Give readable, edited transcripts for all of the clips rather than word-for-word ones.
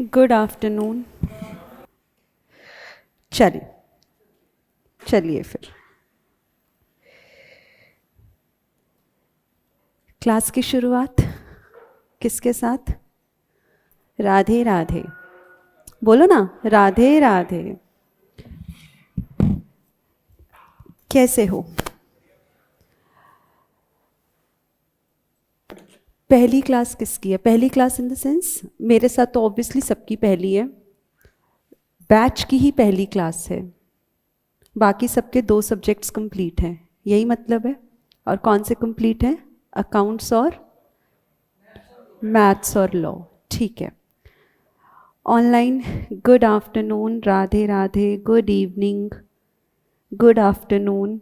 Good afternoon. चलिए फिर class की शुरुआत किसके साथ? राधे राधे। बोलो ना, राधे राधे। कैसे हो? पहली क्लास किसकी है? पहली क्लास इन द सेंस मेरे साथ तो ऑब्वियसली सबकी पहली है, बैच की ही पहली क्लास है। बाकी सबके 2 सब्जेक्ट्स कंप्लीट हैं, यही मतलब है। और कौन से कंप्लीट हैं? अकाउंट्स और मैथ्स और लॉ। ठीक है। Online good afternoon, Radhe Radhe, good evening, good afternoon.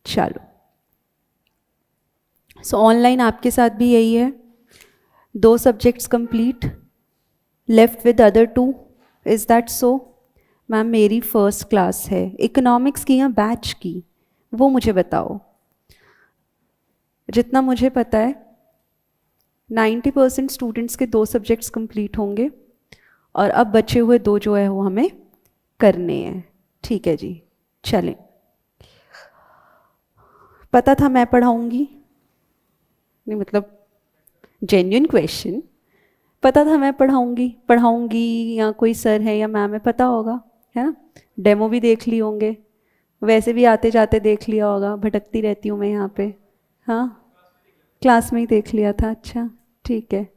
चलो, सो ऑनलाइन आपके साथ भी यही है, 2 subjects complete, left with other 2। Is that so? Ma'am मेरी फर्स्ट क्लास है, इकोनॉमिक्स की या बैच की, वो मुझे बताओ। जितना मुझे पता है 90% स्टूडेंट्स के 2 सब्जेक्ट्स कंप्लीट होंगे और अब बचे हुए 2 जो है वो हमें करने हैं। ठीक है जी, चलें। पता था मैं पढ़ाऊंगी, नहीं मतलब जेन्युइन क्वेश्चन। पता था मैं पढ़ाऊंगी या कोई सर है या मैम है, पता होगा, है ना। डेमो भी देख लिए होंगे, वैसे भी आते जाते देख लिया होगा, भटकती रहती हूँ मैं यहाँ पे। हाँ, क्लास में ही देख लिया था। अच्छा, ठीक है।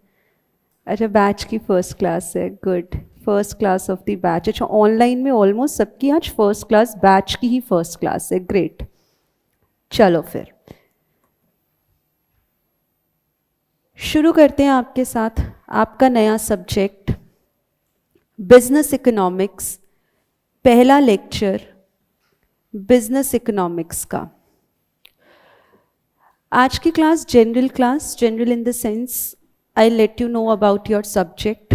अच्छा, बैच की फर्स्ट क्लास है, good. First class of the batch. अच्छा, ऑनलाइन में ऑलमोस्ट सबकी आज फर्स्ट क्लास, बैच की ही फर्स्ट क्लास है, ग्रेट। चलो फिर शुरू करते हैं आपके साथ आपका नया सब्जेक्ट बिजनेस इकोनॉमिक्स, पहला लेक्चर बिजनेस इकोनॉमिक्स का। आज की class general in the sense I let you know about your subject,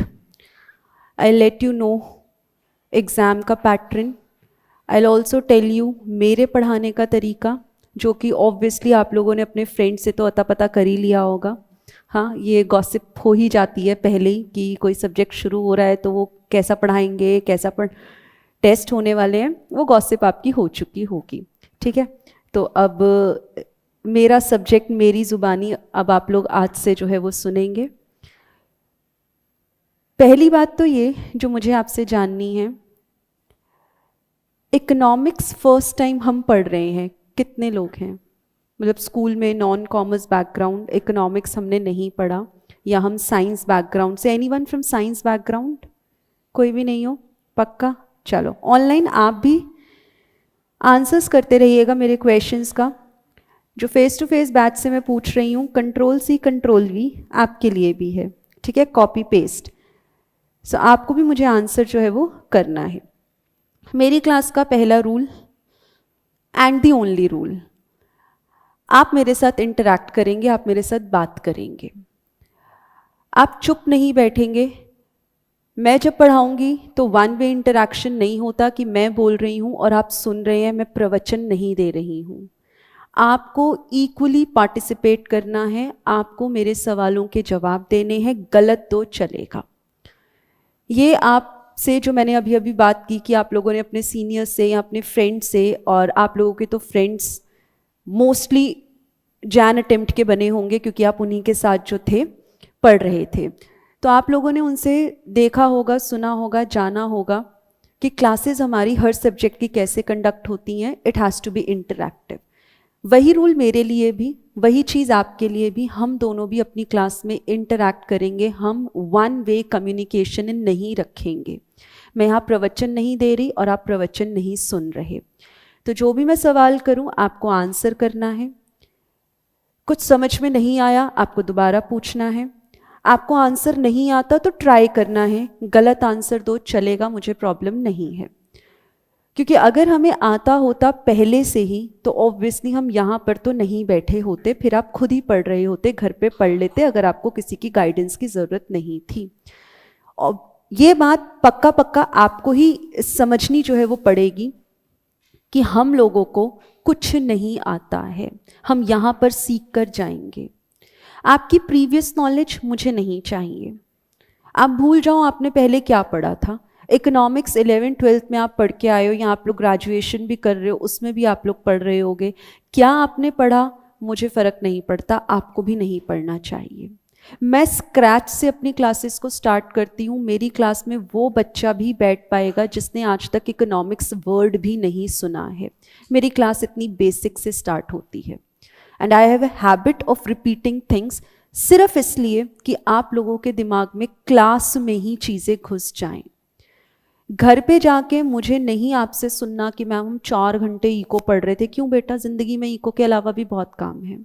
I let you know exam का pattern, I also tell you मेरे पढ़ाने का तरीका, जो कि ऑब्वियसली आप लोगों ने अपने फ्रेंड से तो अता पता कर ही लिया होगा। हाँ, ये गॉसिप हो ही जाती है पहले ही कि कोई सब्जेक्ट शुरू हो रहा है तो वो कैसा पढ़ाएंगे, कैसा टेस्ट होने वाले हैं, वो गॉसिप आपकी हो चुकी होगी। ठीक है, तो अब मेरा सब्जेक्ट, मेरी ज़ुबानी अब आप लोग आज से जो है वो सुनेंगे। पहली बात तो ये जो मुझे आपसे जाननी है, इकोनॉमिक्स फर्स्ट टाइम हम पढ़ रहे हैं, कितने लोग हैं? मतलब स्कूल में नॉन कॉमर्स बैकग्राउंड इकोनॉमिक्स हमने नहीं पढ़ा, या हम साइंस बैकग्राउंड से, एनीवन फ्रॉम साइंस बैकग्राउंड? कोई भी नहीं हो? पक्का? चलो, ऑनलाइन आप भी आंसर्स करते रहिएगा मेरे क्वेश्चंस का, जो फेस टू फेस बैच से मैं पूछ रही हूँ। कंट्रोल C कंट्रोल V आपके लिए भी है, ठीक है, कॉपी पेस्ट। सो आपको भी मुझे आंसर जो है वो करना है। मेरी क्लास का पहला rule and the only rule, आप मेरे साथ इंटरैक्ट करेंगे, आप मेरे साथ बात करेंगे, आप चुप नहीं बैठेंगे। मैं जब पढ़ाऊंगी तो वन वे इंटरैक्शन नहीं होता कि मैं बोल रही हूँ और आप सुन रहे हैं, मैं प्रवचन नहीं दे रही हूँ। आपको इक्वली पार्टिसिपेट करना है, आपको मेरे सवालों के जवाब देने हैं, गलत तो चलेगा। ये आपसे जो मैंने अभी अभी बात की कि आप लोगों ने अपने सीनियर से या अपने फ्रेंड से, और आप लोगों के तो फ्रेंड्स मोस्टली जैन अटेम्प्ट के बने होंगे क्योंकि आप उन्हीं के साथ जो थे पढ़ रहे थे, तो आप लोगों ने उनसे देखा होगा, सुना होगा, जाना होगा कि क्लासेस हमारी हर सब्जेक्ट की कैसे कंडक्ट होती हैं। It has to be interactive. वही रूल मेरे लिए भी, वही चीज़ आपके लिए भी, हम दोनों भी अपनी क्लास में इंटरैक्ट करेंगे, हम वन वे कम्युनिकेशन नहीं रखेंगे। मैं यहाँ प्रवचन नहीं दे रही और आप प्रवचन नहीं सुन रहे, तो जो भी मैं सवाल करूँ आपको आंसर करना है। कुछ समझ में नहीं आया आपको दोबारा पूछना है, आपको आंसर नहीं आता तो ट्राई करना है, गलत आंसर दो चलेगा, मुझे प्रॉब्लम नहीं है। क्योंकि अगर हमें आता होता पहले से ही तो ऑब्वियसली हम यहाँ पर तो नहीं बैठे होते, फिर आप खुद ही पढ़ रहे होते, घर पे पढ़ लेते अगर आपको किसी की गाइडेंस की ज़रूरत नहीं थी। और ये बात पक्का पक्का आपको ही समझनी जो है वो पड़ेगी कि हम लोगों को कुछ नहीं आता है, हम यहाँ पर सीख कर जाएंगे। आपकी प्रीवियस नॉलेज मुझे नहीं चाहिए, आप भूल जाओ आपने पहले क्या पढ़ा था। इकोनॉमिक्स 11th 12th में आप पढ़ के आए हो, या आप लोग ग्रेजुएशन भी कर रहे हो उसमें भी आप लोग पढ़ रहे होगे। क्या आपने पढ़ा मुझे फ़र्क नहीं पड़ता, आपको भी नहीं पढ़ना चाहिए। मैं स्क्रैच से अपनी क्लासेस को स्टार्ट करती हूँ। मेरी क्लास में वो बच्चा भी बैठ पाएगा जिसने आज तक इकोनॉमिक्स वर्ड भी नहीं सुना है। मेरी क्लास इतनी बेसिक से स्टार्ट होती है। And I have a habit of repeating things, सिर्फ इसलिए कि आप लोगों के दिमाग में क्लास में ही चीज़ें घुस जाएं। घर पे जाके मुझे नहीं आपसे सुनना कि मैम हम 4 घंटे इको पढ़ रहे थे। क्यों बेटा, ज़िंदगी में इको के अलावा भी बहुत काम है।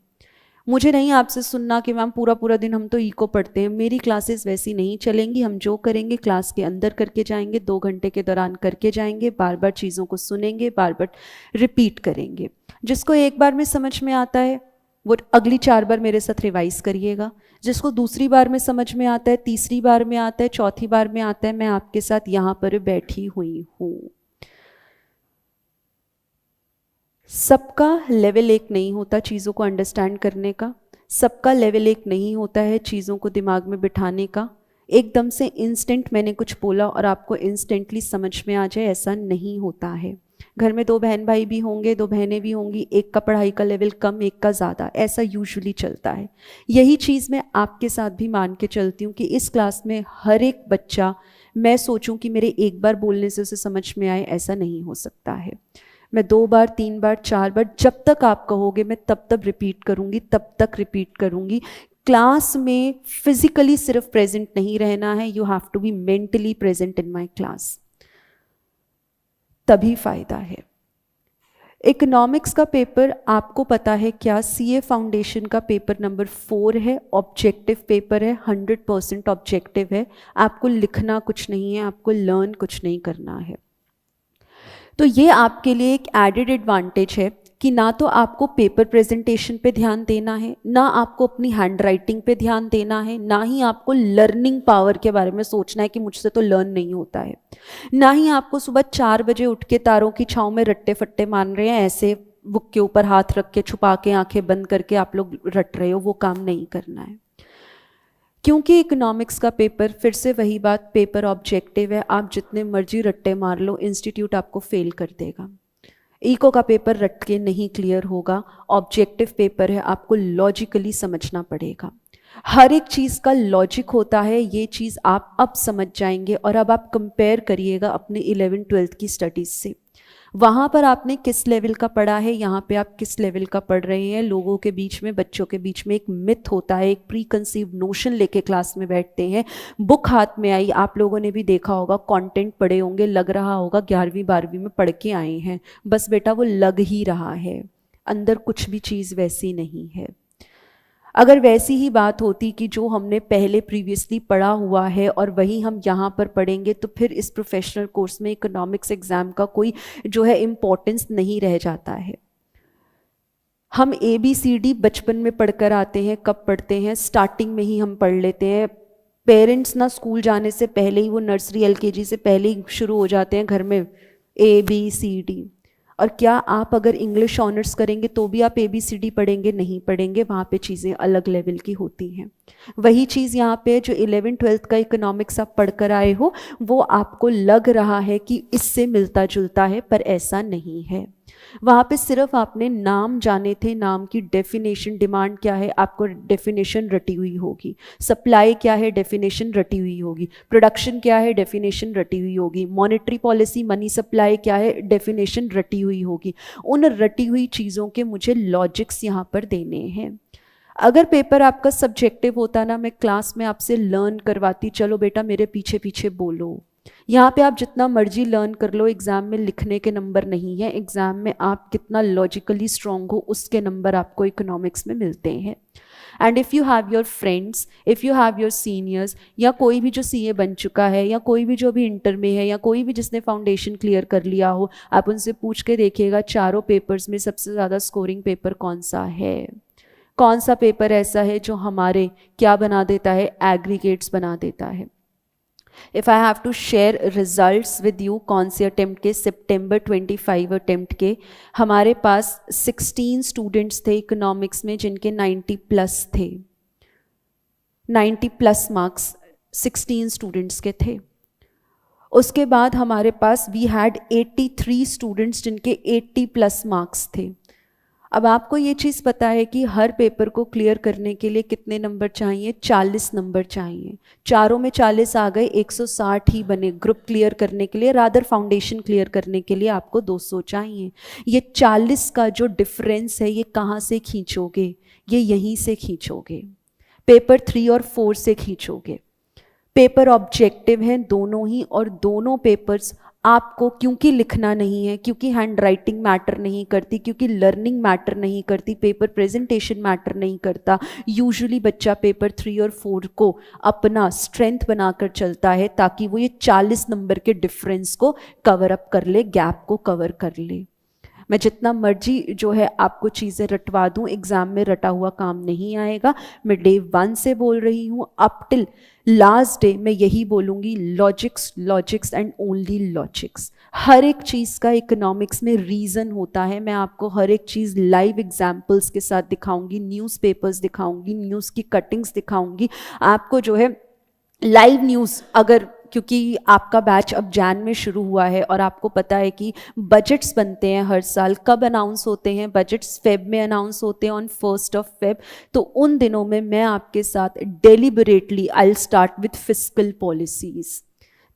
मुझे नहीं आपसे सुनना कि मैम पूरा पूरा दिन हम तो इको पढ़ते हैं। मेरी क्लासेस वैसी नहीं चलेंगी। हम जो करेंगे क्लास के अंदर करके जाएंगे, 2 घंटे के दौरान करके जाएंगे, बार बार चीज़ों को सुनेंगे, बार बार रिपीट करेंगे। जिसको एक बार में समझ में आता है वो अगली 4 बार मेरे साथ रिवाइज करिएगा। जिसको दूसरी बार में समझ में आता है, तीसरी बार में आता है, चौथी बार में आता है, मैं आपके साथ यहाँ पर बैठी हुई हूँ। सबका लेवल एक नहीं होता चीज़ों को अंडरस्टैंड करने का, सबका लेवल एक नहीं होता है चीज़ों को दिमाग में बिठाने का। एकदम से इंस्टेंट मैंने कुछ बोला और आपको इंस्टेंटली समझ में आ जाए, ऐसा नहीं होता है। घर में 2 बहन भाई भी होंगे, 2 बहनें भी होंगी, एक का पढ़ाई का लेवल कम, एक का ज़्यादा, ऐसा यूजुअली चलता है। यही चीज़ मैं आपके साथ भी मान के चलती हूँ कि इस क्लास में हर एक बच्चा मैं सोचूं कि मेरे एक बार बोलने से उसे समझ में आए, ऐसा नहीं हो सकता है। मैं 2 बार, 3 बार, 4 बार, जब तक आप कहोगे मैं तब तक रिपीट करूँगी, तब तक रिपीट करूँगी। क्लास में फिजिकली सिर्फ प्रेजेंट नहीं रहना है, you have to be mentally present in my class, तभी फायदा है। इकोनॉमिक्स का पेपर आपको पता है क्या, सीए फाउंडेशन का पेपर नंबर 4 है, ऑब्जेक्टिव पेपर है, 100% ऑब्जेक्टिव है। आपको लिखना कुछ नहीं है, आपको लर्न कुछ नहीं करना है। तो ये आपके लिए एक एडेड एडवांटेज है कि ना तो आपको पेपर प्रेजेंटेशन पे ध्यान देना है, ना आपको अपनी हैंड राइटिंग पे ध्यान देना है, ना ही आपको लर्निंग पावर के बारे में सोचना है कि मुझसे तो लर्न नहीं होता है, ना ही आपको सुबह 4 बजे उठ के तारों की छाँव में रट्टे फट्टे मान रहे हैं, ऐसे बुक के ऊपर हाथ रख के छुपा के आंखें बंद करके आप लोग रट रहे हो, वो काम नहीं करना है। क्योंकि इकोनॉमिक्स का पेपर, फिर से वही बात, पेपर ऑब्जेक्टिव है। आप जितने मर्जी रट्टे मार लो, इंस्टीट्यूट आपको फेल कर देगा। इको का पेपर रट के नहीं क्लियर होगा, ऑब्जेक्टिव पेपर है, आपको लॉजिकली समझना पड़ेगा। हर एक चीज़ का लॉजिक होता है, ये चीज़ आप अब समझ जाएंगे। और अब आप कंपेयर करिएगा अपने 11th 12th की स्टडीज़ से। वहाँ पर आपने किस लेवल का पढ़ा है, यहाँ पे आप किस लेवल का पढ़ रहे हैं। लोगों के बीच में, बच्चों के बीच में एक मिथ होता है, एक प्री कंसीव नोशन लेके क्लास में बैठते हैं। बुक हाथ में आई, आप लोगों ने भी देखा होगा, कंटेंट पढ़े होंगे, लग रहा होगा 11वीं 12वीं में पढ़ के आए हैं। बस बेटा वो लग ही रहा है, अंदर कुछ भी चीज़ वैसी नहीं है। अगर वैसी ही बात होती कि जो हमने पहले प्रीवियसली पढ़ा हुआ है और वही हम यहाँ पर पढ़ेंगे, तो फिर इस प्रोफेशनल कोर्स में इकोनॉमिक्स एग्ज़ाम का कोई जो है इम्पोर्टेंस नहीं रह जाता है। हम ABCD बचपन में पढ़कर आते हैं। कब पढ़ते हैं? स्टार्टिंग में ही हम पढ़ लेते हैं। पेरेंट्स ना स्कूल जाने से पहले ही, वो नर्सरी LKG से पहले ही शुरू हो जाते हैं घर में ABCD। और क्या आप अगर इंग्लिश ऑनर्स करेंगे तो भी आप ABCD पढ़ेंगे? नहीं पढ़ेंगे, वहाँ पे चीज़ें अलग लेवल की होती हैं। वही चीज़ यहाँ पे जो 11th 12th का इकोनॉमिक्स आप पढ़ कर आए हो, वो आपको लग रहा है कि इससे मिलता जुलता है, पर ऐसा नहीं है। वहाँ पे सिर्फ आपने नाम जाने थे, नाम की डेफिनेशन, डिमांड क्या है आपको डेफिनेशन रटी हुई होगी, सप्लाई क्या है डेफिनेशन रटी हुई होगी, प्रोडक्शन क्या है डेफिनेशन रटी हुई होगी, मॉनेटरी पॉलिसी मनी सप्लाई क्या है डेफिनेशन रटी हुई होगी। उन रटी हुई चीज़ों के मुझे लॉजिक्स यहाँ पर देने हैं। अगर पेपर आपका सब्जेक्टिव होता ना, मैं क्लास में आपसे लर्न करवाती, चलो बेटा मेरे पीछे पीछे बोलो। यहाँ पे आप जितना मर्जी लर्न कर लो, एग्ज़ाम में लिखने के नंबर नहीं है, एग्ज़ाम में आप कितना लॉजिकली स्ट्रॉन्ग हो उसके नंबर आपको इकोनॉमिक्स में मिलते हैं। And if you have your friends, if you have your seniors, या कोई भी जो CA बन चुका है, या कोई भी जो भी इंटर में है, या कोई भी जिसने फाउंडेशन क्लियर कर लिया हो, आप उनसे पूछ के देखिएगा चारों पेपर्स में सबसे ज़्यादा स्कोरिंग पेपर कौन सा है। कौन सा पेपर ऐसा है जो हमारे क्या बना देता है, एग्रीगेट्स बना देता है। If I have to share results with you, कौन से अटेम्प्ट के, सितंबर 25 अटेम्प्ट के, हमारे पास 16 स्टूडेंट्स थे इकोनॉमिक्स में जिनके 90+ थे, 90+ मार्क्स 16 स्टूडेंट्स के थे। उसके बाद हमारे पास वी हैड 83 स्टूडेंट्स जिनके 80 प्लस मार्क्स थे। अब आपको ये चीज़ पता है कि हर पेपर को क्लियर करने के लिए कितने नंबर चाहिए? 40 नंबर चाहिए। चारों में 40 आ गए, 160 ही बने। ग्रुप क्लियर करने के लिए, रादर फाउंडेशन क्लियर करने के लिए आपको 200 चाहिए। ये 40 का जो डिफरेंस है ये कहाँ से खींचोगे? ये यहीं से खींचोगे, पेपर 3 और 4 से खींचोगे। पेपर ऑब्जेक्टिव हैं दोनों ही, और दोनों पेपर्स आपको क्योंकि लिखना नहीं है, क्योंकि हैंड राइटिंग मैटर नहीं करती, क्योंकि लर्निंग मैटर नहीं करती, पेपर प्रेजेंटेशन मैटर नहीं करता। यूजुअली बच्चा पेपर 3 और 4 को अपना स्ट्रेंथ बनाकर चलता है ताकि वो ये 40 नंबर के डिफरेंस को कवर अप कर ले, गैप को कवर कर ले। मैं जितना मर्जी जो है आपको चीज़ें रटवा दूं, एग्ज़ाम में रटा हुआ काम नहीं आएगा। मैं डे 1 से बोल रही हूँ, अप टिल लास्ट डे मैं यही बोलूँगी, logics, logics and only logics. हर एक चीज़ का इकोनॉमिक्स में रीज़न होता है। मैं आपको हर एक चीज़ लाइव एग्जाम्पल्स के साथ दिखाऊंगी, न्यूज़पेपर्स दिखाऊंगी, न्यूज़ की कटिंग्स दिखाऊंगी आपको जो है लाइव न्यूज़। अगर क्योंकि आपका बैच अब जैन में शुरू हुआ है और आपको पता है कि बजट्स बनते हैं हर साल, कब अनाउंस होते हैं? बजट्स फेब में अनाउंस होते हैं, ऑन 1 फेब। तो उन दिनों में मैं आपके साथ deliberately I will start with fiscal policies,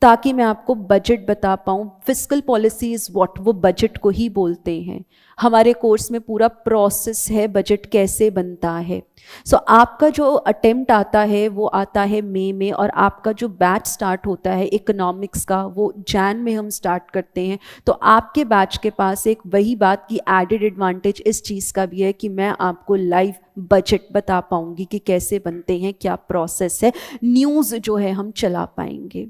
ताकि मैं आपको बजट बता पाऊँ। फिस्कल पॉलिसी इज़ व्हाट, वो बजट को ही बोलते हैं। हमारे कोर्स में पूरा प्रोसेस है बजट कैसे बनता है। सो आपका जो अटेम्प्ट आता है वो आता है मई में, और आपका जो बैच स्टार्ट होता है इकोनॉमिक्स का वो जैन में हम स्टार्ट करते हैं। तो आपके बैच के पास एक वही बात की एडेड एडवांटेज इस चीज़ का भी है कि मैं आपको लाइव बजट बता पाऊँगी कि कैसे बनते हैं, क्या प्रोसेस है। न्यूज़ जो है हम चला पाएंगे।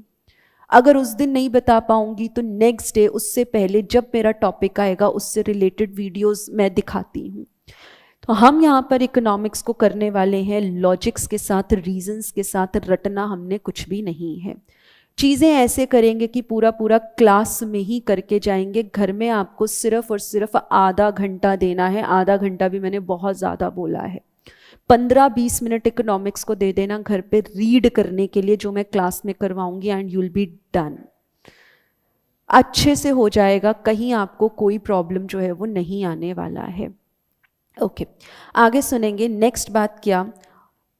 अगर उस दिन नहीं बता पाऊंगी तो नेक्स्ट डे, उससे पहले जब मेरा टॉपिक आएगा उससे रिलेटेड वीडियोस मैं दिखाती हूँ। तो हम यहाँ पर इकोनॉमिक्स को करने वाले हैं लॉजिक्स के साथ, रीजंस के साथ। रटना हमने कुछ भी नहीं है। चीज़ें ऐसे करेंगे कि पूरा पूरा क्लास में ही करके जाएंगे। घर में आपको सिर्फ और सिर्फ आधा घंटा देना है। आधा घंटा भी मैंने बहुत ज़्यादा बोला है। 15-20 मिनट इकोनॉमिक्स को दे देना घर पे रीड करने के लिए, जो मैं क्लास में करवाऊंगी, and you will be done. अच्छे से हो जाएगा, कहीं आपको कोई प्रॉब्लम जो है वो नहीं आने वाला है। ओके, आगे सुनेंगे। नेक्स्ट बात क्या,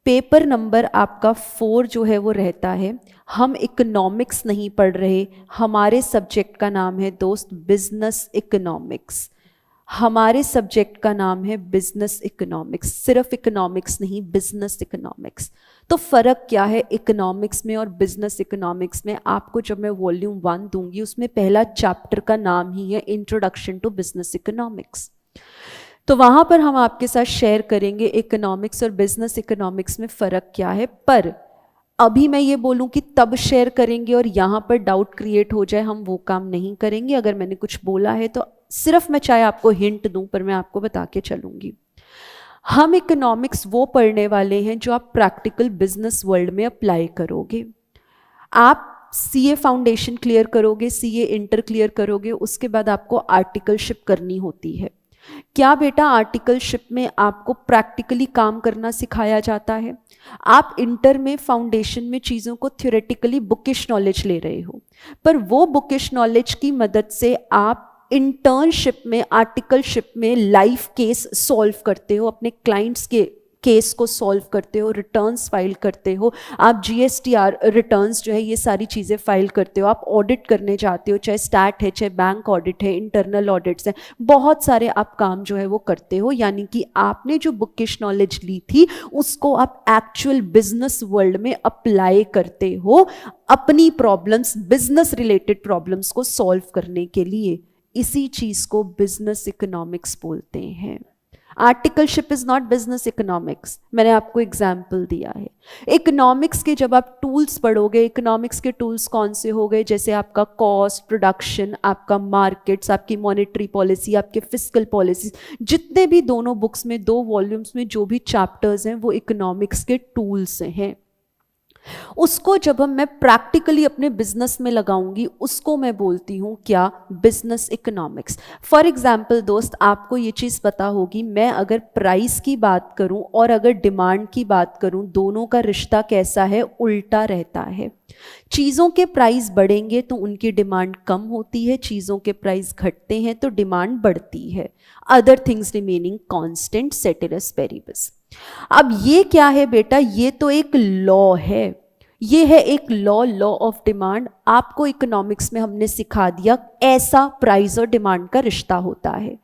पेपर नंबर आपका 4 जो है वो रहता है। हम इकोनॉमिक्स नहीं पढ़ रहे, हमारे सब्जेक्ट का नाम है दोस्त बिजनेस इकोनॉमिक्स। हमारे सब्जेक्ट का नाम है बिजनेस इकोनॉमिक्स, सिर्फ इकोनॉमिक्स नहीं, बिजनेस इकोनॉमिक्स। तो फ़र्क क्या है इकोनॉमिक्स में और बिजनेस इकोनॉमिक्स में? आपको जब मैं वॉल्यूम 1 दूंगी उसमें पहला चैप्टर का नाम ही है इंट्रोडक्शन टू बिजनेस इकोनॉमिक्स। तो वहाँ पर हम आपके साथ शेयर करेंगे इकोनॉमिक्स और बिजनेस इकोनॉमिक्स में फ़र्क क्या है। पर अभी मैं ये बोलूं कि तब शेयर करेंगे और यहाँ पर डाउट क्रिएट हो जाए, हम वो काम नहीं करेंगे। अगर मैंने कुछ बोला है तो सिर्फ मैं चाहे आपको हिंट दूं, पर मैं आपको बता के चलूंगी। हम इकोनॉमिक्स वो पढ़ने वाले हैं जो आप प्रैक्टिकल बिजनेस वर्ल्ड में अप्लाई करोगे। आप सीए फाउंडेशन क्लियर करोगे, सीए इंटर क्लियर करोगे, उसके बाद आपको आर्टिकलशिप करनी होती है। क्या बेटा आर्टिकलशिप में आपको प्रैक्टिकली काम करना सिखाया जाता है? आप इंटर में फाउंडेशन में चीज़ों को थ्योरेटिकली बुकिश नॉलेज ले रहे हो, पर वो बुकिश नॉलेज की मदद से आप इंटर्नशिप में, आर्टिकलशिप में लाइफ केस सॉल्व करते हो, अपने क्लाइंट्स के केस को सॉल्व करते हो, रिटर्न्स फाइल करते हो, आप जीएसटीआर रिटर्न्स जो है ये सारी चीज़ें फाइल करते हो, आप ऑडिट करने जाते हो, चाहे स्टैट है, चाहे बैंक ऑडिट है, इंटरनल ऑडिट्स हैं, बहुत सारे आप काम जो है वो करते हो। यानी कि आपने जो बुकिश नॉलेज ली थी उसको आप एक्चुअल बिजनेस वर्ल्ड में अप्लाई करते हो, अपनी प्रॉब्लम्स, बिजनेस रिलेटेड प्रॉब्लम्स को सॉल्व करने के लिए। इसी चीज़ को बिजनेस इकोनॉमिक्स बोलते हैं। Articleship is not business economics, मैंने आपको एग्जाम्पल दिया है। इकोनॉमिक्स के जब आप टूल्स पढ़ोगे, इकोनॉमिक्स के टूल्स कौन से हो गए? जैसे आपका कॉस्ट, प्रोडक्शन, आपका मार्केट्स, आपकी मॉनेटरी पॉलिसी, आपके फिस्कल पॉलिसीज, जितने भी दोनों बुक्स में 2 वॉल्यूम्स में जो भी चैप्टर्स हैं वो इकोनॉमिक्स के टूल्स हैं। उसको जब मैं प्रैक्टिकली अपने बिजनेस में लगाऊंगी, उसको मैं बोलती हूँ क्या, बिजनेस इकोनॉमिक्स। फॉर एग्जाम्पल दोस्त, आपको ये चीज़ पता होगी, मैं अगर प्राइस की बात करूँ और अगर डिमांड की बात करूँ, दोनों का रिश्ता कैसा है, उल्टा रहता है। चीज़ों के प्राइस बढ़ेंगे तो उनकी डिमांड कम होती है, चीज़ों के प्राइस घटते हैं तो डिमांड बढ़ती है। Other things remaining constant ceteris paribus. अब ये क्या है बेटा, ये तो एक लॉ है, ये है एक लॉ ऑफ डिमांड। आपको इकोनॉमिक्स में हमने सिखा दिया ऐसा प्राइस और डिमांड का रिश्ता होता है।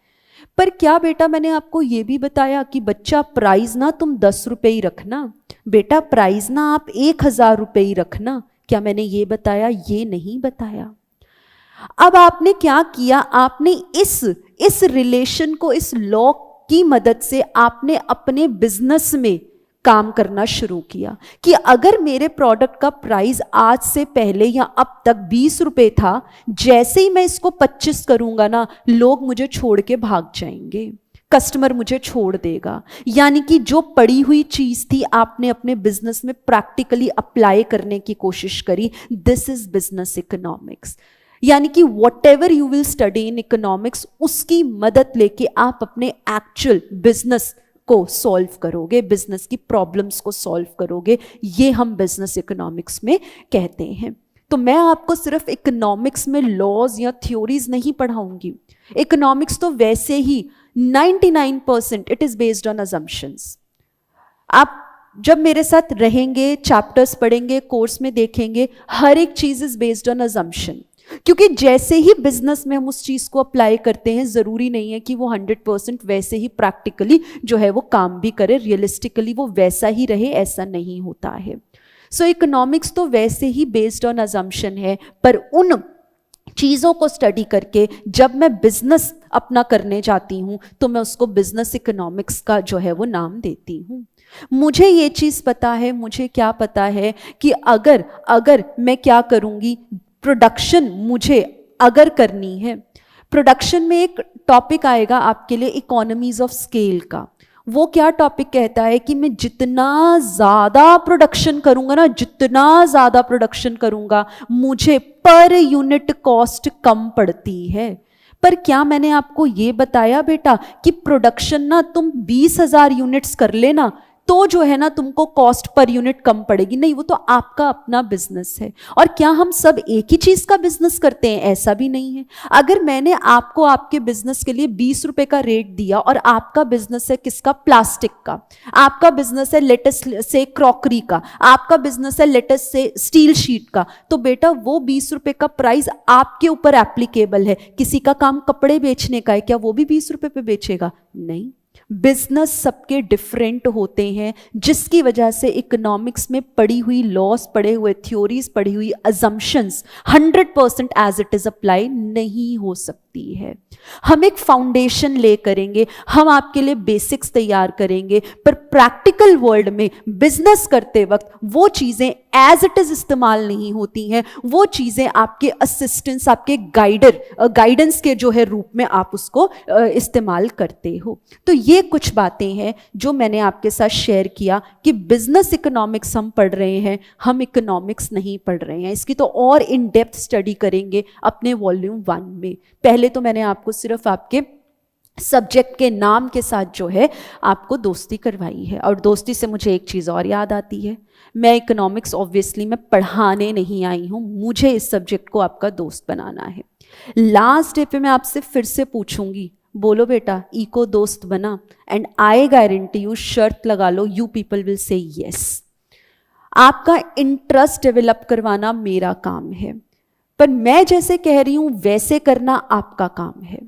पर क्या बेटा मैंने आपको ये भी बताया कि बच्चा प्राइस ना तुम 10 रुपए ही रखना, बेटा प्राइस ना आप 1,000 रुपए ही रखना, क्या मैंने ये बताया? ये नहीं बताया। अब आपने क्या किया, आपने इस रिलेशन को, इस लॉ की मदद से आपने अपने बिजनेस में काम करना शुरू किया कि अगर मेरे प्रोडक्ट का प्राइस आज से पहले या अब तक 20 रुपए था, जैसे ही मैं इसको 25 करूंगा ना, लोग मुझे छोड़ के भाग जाएंगे, कस्टमर मुझे छोड़ देगा। यानी कि जो पड़ी हुई चीज थी आपने अपने बिजनेस में प्रैक्टिकली अप्लाई करने की कोशिश करी। This is business economics. यानी कि what ever you will study in economics, उसकी मदद लेके आप अपने एक्चुअल बिजनेस को सॉल्व करोगे, बिजनेस की प्रॉब्लम्स को सॉल्व करोगे। ये हम बिजनेस इकोनॉमिक्स में कहते हैं। तो मैं आपको सिर्फ इकोनॉमिक्स में लॉज या थ्योरीज नहीं पढ़ाऊंगी। इकोनॉमिक्स तो वैसे ही 99% it is based on assumptions. आप जब मेरे साथ रहेंगे, चैप्टर्स पढ़ेंगे, कोर्स में देखेंगे, हर एक चीज इज बेस्ड ऑन अजम्पशन। क्योंकि जैसे ही बिजनेस में हम उस चीज को अप्लाई करते हैं, जरूरी नहीं है कि वो 100% वैसे ही प्रैक्टिकली जो है वो काम भी करे, रियलिस्टिकली वो वैसा ही रहे, ऐसा नहीं होता है। सो इकोनॉमिक्स तो वैसे ही बेस्ड ऑन अजम्पशन है, पर उन चीज़ों को स्टडी करके जब मैं बिजनेस अपना करने जाती हूँ तो मैं उसको बिजनेस इकोनॉमिक्स का जो है वो नाम देती हूँ। मुझे ये चीज़ पता है, मुझे क्या पता है कि अगर मैं क्या करूँगी, प्रोडक्शन मुझे अगर करनी है, प्रोडक्शन में एक टॉपिक आएगा आपके लिए इकोनॉमीज ऑफ स्केल का। वो क्या टॉपिक कहता है कि मैं जितना ज़्यादा प्रोडक्शन करूंगा ना, जितना ज़्यादा प्रोडक्शन करूंगा, मुझे पर यूनिट कॉस्ट कम पड़ती है। पर क्या मैंने आपको ये बताया बेटा कि प्रोडक्शन ना तुम 20,000 यूनिट्स कर लेना तो जो है ना तुमको कॉस्ट पर यूनिट कम पड़ेगी? नहीं, वो तो आपका अपना बिजनेस है। और क्या हम सब एक ही चीज का बिजनेस करते हैं? ऐसा भी नहीं है। अगर मैंने आपको आपके बिजनेस के लिए 20 रुपए का रेट दिया और आपका बिजनेस है किसका, प्लास्टिक का, आपका बिजनेस है लेटेस से क्रॉकरी का, आपका बिजनेस है लेटेस से स्टील शीट का, तो बेटा वो 20 रुपए का प्राइस आपके ऊपर एप्लीकेबल है। किसी का काम कपड़े बेचने का है, क्या वो भी 20 रुपए पे बेचेगा? नहीं। बिजनेस सबके डिफरेंट होते हैं, जिसकी वजह से इकोनॉमिक्स में पड़ी हुई लॉस, पढ़े हुए थ्योरीज, पढ़ी हुई assumptions 100% as it is apply नहीं हो सकती है। हम एक फाउंडेशन ले करेंगे, हम आपके लिए बेसिक्स तैयार करेंगे, पर प्रैक्टिकल वर्ल्ड में बिजनेस करते वक्त वो चीजें एज इट इज इस्तेमाल नहीं होती हैं। वो चीजें आपके असिस्टेंस, आपके गाइडेंस के जो है रूप में आप उसको इस्तेमाल करते हो। तो ये कुछ बातें हैं जो मैंने आपके साथ शेयर किया कि बिजनेस इकोनॉमिक्स हम पढ़ रहे हैं, हम इकोनॉमिक्स नहीं पढ़ रहे हैं। इसकी तो और इन डेप्थ स्टडी करेंगे अपने वॉल्यूम 1 में। पहले तो मैंने आपको सिर्फ आपके सब्जेक्ट के नाम के साथ जो है आपको दोस्ती करवाई है। और दोस्ती से मुझे एक चीज़ और याद आती है, मैं इकोनॉमिक्स ऑब्वियसली मैं पढ़ाने नहीं आई हूँ, मुझे इस सब्जेक्ट को आपका दोस्त बनाना है। लास्ट डे पे मैं आपसे फिर से पूछूंगी, बोलो बेटा इको दोस्त बना, एंड आई गारंटी यू, शर्त लगा लो, you people will say yes. आपका इंटरेस्ट डेवलप करवाना मेरा काम है, पर मैं जैसे कह रही हूं वैसे करना आपका काम है।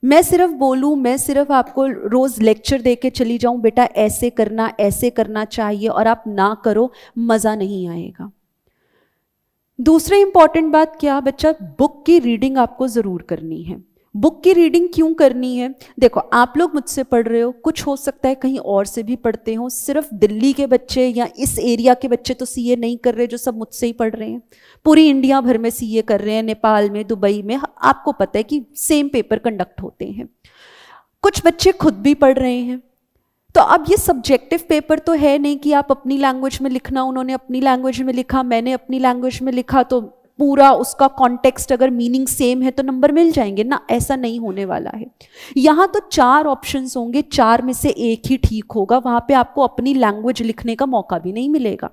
मैं सिर्फ बोलूं, मैं सिर्फ आपको रोज लेक्चर दे के चली जाऊं बेटा ऐसे करना चाहिए, और आप ना करो, मजा नहीं आएगा। दूसरी इंपॉर्टेंट बात क्या बच्चा, बुक की रीडिंग आपको जरूर करनी है। बुक की रीडिंग क्यों करनी है? देखो आप लोग मुझसे पढ़ रहे हो, कुछ हो सकता है कहीं और से भी पढ़ते हो। सिर्फ दिल्ली के बच्चे या इस एरिया के बच्चे तो सीए नहीं कर रहे जो सब मुझसे ही पढ़ रहे हैं, पूरी इंडिया भर में सीए कर रहे हैं, नेपाल में, दुबई में, आपको पता है कि सेम पेपर कंडक्ट होते हैं। कुछ बच्चे खुद भी पढ़ रहे हैं, तो अब ये सब्जेक्टिव पेपर तो है नहीं कि आप अपनी लैंग्वेज में लिखना, उन्होंने अपनी लैंग्वेज में लिखा, मैंने अपनी लैंग्वेज में लिखा, तो पूरा उसका कॉन्टेक्स्ट अगर मीनिंग सेम है तो नंबर मिल जाएंगे ना, ऐसा नहीं होने वाला है। यहाँ तो 4 ऑप्शंस होंगे, 4 में से एक ही ठीक होगा, वहां पे आपको अपनी लैंग्वेज लिखने का मौका भी नहीं मिलेगा।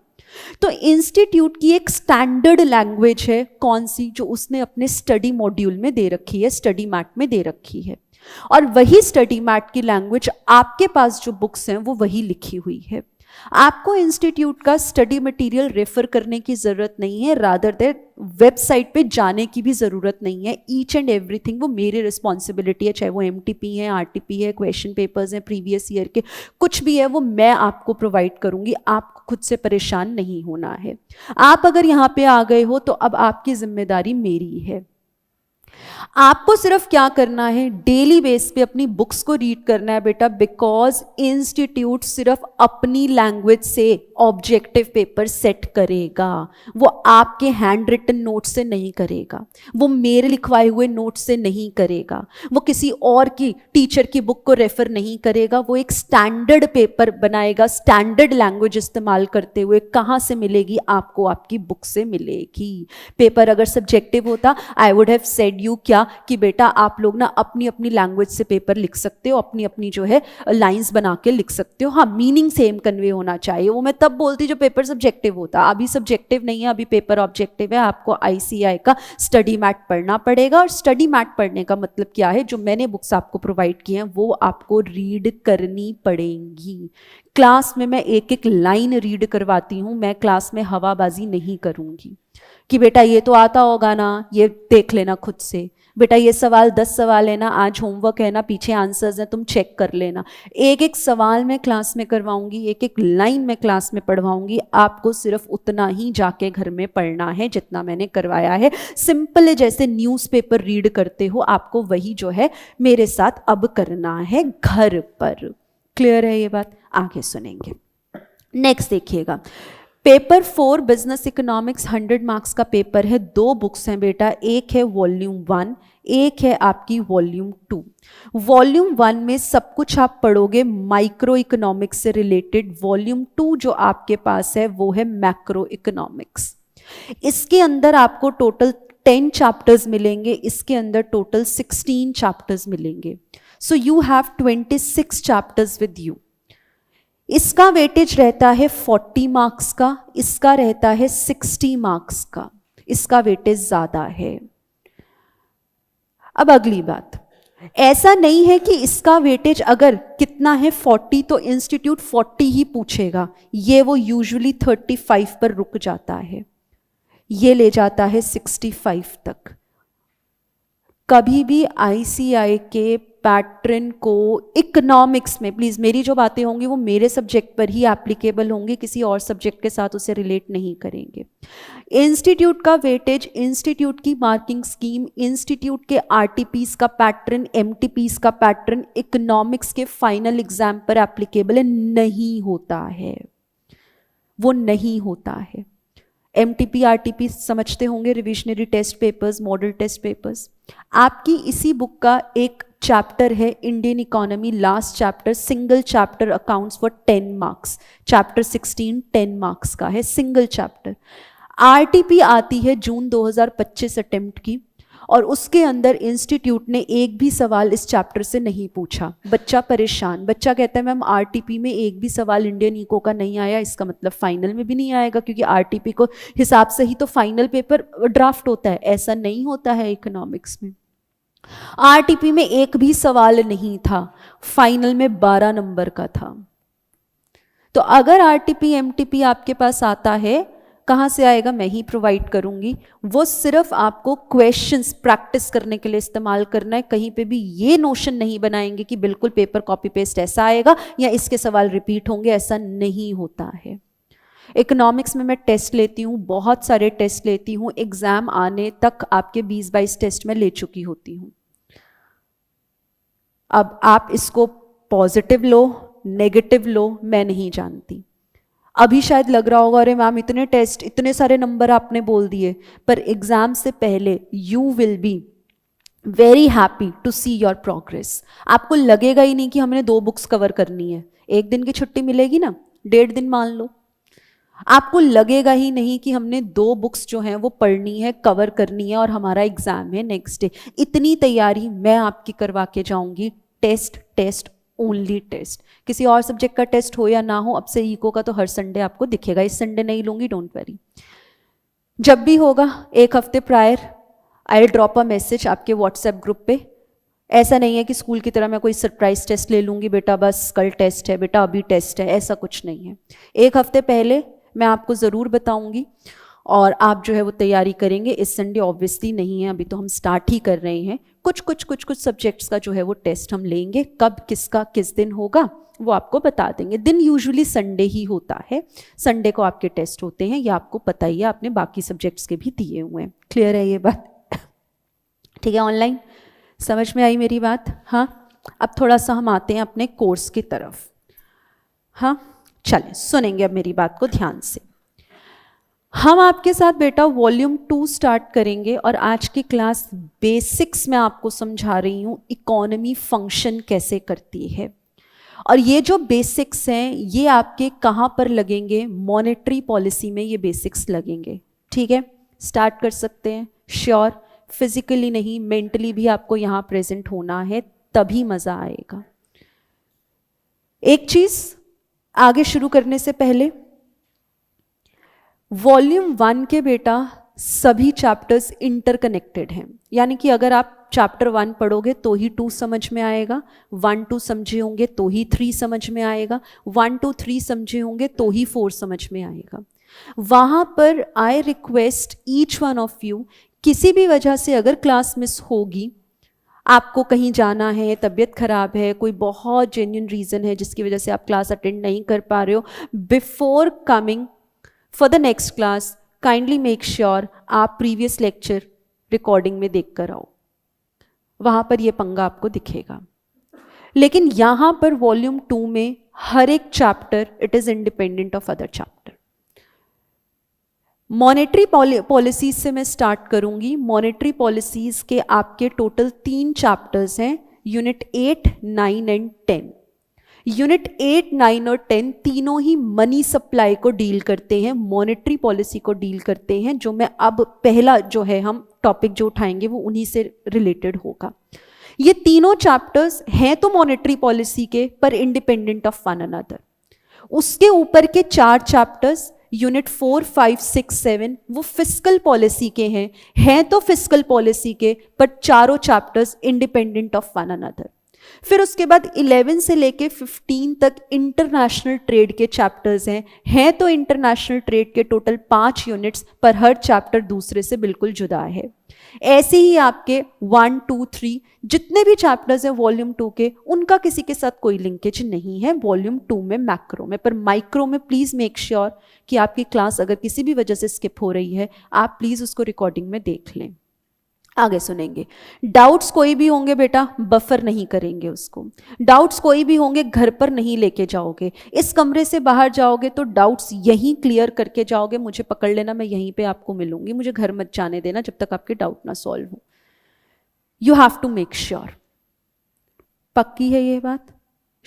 तो इंस्टीट्यूट की एक स्टैंडर्ड लैंग्वेज है कौन सी, जो उसने अपने स्टडी मॉड्यूल में दे रखी है, स्टडी मैट में दे रखी है, और वही स्टडी मैट की लैंग्वेज आपके पास जो बुक्स हैं वो वही लिखी हुई है। आपको इंस्टीट्यूट का स्टडी मटेरियल रेफर करने की जरूरत नहीं है, रादर देन वेबसाइट पे जाने की भी जरूरत नहीं है। ईच एंड एवरीथिंग वो मेरी रिस्पॉन्सिबिलिटी है, चाहे वो एमटीपी है, आरटीपी है, क्वेश्चन पेपर्स हैं प्रीवियस ईयर के, कुछ भी है वो मैं आपको प्रोवाइड करूंगी, आपको खुद से परेशान नहीं होना है। आप अगर यहाँ पे आ गए हो तो अब आपकी जिम्मेदारी मेरी है। आपको सिर्फ क्या करना है, डेली बेस पे अपनी बुक्स को रीड करना है बेटा, बिकॉज इंस्टीट्यूट सिर्फ अपनी लैंग्वेज से ऑब्जेक्टिव पेपर सेट करेगा, वो आपके हैंड रिटन नोट से नहीं करेगा, वो मेरे लिखवाए हुए नोट से नहीं करेगा, वो किसी और की टीचर की बुक को रेफर नहीं करेगा, वो एक स्टैंडर्ड पेपर बनाएगा, स्टैंडर्ड लैंग्वेज इस्तेमाल करते हुए। कहाँ से मिलेगी आपको? आपकी बुक से मिलेगी। पेपर अगर सब्जेक्टिव होता, I would have said you क्या कि बेटा आप लोग ना अपनी अपनी लैंग्वेज से पेपर लिख सकते हो, अपनी अपनी जो है लाइंस बना के लिख सकते हो, हाँ मीनिंग सेम कन्वे होना चाहिए, वो मैं तब बोलती जो पेपर सब्जेक्टिव होता। अभी सब्जेक्टिव नहीं है, अभी पेपर ऑब्जेक्टिव है। आपको आईसीआई का स्टडी मैट पढ़ना पड़ेगा, और स्टडी मैट पढ़ने का मतलब क्या है, जो मैंने बुक्स आपको प्रोवाइड की हैं वो आपको रीड करनी पड़ेंगी। क्लास में मैं एक एक लाइन रीड करवाती हूँ, मैं क्लास में हवाबाजी नहीं करूँगी कि बेटा ये तो आता होगा ना, ये देख लेना खुद से, बेटा ये सवाल 10 सवाल है ना, आज होमवर्क है ना, पीछे आंसर्स हैं, तुम चेक कर लेना। एक एक सवाल मैं क्लास में करवाऊंगी, एक एक लाइन मैं क्लास में पढ़वाऊंगी। आपको सिर्फ उतना ही जाके घर में पढ़ना है जितना मैंने करवाया है। सिंपल है, जैसे न्यूज़पेपर रीड करते हो, आपको वही जो है मेरे साथ अब करना है घर पर। क्लियर है ये बात? आगे सुनेंगे। नेक्स्ट देखिएगा, पेपर 4 बिजनेस इकोनॉमिक्स 100 मार्क्स का पेपर है। 2 बुक्स हैं बेटा, एक है वॉल्यूम 1, एक है आपकी वॉल्यूम 2। वॉल्यूम 1 में सब कुछ आप पढ़ोगे माइक्रो इकोनॉमिक्स से रिलेटेड, वॉल्यूम 2 जो आपके पास है वो है मैक्रो इकोनॉमिक्स। इसके अंदर आपको टोटल 10 चैप्टर्स मिलेंगे, इसके अंदर टोटल 16 चैप्टर्स मिलेंगे। So you have 26 chapters with you. इसका वेटेज रहता है 40 मार्क्स का, इसका रहता है 60 मार्क्स का, इसका वेटेज ज्यादा है। अब अगली बात, ऐसा नहीं है कि इसका वेटेज अगर कितना है 40 तो इंस्टीट्यूट 40 ही पूछेगा, ये वो यूजुअली 35 पर रुक जाता है, ये ले जाता है 65 तक। कभी भी आईसीआई के पैटर्न को इकोनॉमिक्स में, प्लीज मेरी जो बातें होंगी वो मेरे सब्जेक्ट पर ही एप्लीकेबल होंगी, किसी और सब्जेक्ट के साथ उसे रिलेट नहीं करेंगे। इंस्टीट्यूट का वेटेज, इंस्टीट्यूट की मार्किंग स्कीम, इंस्टीट्यूट के आरटीपीस का पैटर्न, एमटीपीस का पैटर्न इकोनॉमिक्स के फाइनल एग्जाम पर एप्लीकेबल नहीं होता है, वो नहीं होता है। एमटीपी आरटीपी समझते होंगे, revisionary test papers, model test papers. आपकी इसी बुक का एक चैप्टर है Indian economy, last chapter, single chapter accounts for 10 marks, chapter 16 10 marks का है, सिंगल चैप्टर। आरटीपी आती है जून 2025 अटेम्प्ट की, और उसके अंदर इंस्टीट्यूट ने एक भी सवाल इस चैप्टर से नहीं पूछा। बच्चा परेशान, बच्चा कहता है मैम आरटीपी में एक भी सवाल इंडियन इको का नहीं आया, इसका मतलब फाइनल में भी नहीं आएगा, क्योंकि आरटीपी को हिसाब से ही तो फाइनल पेपर ड्राफ्ट होता है। ऐसा नहीं होता है इकोनॉमिक्स में। आरटीपी में एक भी सवाल नहीं था, फाइनल में 12 नंबर का था। तो अगर आरटीपी एमटीपी आपके पास आता है, कहाँ से आएगा? मैं ही प्रोवाइड करूंगी। वो सिर्फ आपको क्वेश्चंस प्रैक्टिस करने के लिए इस्तेमाल करना है। कहीं पे भी ये नोशन नहीं बनाएंगे कि बिल्कुल पेपर कॉपी पेस्ट ऐसा आएगा या इसके सवाल रिपीट होंगे, ऐसा नहीं होता है। इकोनॉमिक्स में मैं टेस्ट लेती हूँ, बहुत सारे टेस्ट लेती हूँ, एग्जाम आने तक आपके 20-22 टेस्ट में ले चुकी होती हूँ। अब आप इसको पॉजिटिव लो, नेगेटिव लो, मैं नहीं जानती। अभी शायद लग रहा होगा अरे मैम इतने टेस्ट, इतने सारे नंबर आपने बोल दिए, पर एग्जाम से पहले you will be very happy to see your progress. आपको लगेगा ही नहीं कि हमने 2 बुक्स कवर करनी है, 1 दिन की छुट्टी मिलेगी ना, 1.5 दिन मान लो। आपको लगेगा ही नहीं कि हमने 2 बुक्स जो हैं वो पढ़नी है, कवर करनी है और हमारा एग्जाम है नेक्स्ट डे। इतनी तैयारी मैं आपकी करवा के जाऊंगी। Test test only test. किसी और सब्जेक्ट का टेस्ट हो या ना हो, अब से इको का तो हर संडे आपको दिखेगा। इस संडे नहीं लूंगी, डोंट वरी। जब भी होगा 1 हफ्ते prior I drop a message आपके व्हाट्सएप ग्रुप पे। ऐसा नहीं है कि स्कूल की तरह मैं कोई सरप्राइज टेस्ट ले लूंगी, बेटा बस कल टेस्ट है, बेटा अभी टेस्ट है, ऐसा कुछ नहीं है। 1 हफ्ते पहले मैं आपको ज़रूर बताऊंगी और आप जो है वो तैयारी करेंगे। इस संडे ऑब्वियसली नहीं है, अभी तो हम स्टार्ट ही कर रहे हैं। कुछ सब्जेक्ट्स का जो है वो टेस्ट हम लेंगे। कब किसका किस दिन होगा वो आपको बता देंगे। दिन यूजुअली संडे ही होता है, संडे को आपके टेस्ट होते हैं, ये आपको पता ही है, आपने बाकी सब्जेक्ट्स के भी दिए हुए हैं। क्लियर है ये बात? ठीक है, ऑनलाइन समझ में आई मेरी बात? हाँ, अब थोड़ा सा हम आते हैं अपने कोर्स की तरफ। हाँ चलें, सुनेंगे अब मेरी बात को ध्यान से। हम आपके साथ बेटा वॉल्यूम 2 स्टार्ट करेंगे और आज की क्लास बेसिक्स में आपको समझा रही हूँ इकोनॉमी फंक्शन कैसे करती है। और ये जो बेसिक्स हैं ये आपके कहाँ पर लगेंगे? मॉनेटरी पॉलिसी में ये बेसिक्स लगेंगे। ठीक है, स्टार्ट कर सकते हैं? श्योर? फिजिकली नहीं, मेंटली भी आपको यहाँ प्रेजेंट होना है, तभी मज़ा आएगा। एक चीज़ आगे शुरू करने से पहले, वॉल्यूम 1 के बेटा सभी चैप्टर्स इंटरकनेक्टेड हैं। यानी कि अगर आप चैप्टर 1 पढ़ोगे तो ही 2 समझ में आएगा, 1 2 समझे होंगे तो ही 3 समझ में आएगा, 1 2 3 समझे होंगे तो ही 4 समझ में आएगा। वहाँ पर I request each one of you, किसी भी वजह से अगर क्लास मिस होगी, आपको कहीं जाना है, तबीयत खराब है, कोई बहुत जेन्युइन रीज़न है जिसकी वजह से आप क्लास अटेंड नहीं कर पा रहे हो, before coming for the next class kindly make sure आप प्रीवियस लेक्चर रिकॉर्डिंग में देख कर आओ। वहाँ पर ये पंगा आपको दिखेगा। लेकिन यहाँ पर वॉल्यूम 2 में हर एक chapter it is independent of other chapter. Monetary policies से मैं स्टार्ट करूंगी। मॉनेटरी पॉलिसीज के आपके टोटल 3 चैप्टर्स हैं, यूनिट 8, 9 एंड 10। यूनिट 8, 9 और 10 तीनों ही मनी सप्लाई को डील करते हैं, मॉनेटरी पॉलिसी को डील करते हैं। जो मैं अब पहला जो है हम टॉपिक जो उठाएंगे वो उन्हीं से रिलेटेड होगा। ये तीनों चैप्टर्स हैं तो मॉनेटरी पॉलिसी के, पर इंडिपेंडेंट ऑफ वन अनदर। उसके ऊपर के 4 चैप्टर्स यूनिट 4, 5, 6, 7 वो फिस्कल पॉलिसी के हैं तो फिस्कल पॉलिसी के, बट चारों chapters independent of one another. फिर उसके बाद 11 से लेके 15 तक इंटरनेशनल ट्रेड के चैप्टर्स हैं तो इंटरनेशनल ट्रेड के टोटल 5 यूनिट्स, पर हर चैप्टर दूसरे से बिल्कुल जुदा है। ऐसे ही आपके 1, 2, 3 जितने भी चैप्टर्स हैं वॉल्यूम 2 के, उनका किसी के साथ कोई लिंकेज नहीं है वॉल्यूम 2 में मैक्रो में। पर माइक्रो में प्लीज़ मेक श्योर कि आपकी क्लास अगर किसी भी वजह से स्किप हो रही है, आप प्लीज़ उसको रिकॉर्डिंग में देख लें। आगे सुनेंगे। डाउट्स कोई भी होंगे बेटा, बफर नहीं करेंगे उसको। डाउट्स कोई भी होंगे घर पर नहीं लेके जाओगे, इस कमरे से बाहर जाओगे तो डाउट्स यहीं क्लियर करके जाओगे। मुझे पकड़ लेना, मैं यहीं पे आपको मिलूंगी, मुझे घर मत जाने देना जब तक आपके डाउट ना सॉल्व हो। You have to make sure. पक्की है ये बात?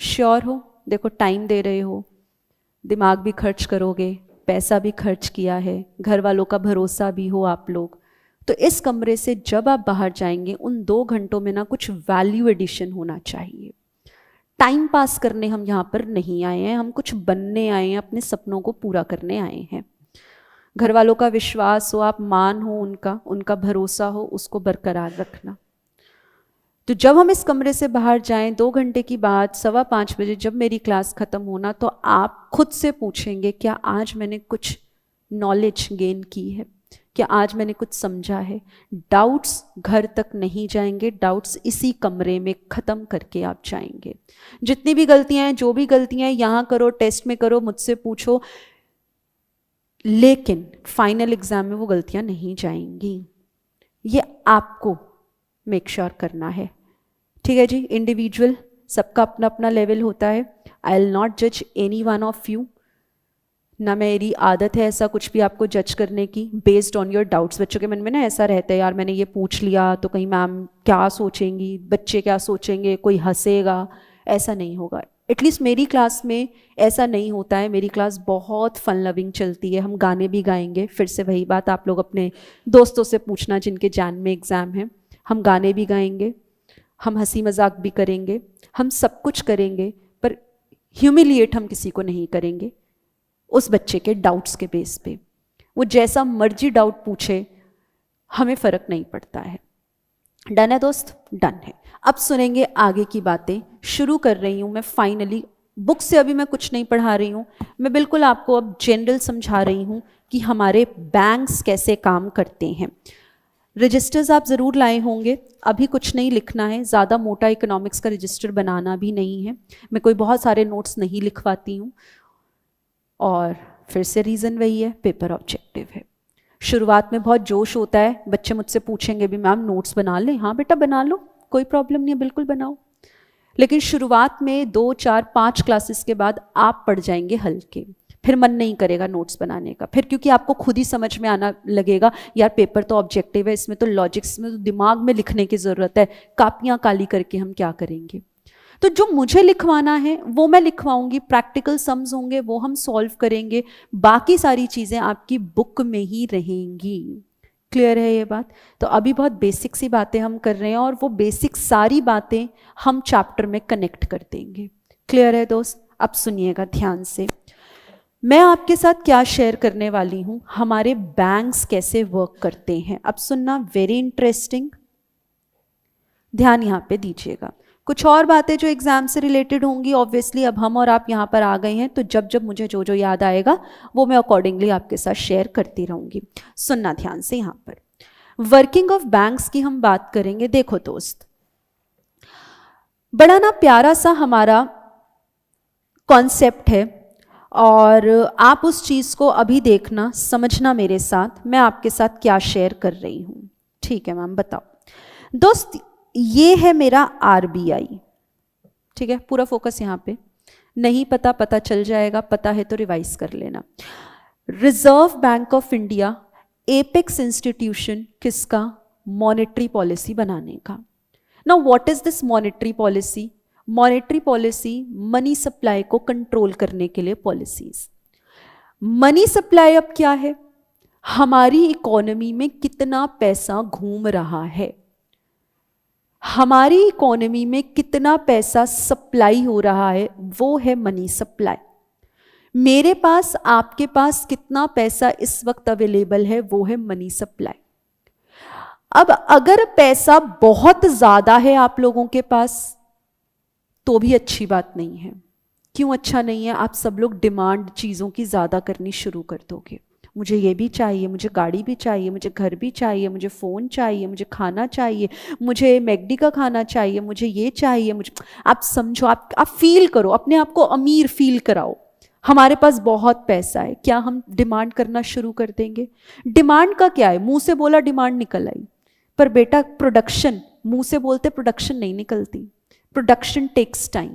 श्योर हो? देखो टाइम दे रहे हो, दिमाग भी खर्च करोगे, पैसा भी खर्च किया है, घर वालों का भरोसा भी हो आप लोग, तो इस कमरे से जब आप बाहर जाएंगे उन 2 घंटों में ना कुछ वैल्यू एडिशन होना चाहिए। टाइम पास करने हम यहाँ पर नहीं आए हैं, हम कुछ बनने आए हैं, अपने सपनों को पूरा करने आए हैं। घर वालों का विश्वास हो, आप मान हो उनका भरोसा हो, उसको बरकरार रखना। तो जब हम इस कमरे से बाहर जाएं 2 घंटे की बाद 5:15 बजे जब मेरी क्लास ख़त्म होना, तो आप खुद से पूछेंगे क्या आज मैंने कुछ नॉलेज गेन की है, क्या आज मैंने कुछ समझा है। डाउट्स घर तक नहीं जाएंगे, डाउट्स इसी कमरे में ख़त्म करके आप जाएंगे। जितनी भी गलतियां हैं, जो भी गलतियां हैं यहाँ करो, टेस्ट में करो, मुझसे पूछो, लेकिन फाइनल एग्जाम में वो गलतियां नहीं जाएंगी। ये आपको मेक श्योर करना है। ठीक है जी, इंडिविजुअल सबका अपना अपना लेवल होता है। आई विल नॉट जज एनी वन ऑफ यू, ना मेरी आदत है ऐसा कुछ भी आपको जज करने की बेस्ड ऑन योर डाउट्स। बच्चों के मन में ना ऐसा रहता है, यार मैंने ये पूछ लिया तो कहीं मैम क्या सोचेंगी, बच्चे क्या सोचेंगे, कोई हंसेगा। ऐसा नहीं होगा। एटलीस्ट मेरी क्लास में ऐसा नहीं होता है। मेरी क्लास बहुत फन लविंग चलती है। हम गाने भी गाएंगे, फिर से वही बात, आप लोग अपने दोस्तों से पूछना जिनके जैन में एग्ज़ाम है। हम गाने भी गाएंगे, हम हंसी मजाक भी करेंगे, हम सब कुछ करेंगे, पर ह्यूमिलिएट हम किसी को नहीं करेंगे उस बच्चे के डाउट्स के बेस पे। वो जैसा मर्जी डाउट पूछे, हमें फ़र्क नहीं पड़ता है। डन है दोस्त? डन है। अब सुनेंगे आगे की बातें। शुरू कर रही हूँ मैं फाइनली। बुक से अभी मैं कुछ नहीं पढ़ा रही हूँ, मैं बिल्कुल आपको अब जनरल समझा रही हूँ कि हमारे बैंक्स कैसे काम करते हैं। रजिस्टर्स आप ज़रूर लाए होंगे, अभी कुछ नहीं लिखना है, ज़्यादा मोटा इकोनॉमिक्स का रजिस्टर बनाना भी नहीं है। मैं कोई बहुत सारे नोट्स नहीं लिखवाती हूँ। और फिर से रीज़न वही है, पेपर ऑब्जेक्टिव है। शुरुआत में बहुत जोश होता है, बच्चे मुझसे पूछेंगे भी मैम नोट्स बना लें। हाँ बेटा बना लो, कोई प्रॉब्लम नहीं है, बिल्कुल बनाओ। लेकिन शुरुआत में 2, 4, 5 क्लासेस के बाद आप पढ़ जाएंगे हल्के, फिर मन नहीं करेगा नोट्स बनाने का। फिर क्योंकि आपको खुद ही समझ में आना लगेगा, यार पेपर तो ऑब्जेक्टिव है, इसमें तो लॉजिक्स में तो दिमाग में लिखने की ज़रूरत है, कापियाँ काली करके हम क्या करेंगे। तो जो मुझे लिखवाना है वो मैं लिखवाऊंगी, प्रैक्टिकल सम्स होंगे वो हम सॉल्व करेंगे, बाकी सारी चीज़ें आपकी बुक में ही रहेंगी। क्लियर है ये बात? तो अभी बहुत बेसिक सी बातें हम कर रहे हैं और वो बेसिक सारी बातें हम चैप्टर में कनेक्ट कर देंगे। क्लियर है दोस्त? अब सुनिएगा ध्यान से, मैं आपके साथ क्या शेयर करने वाली हूँ, हमारे बैंक्स कैसे वर्क करते हैं। अब सुनना, वेरी इंटरेस्टिंग, ध्यान यहाँ पे दीजिएगा। कुछ और बातें जो एग्जाम से रिलेटेड होंगी, ऑब्वियसली अब हम और आप यहाँ पर आ गए हैं, तो जब जब मुझे जो जो याद आएगा वो मैं अकॉर्डिंगली आपके साथ शेयर करती रहूँगी। सुनना ध्यान से, यहाँ पर वर्किंग ऑफ बैंक्स की हम बात करेंगे। देखो दोस्त, बड़ा ना प्यारा सा हमारा कॉन्सेप्ट है और आप उस चीज़ को अभी देखना, समझना मेरे साथ, मैं आपके साथ क्या शेयर कर रही हूँ। ठीक है मैम, बताओ दोस्त। ये है मेरा RBI, ठीक है, पूरा फोकस यहाँ पे। नहीं पता, पता चल जाएगा, पता है तो रिवाइज कर लेना। Reserve bank of India apex institution किसका? मॉनेटरी पॉलिसी बनाने का। Now what is this monetary policy? Monetary policy money supply को कंट्रोल करने के लिए पॉलिसीज। मनी सप्लाई अब क्या है? हमारी इकोनॉमी में कितना पैसा घूम रहा है, हमारी इकोनॉमी में कितना पैसा सप्लाई हो रहा है, वो है मनी सप्लाई। मेरे पास, आपके पास कितना पैसा इस वक्त अवेलेबल है, वो है मनी सप्लाई। अब अगर पैसा बहुत ज्यादा है आप लोगों के पास तो भी अच्छी बात नहीं है। क्यों अच्छा नहीं है? आप सब लोग डिमांड चीज़ों की ज़्यादा करनी शुरू कर दोगे। मुझे ये भी चाहिए, मुझे गाड़ी भी चाहिए, मुझे घर भी चाहिए, मुझे फ़ोन चाहिए, मुझे खाना चाहिए, मुझे मैकडी का खाना चाहिए, मुझे ये चाहिए, मुझे। आप समझो, आप फील करो, अपने आप को अमीर फील कराओ। हमारे पास बहुत पैसा है, क्या हम डिमांड करना शुरू कर देंगे? डिमांड का क्या है? मुंह से बोला डिमांड निकल आई, पर बेटा प्रोडक्शन, मुंह से बोलते प्रोडक्शन नहीं निकलती। Production takes time,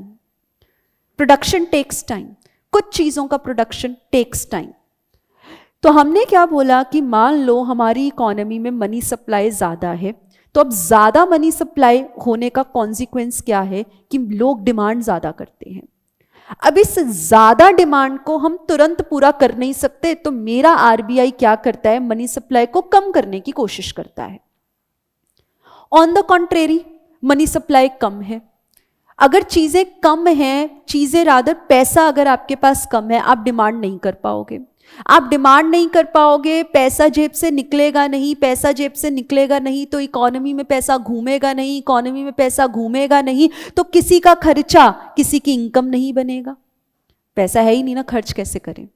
production takes time, कुछ चीज़ों का प्रोडक्शन टेक्स टाइम। तो हमने क्या बोला कि मान लो हमारी इकोनॉमी में मनी सप्लाई ज़्यादा है, तो अब ज़्यादा मनी सप्लाई होने का कॉन्सिक्वेंस क्या है कि लोग डिमांड ज़्यादा करते हैं। अब इस ज़्यादा डिमांड को हम तुरंत पूरा कर नहीं सकते, तो मेरा RBI क्या करता है? मनी सप्लाई को कम करने की कोशिश करता है। On the contrary, money supply कम है। अगर चीज़ें कम हैं, चीज़ें रादर पैसा अगर आपके पास कम है, आप डिमांड नहीं कर पाओगे। आप डिमांड नहीं कर पाओगे, पैसा जेब से निकलेगा नहीं, पैसा जेब से निकलेगा नहीं तो इकोनॉमी में पैसा घूमेगा नहीं, इकोनॉमी में पैसा घूमेगा नहीं तो किसी का खर्चा, किसी की इनकम नहीं बनेगा। पैसा है ही नहीं ना, खर्च कैसे करें?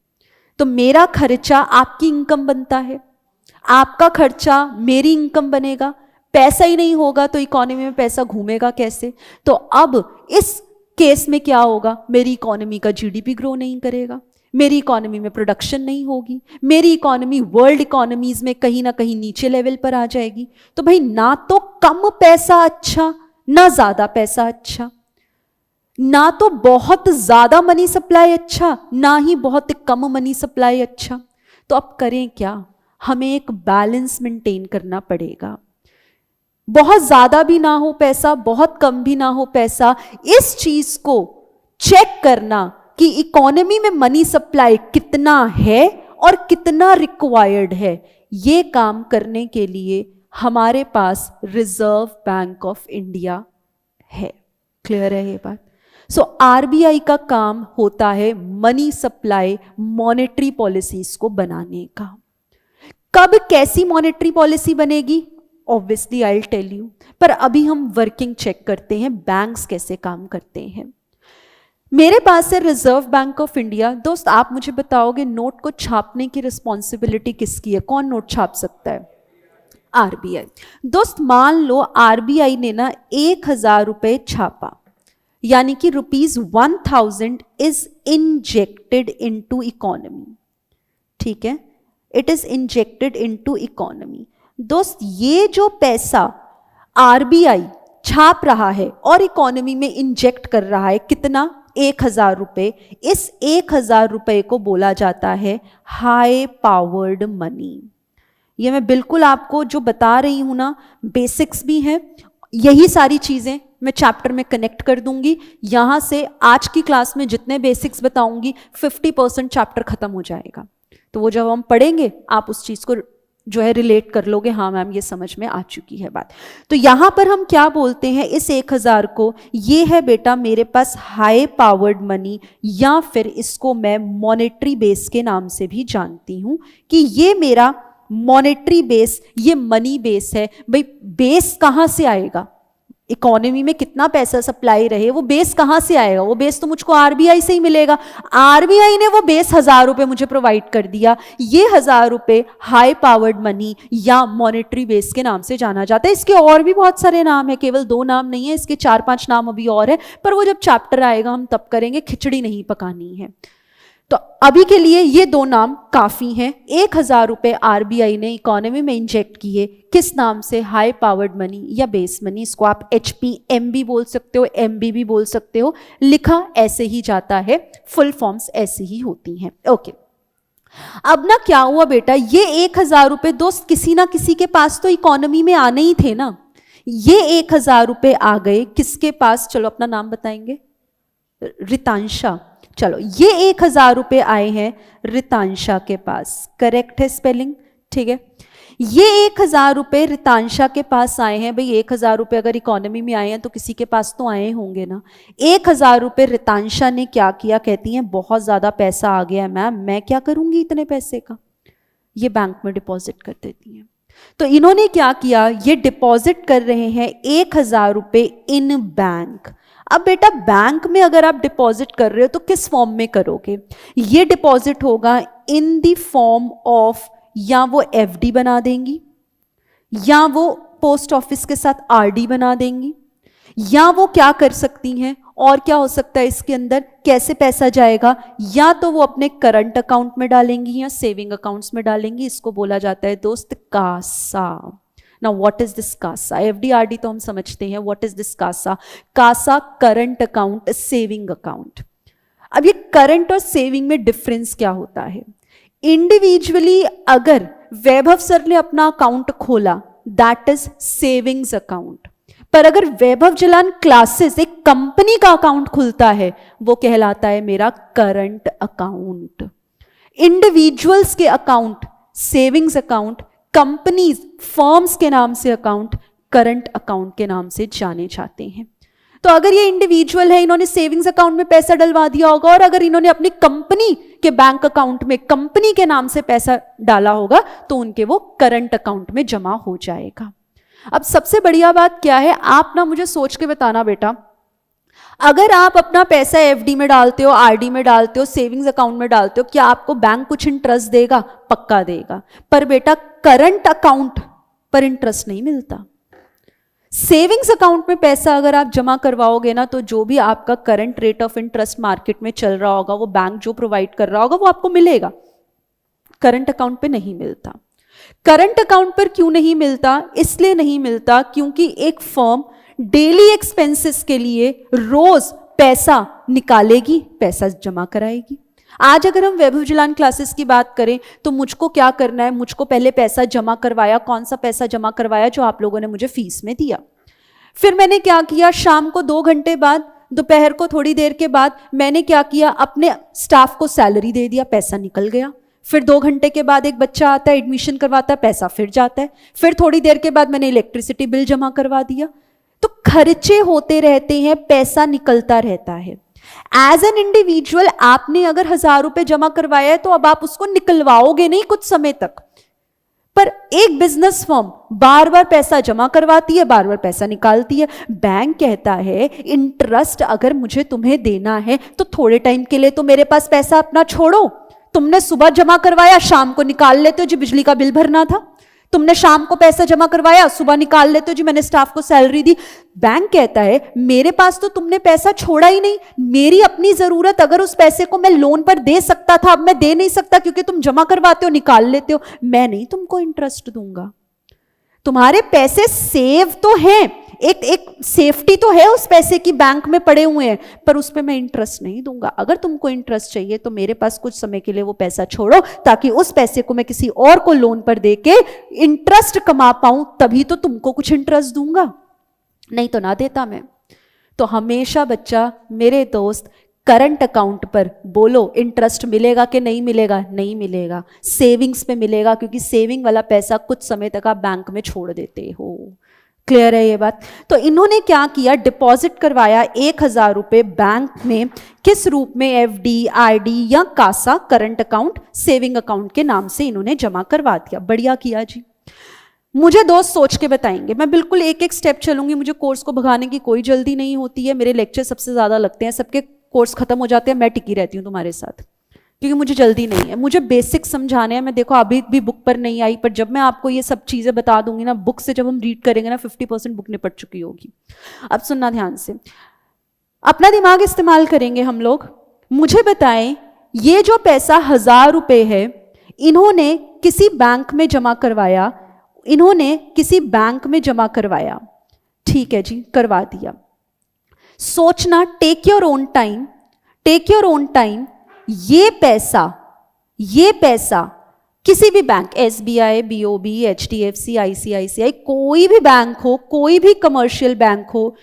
तो मेरा खर्चा आपकी इनकम बनता है, आपका खर्चा मेरी इनकम बनेगा। पैसा ही नहीं होगा तो इकोनॉमी में पैसा घूमेगा कैसे? तो अब इस केस में क्या होगा? मेरी इकोनॉमी का GDP ग्रो नहीं करेगा, मेरी इकोनॉमी में प्रोडक्शन नहीं होगी, मेरी इकोनॉमी वर्ल्ड इकोनॉमीज में कहीं ना कहीं नीचे लेवल पर आ जाएगी। तो भाई ना तो कम पैसा अच्छा, ना ज्यादा पैसा अच्छा, ना तो बहुत ज्यादा मनी सप्लाई अच्छा, ना ही बहुत कम मनी सप्लाई अच्छा। तो अब करें क्या? हमें एक बैलेंस मेंटेन करना पड़ेगा। बहुत ज्यादा भी ना हो पैसा, बहुत कम भी ना हो पैसा। इस चीज को चेक करना कि इकोनॉमी में मनी सप्लाई कितना है और कितना रिक्वायर्ड है, ये काम करने के लिए हमारे पास रिजर्व बैंक ऑफ इंडिया है। क्लियर है ये बात? सो आरबीआई का काम होता है मनी सप्लाई, मॉनेटरी पॉलिसीज को बनाने का। कब कैसी मॉनेटरी पॉलिसी बनेगी, obviously I will tell you, पर अभी हम वर्किंग चेक करते हैं, बैंक्स कैसे काम करते हैं। मेरे पास है रिजर्व बैंक ऑफ इंडिया। दोस्त आप मुझे बताओगे नोट को छापने की रिस्पॉन्सिबिलिटी किसकी है? कौन नोट छाप सकता है? आरबीआई। दोस्त मान लो आरबीआई ने ना 1,000 रुपए छापा, यानी कि ₹1000 इज इंजेक्टेड इनटू इकोनॉमी। ठीक है, it is injected into economy. दोस्त ये जो पैसा आरबीआई छाप रहा है और इकोनॉमी में इंजेक्ट कर रहा है, कितना? 1,000 रुपए। इस 1,000 रुपए को बोला जाता है हाई पावर्ड मनी। ये मैं बिल्कुल आपको जो बता रही हूं ना, बेसिक्स भी हैं, यही सारी चीजें मैं चैप्टर में कनेक्ट कर दूंगी। यहां से आज की क्लास में जितने बेसिक्स बताऊंगी 50% चैप्टर खत्म हो जाएगा। तो वो जब हम पढ़ेंगे आप उस चीज को जो है रिलेट कर लोगे, हाँ मैम ये समझ में आ चुकी है बात। तो यहां पर हम क्या बोलते हैं इस 1,000 को, ये है बेटा मेरे पास हाई पावर्ड मनी, या फिर इसको मैं मॉनेटरी बेस के नाम से भी जानती हूं कि ये मेरा मॉनेटरी बेस, ये मनी बेस है। भाई बेस कहां से आएगा? इकोनॉमी में कितना पैसा सप्लाई रहे, वो बेस कहां से आएगा? वो बेस तो मुझको आरबीआई से ही मिलेगा। आरबीआई ने वो बेस 1,000 रुपए मुझे प्रोवाइड कर दिया। ये 1,000 रुपए हाई पावर्ड मनी या मॉनेटरी बेस के नाम से जाना जाता है। इसके और भी बहुत सारे नाम है, केवल 2 नाम नहीं है, इसके 4-5 नाम अभी और है, पर वो जब चैप्टर आएगा हम तब करेंगे, खिचड़ी नहीं पकानी है। तो अभी के लिए ये 2 नाम काफी हैं। 1,000 रुपए आरबीआई ने इकोनॉमी में इंजेक्ट किए, किस नाम से? हाई पावर्ड मनी या बेस मनी। इसको आप HPM भी बोल सकते हो, MB भी बोल सकते हो, लिखा ऐसे ही जाता है, फुल फॉर्म्स ऐसी ही होती हैं। ओके, अब ना क्या हुआ बेटा, ये 1,000 रुपए दोस्त किसी ना किसी के पास तो इकोनॉमी में आने ही थे ना। ये 1,000 रुपए आ गए किसके पास? चलो अपना नाम बताएंगे, रितांशा। चलो ये 1,000 रुपए आए हैं रितांशा के पास, करेक्ट है स्पेलिंग? ठीक है, ये 1,000 रुपए रितांशा के पास आए हैं। भाई 1,000 रुपए अगर इकोनॉमी में आए हैं तो किसी के पास तो आए होंगे ना। 1,000 रुपए रितांशा ने क्या किया? कहती हैं बहुत ज्यादा पैसा आ गया मैम, मैं क्या करूंगी इतने पैसे का? ये बैंक में डिपॉजिट कर देती हैं। तो इन्होंने क्या किया, ये डिपॉजिट कर रहे हैं 1,000 रुपए इन बैंक। अब बेटा बैंक में अगर आप डिपॉजिट कर रहे हो तो किस फॉर्म में करोगे? ये डिपॉजिट होगा इन द फॉर्म ऑफ, या वो एफडी बना देंगी, या वो पोस्ट ऑफिस के साथ आरडी बना देंगी, या वो क्या कर सकती हैं, और क्या हो सकता है इसके अंदर, कैसे पैसा जाएगा, या तो वो अपने करंट अकाउंट में डालेंगी या सेविंग अकाउंट्स में डालेंगी। इसको बोला जाता है दोस्त CASA. Now what is this CASA? FD RD तो हम समझते हैं, what is this CASA? CASA current account, saving account. अब ये करंट और सेविंग में डिफरेंस क्या होता है? इंडिविजुअली अगर वैभव सर ने अपना अकाउंट खोला, दैट इज सेविंग्स अकाउंट, पर अगर वैभव जलान क्लासेस एक कंपनी का अकाउंट खुलता है, वो कहलाता है मेरा करंट अकाउंट। इंडिविजुअल्स के account savings account, companies firms के नाम से अकाउंट करंट अकाउंट के नाम से जाने जाते हैं। तो अगर ये इंडिविजुअल है, इन्होंने सेविंग्स अकाउंट में पैसा डलवा दिया होगा, और अगर इन्होंने अपनी कंपनी के बैंक अकाउंट में कंपनी के नाम से पैसा डाला होगा, तो उनके वो करंट अकाउंट में जमा हो जाएगा। अब सबसे बढ़िया बात क्या है, आप ना मुझे सोच के बताना बेटा, अगर आप अपना पैसा एफडी में डालते हो, आरडी में डालते हो, सेविंग्स अकाउंट में डालते हो, क्या आपको बैंक कुछ इंटरेस्ट देगा? पक्का देगा। पर बेटा करंट अकाउंट पर इंटरेस्ट नहीं मिलता। सेविंग्स अकाउंट में पैसा अगर आप जमा करवाओगे ना, तो जो भी आपका current rate of interest market में चल रहा होगा, वो बैंक जो प्रोवाइड कर रहा होगा वो आपको मिलेगा। करंट अकाउंट पे नहीं मिलता। करंट अकाउंट पर क्यों नहीं मिलता? इसलिए नहीं मिलता क्योंकि एक फर्म डेली एक्सपेंसेस के लिए रोज पैसा निकालेगी, पैसा जमा कराएगी। आज अगर हम वैभव जलान क्लासेस की बात करें तो मुझको क्या करना है, मुझको पहले पैसा जमा करवाया। कौन सा पैसा जमा करवाया? जो आप लोगों ने मुझे फीस में दिया। फिर मैंने क्या किया, शाम को 2 घंटे बाद दोपहर को थोड़ी देर के बाद मैंने क्या किया, अपने स्टाफ को सैलरी दे दिया, पैसा निकल गया। फिर 2 घंटे के बाद एक बच्चा आता है, एडमिशन करवाता है, पैसा फिर जाता है। फिर थोड़ी देर के बाद मैंने इलेक्ट्रिसिटी बिल जमा करवा दिया। तो खर्चे होते रहते हैं, पैसा निकलता रहता है। एज एन इंडिविजुअल आपने अगर 1000 रुपए जमा करवाया है तो अब आप उसको निकलवाओगे नहीं कुछ समय तक, पर एक बिजनेस फर्म बार बार पैसा जमा करवाती है, बार बार पैसा निकालती है। बैंक कहता है इंटरेस्ट अगर मुझे तुम्हें देना है तो थोड़े टाइम के लिए तो मेरे पास पैसा अपना छोड़ो। तुमने सुबह जमा करवाया, शाम को निकाल लेते हो जी बिजली का बिल भरना था। तुमने शाम को पैसा जमा करवाया, सुबह निकाल लेते हो जी मैंने स्टाफ को सैलरी दी। बैंक कहता है मेरे पास तो तुमने पैसा छोड़ा ही नहीं, मेरी अपनी जरूरत, अगर उस पैसे को मैं लोन पर दे सकता था, अब मैं दे नहीं सकता क्योंकि तुम जमा करवाते हो, निकाल लेते हो, मैं नहीं तुमको इंटरेस्ट दूंगा। तुम्हारे पैसे सेव तो हैं, एक सेफ्टी तो है उस पैसे की, बैंक में पड़े हुए हैं, पर उस पर मैं इंटरेस्ट नहीं दूंगा। अगर तुमको इंटरेस्ट चाहिए तो मेरे पास कुछ समय के लिए वो पैसा छोड़ो, ताकि उस पैसे को मैं किसी और को लोन पर देके इंटरेस्ट कमा पाऊं, तभी तो तुमको कुछ इंटरेस्ट दूंगा, नहीं तो ना देता मैं। तो हमेशा बच्चा, मेरे दोस्त, करंट अकाउंट पर बोलो इंटरेस्ट मिलेगा कि नहीं मिलेगा? नहीं मिलेगा। सेविंग्स पे मिलेगा, क्योंकि सेविंग वाला पैसा कुछ समय तक आप बैंक में छोड़ देते हो। क्लियर है ये बात? तो इन्होंने क्या किया, डिपॉजिट करवाया 1000 रुपए बैंक में, किस रूप में? एफडी, आरडी या CASA, current account, saving account के नाम से इन्होंने जमा करवा दिया। बढ़िया किया जी। मुझे दोस्त सोच के बताएंगे, मैं बिल्कुल एक एक स्टेप चलूंगी, मुझे कोर्स को भगाने की कोई जल्दी नहीं होती है। मेरे लेक्चर सबसे ज्यादा लगते हैं, सबके कोर्स खत्म हो जाते हैं, मैं टिकी रहती हूँ तुम्हारे साथ, क्योंकि मुझे जल्दी नहीं है। मुझे बेसिक समझाने हैं। मैं देखो अभी भी बुक पर नहीं आई, पर जब मैं आपको ये सब चीज़ें बता दूंगी ना, बुक से जब हम रीड करेंगे ना, 50% बुक निपट चुकी होगी। अब सुनना ध्यान से, अपना दिमाग इस्तेमाल करेंगे हम लोग। मुझे बताएं, ये जो पैसा 1000 रुपए है, इन्होंने किसी बैंक में जमा करवाया, इन्होंने किसी बैंक में जमा करवाया, ठीक है जी, करवा दिया। सोचना, take your own time, take your own time. ये पैसा किसी भी bank, SBI, BOB, HDFC, ICICI, कोई भी बैंक हो, कोई भी कमर्शियल बैंक हो,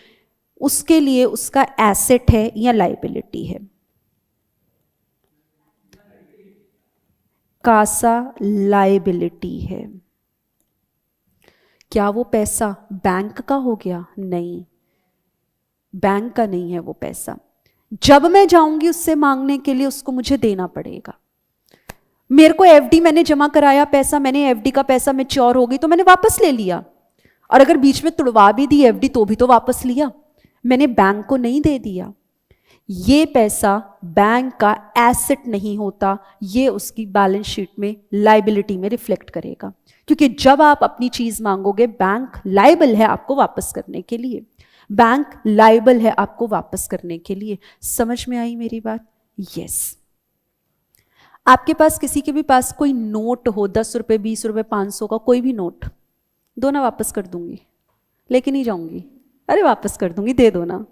उसके लिए उसका एसेट है या लायबिलिटी है? कासा लायबिलिटी है। क्या वो पैसा बैंक का हो गया? नहीं, बैंक का नहीं है वो पैसा। जब मैं जाऊंगी उससे मांगने के लिए, उसको मुझे देना पड़ेगा। मेरे को एफडी, मैंने जमा कराया पैसा, मैंने एफडी का पैसा मैच्योर हो गई तो मैंने वापस ले लिया, और अगर बीच में तुड़वा भी दी एफडी तो भी तो वापस लिया, मैंने बैंक को नहीं दे दिया। ये पैसा बैंक का एसेट नहीं होता, ये उसकी बैलेंस शीट में लायबिलिटी में रिफ्लेक्ट करेगा, क्योंकि जब आप अपनी चीज मांगोगे, बैंक लायबल है आपको वापस करने के लिए, बैंक लायबल है आपको वापस करने के लिए। समझ में आई मेरी बात? यस। आपके पास, किसी के भी पास कोई नोट हो, 10 रुपए, 20 रुपए, 500 का कोई भी नोट, दो ना, वापस कर दूंगी, लेके नहीं जाऊंगी। अरे वापस कर दूंगी, दे दो ना।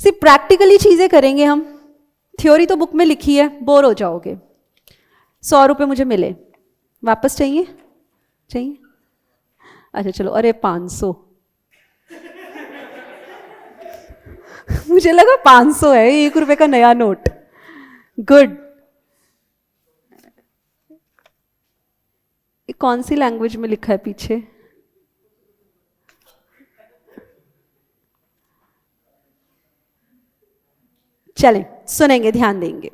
सिर्फ प्रैक्टिकली चीजें करेंगे हम, थ्योरी तो बुक में लिखी है, बोर हो जाओगे। 100 रुपए मुझे मिले, वापस चाहिए? चाहिए? अच्छा चलो, अरे 500 मुझे लगा 500 है, 1 रुपए का नया नोट। गुड। कौन सी लैंग्वेज में लिखा है पीछे? चलें, सुनेंगे, ध्यान देंगे।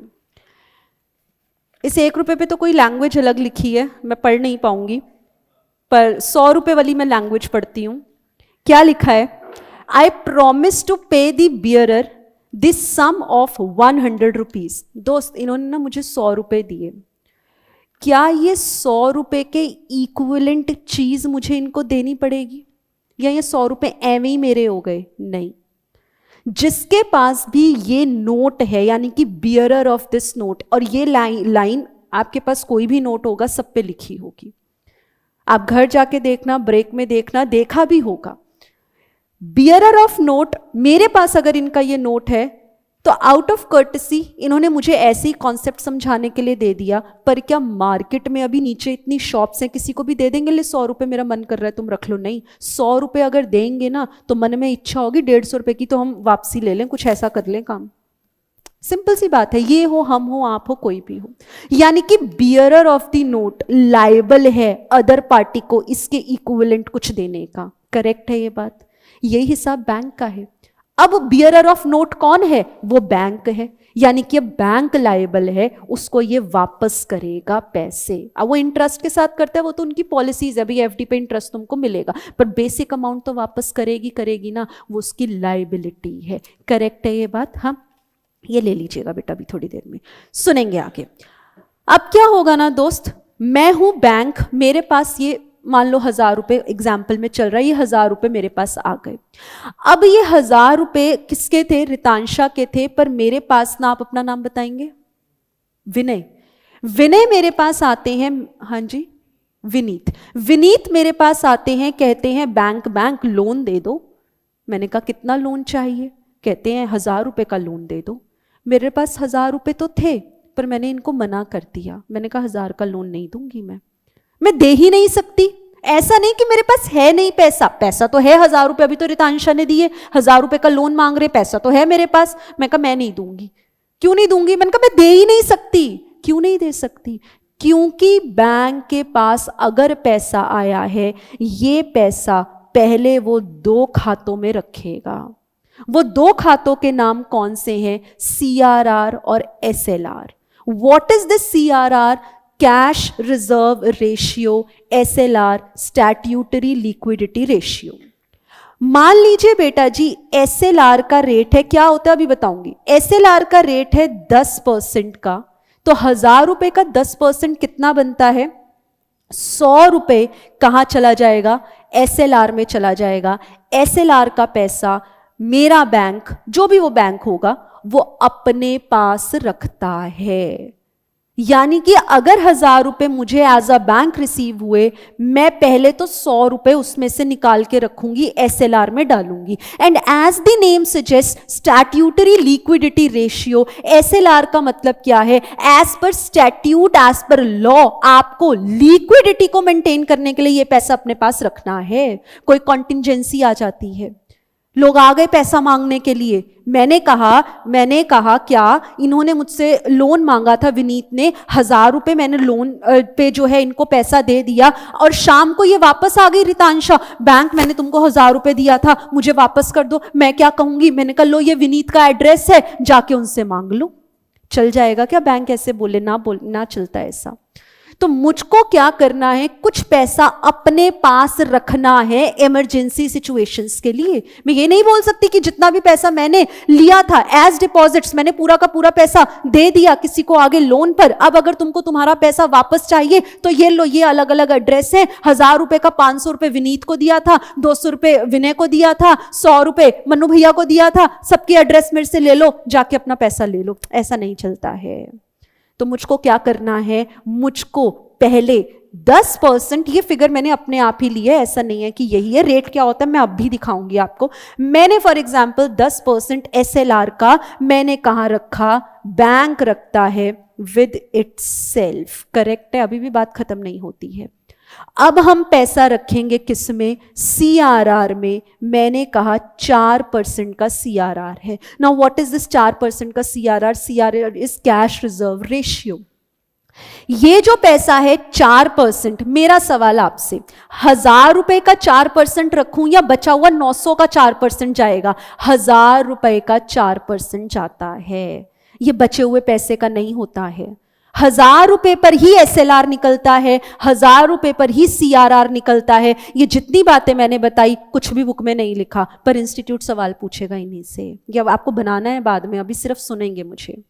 इस 1 रुपए पे तो कोई लैंग्वेज अलग लिखी है, मैं पढ़ नहीं पाऊंगी, पर 100 रुपए वाली मैं लैंग्वेज पढ़ती हूं। क्या लिखा है? I promise to pay the bearer this sum of 100 rupees। दोस्त, इन्होंने ना मुझे 100 रुपए दिए। क्या ये 100 रुपए के इक्विवेलेंट चीज मुझे इनको देनी पड़ेगी, या ये 100 रुपए एवं ही मेरे हो गए? नहीं। जिसके पास भी ये नोट है, यानी कि बियरर ऑफ दिस नोट, और ये लाइन आपके पास कोई भी नोट होगा, सब पे लिखी होगी। आप घर जाके देखना, ब्रेक में देखना, देखा भी होगा। बियरर ऑफ नोट, मेरे पास अगर इनका ये नोट है तो आउट ऑफ कर्टसी इन्होंने मुझे ऐसे ही कॉन्सेप्ट समझाने के लिए दे दिया, पर क्या मार्केट में अभी नीचे इतनी शॉप्स हैं, किसी को भी दे देंगे, ले 100 रुपये मेरा मन कर रहा है तुम रख लो? नहीं, 100 रुपये अगर देंगे ना तो मन में इच्छा होगी 150 रुपये की तो हम वापसी ले लें, कुछ ऐसा कर लें काम। सिंपल सी बात है, ये हो, हम हो, आप हो, कोई भी हो। यानी कि bearer of the note liable है अदर पार्टी को इसके इक्विवेलेंट कुछ देने का। करेक्ट है ये बात? यही हिसाब बैंक का है। अब बियरर ऑफ नोट कौन है? वो बैंक है, यानी कि अब बैंक लायबल है, उसको ये वापस करेगा पैसे। अब वो इंटरेस्ट के साथ करता है, वो तो उनकी पॉलिसीज है, भाई एफडी पे इंटरेस्ट तुमको मिलेगा, पर बेसिक अमाउंट तो वापस करेगी ना, वो उसकी लायबिलिटी है। करेक्ट है ये बात? हाँ, ये ले लीजिएगा बेटा, अभी थोड़ी देर में सुनेंगे आगे। अब क्या होगा ना दोस्त, मैं हूं बैंक, मेरे पास ये मान लो 1000 रुपये एग्जाम्पल में चल रहा है, ये 1000 रुपये मेरे पास आ गए। अब ये 1000 रुपये किसके थे? रितांशा के थे, पर मेरे पास ना, आप अपना नाम बताएंगे? विनय। विनय मेरे पास आते हैं, हाँ जी विनीत मेरे पास आते हैं, कहते हैं बैंक लोन दे दो। मैंने कहा कितना लोन चाहिए? कहते हैं 1000 रुपये का लोन दे दो। मेरे पास 1000 रुपये तो थे, पर मैंने इनको मना कर दिया। मैंने कहा 1000 का लोन नहीं दूंगी, मैं दे ही नहीं सकती। ऐसा नहीं कि मेरे पास है नहीं पैसा तो है 1000 रुपये, अभी तो रितांशा ने दिए, 1000 रुपये का लोन मांग रहे, पैसा तो है मेरे पास। मैं कहा मैं नहीं दूंगी। क्यों नहीं दूंगी? मैंने कहा मैं दे ही नहीं सकती। क्यों नहीं दे सकती? क्योंकि बैंक के पास अगर पैसा आया है, ये पैसा पहले वो 2 खातों में रखेगा। वो 2 खातों के नाम कौन से हैं? CRR और SLR। What is this CRR? Cash reserve ratio, SLR statutory liquidity ratio. मान लीजिए बेटा जी SLR का रेट है, क्या होता है अभी बताऊंगी। SLR का रेट है 10% का, तो 1000 रुपए का 10% कितना बनता है? 100 रुपए कहां चला जाएगा? SLR में चला जाएगा। SLR का पैसा मेरा बैंक, जो भी वो बैंक होगा, वो अपने पास रखता है। यानी कि अगर 1000 रुपए मुझे एज अ बैंक रिसीव हुए, मैं पहले तो 100 रुपए उसमें से निकाल के रखूंगी, SLR में डालूंगी। And as the name suggest, statutory liquidity ratio, SLR का मतलब क्या है? As per statute, as per law, आपको लिक्विडिटी को मेंटेन करने के लिए ये पैसा अपने पास रखना है। कोई कॉन्टिंजेंसी आ जाती है, लोग आ गए पैसा मांगने के लिए, मैंने कहा क्या, इन्होंने मुझसे लोन मांगा था, विनीत ने 1000 रुपए मैंने लोन पे जो है इनको पैसा दे दिया, और शाम को ये वापस आ गई रितांशा, बैंक मैंने तुमको 1000 रुपए दिया था, मुझे वापस कर दो। मैं क्या कहूंगी? मैंने कहा लो ये विनीत का एड्रेस है, जाके उनसे मांग लो। चल जाएगा क्या बैंक ऐसे बोले? ना चलता ऐसा। तो मुझको क्या करना है? कुछ पैसा अपने पास रखना है इमरजेंसी सिचुएशंस के लिए। मैं ये नहीं बोल सकती कि जितना भी पैसा मैंने लिया था एज डिपॉजिट्स, मैंने पूरा का पूरा पैसा दे दिया किसी को आगे लोन पर, अब अगर तुमको तुम्हारा पैसा वापस चाहिए तो ये लो, ये अलग अलग एड्रेस है, 1000 रुपए का 500 रुपए विनीत को दिया था, 200 रुपए विनय को दिया था, 100 रुपए मनु भैया को दिया था, सबके एड्रेस मेरे से ले लो, जाके अपना पैसा ले लो। ऐसा नहीं चलता है। तो मुझको क्या करना है? मुझको पहले 10%, ये फिगर मैंने अपने आप ही ली है, ऐसा नहीं है कि यही है। रेट क्या होता है मैं अब भी दिखाऊंगी आपको। मैंने फॉर एग्जांपल 10% SLR का मैंने कहां रखा? बैंक रखता है विद इटसेल्फ। करेक्ट है? अभी भी बात खत्म नहीं होती है। अब हम पैसा रखेंगे किस में? CRR में। मैंने कहा 4% का CRR है। नाउ व्हाट इज दिस 4% का CRR? CRR is cash reserve ratio. ये जो पैसा है 4%, मेरा सवाल आपसे, 1000 रुपए का 4% रखूं या बचा हुआ 900 का 4% जाएगा? 1000 रुपए का 4% जाता है, ये बचे हुए पैसे का नहीं होता है। 1000 रुपए पर ही SLR निकलता है, 1000 रुपए पर ही CRR निकलता है। ये जितनी बातें मैंने बताई कुछ भी बुक में नहीं लिखा, पर इंस्टीट्यूट सवाल पूछेगा इन्हीं से। ये आपको बनाना है बाद में, अभी सिर्फ सुनेंगे मुझे।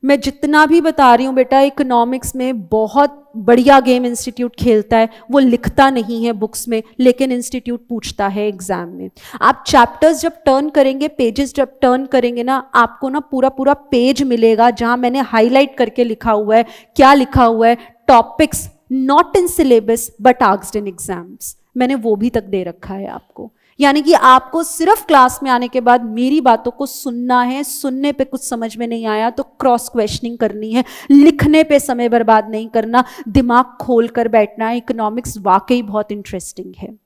मैं जितना भी बता रही हूँ बेटा, इकोनॉमिक्स में बहुत बढ़िया गेम इंस्टीट्यूट खेलता है। वो लिखता नहीं है बुक्स में, लेकिन इंस्टीट्यूट पूछता है एग्जाम में। आप चैप्टर्स जब टर्न करेंगे, पेजेस जब टर्न करेंगे ना, आपको ना पूरा पूरा पेज मिलेगा जहां मैंने हाईलाइट करके लिखा हुआ है। क्या लिखा हुआ है? Topics not in syllabus but asked in exams. मैंने वो भी तक दे रखा है आपको। यानी कि आपको सिर्फ क्लास में आने के बाद मेरी बातों को सुनना है, सुनने पे कुछ समझ में नहीं आया तो क्रॉस क्वेश्चनिंग करनी है, लिखने पे समय बर्बाद नहीं करना, दिमाग खोल कर बैठना है। इकोनॉमिक्स वाकई बहुत इंटरेस्टिंग है।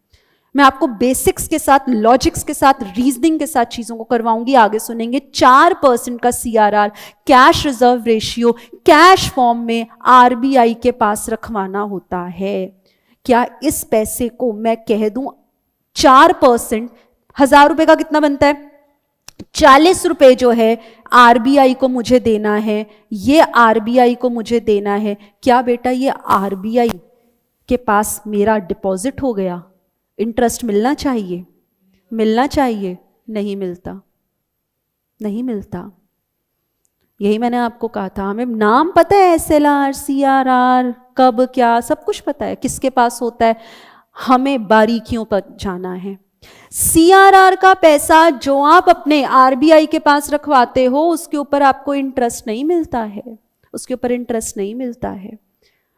मैं आपको बेसिक्स के साथ, लॉजिक्स के साथ, रीजनिंग के साथ चीजों को करवाऊंगी, आगे सुनेंगे। 4% का CRR, cash reserve ratio, cash form में RBI के पास रखवाना होता है। क्या इस पैसे को मैं कह दूं 4%, 1000 रुपए का कितना बनता है? 40 रुपए जो है RBI को मुझे देना है, ये RBI को मुझे देना है। क्या बेटा ये RBI के पास मेरा डिपॉजिट हो गया? इंटरेस्ट मिलना चाहिए, मिलना चाहिए, नहीं मिलता, नहीं मिलता। यही मैंने आपको कहा था, हमें नाम पता है, SLR, CRR, कब क्या सब कुछ पता है, किसके पास होता है, हमें बारीकियों पर जाना है। CRR का पैसा जो आप अपने RBI के पास रखवाते हो उसके ऊपर आपको इंटरेस्ट नहीं मिलता है, उसके ऊपर इंटरेस्ट नहीं मिलता है।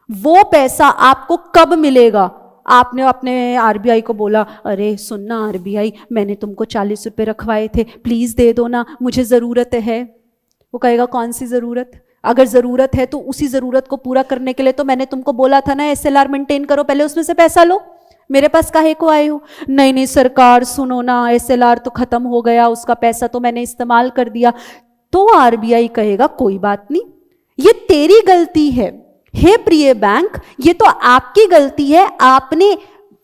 वो पैसा आपको कब मिलेगा? आपने अपने RBI को बोला, अरे सुनना RBI, मैंने तुमको 40 रुपए रखवाए थे, प्लीज दे दो ना, मुझे जरूरत है। वो कहेगा कौन सी जरूरत? अगर जरूरत है तो उसी जरूरत को पूरा करने के लिए तो मैंने तुमको बोला था ना SLR मेंटेन करो, पहले उसमें से पैसा लो, मेरे पास काहे को आए हो? नहीं नहीं सरकार सुनो ना, SLR तो खत्म हो गया, उसका पैसा तो मैंने इस्तेमाल कर दिया। तो RBI कहेगा कोई बात नहीं, ये तेरी गलती है। हे प्रिय बैंक, ये तो आपकी गलती है, आपने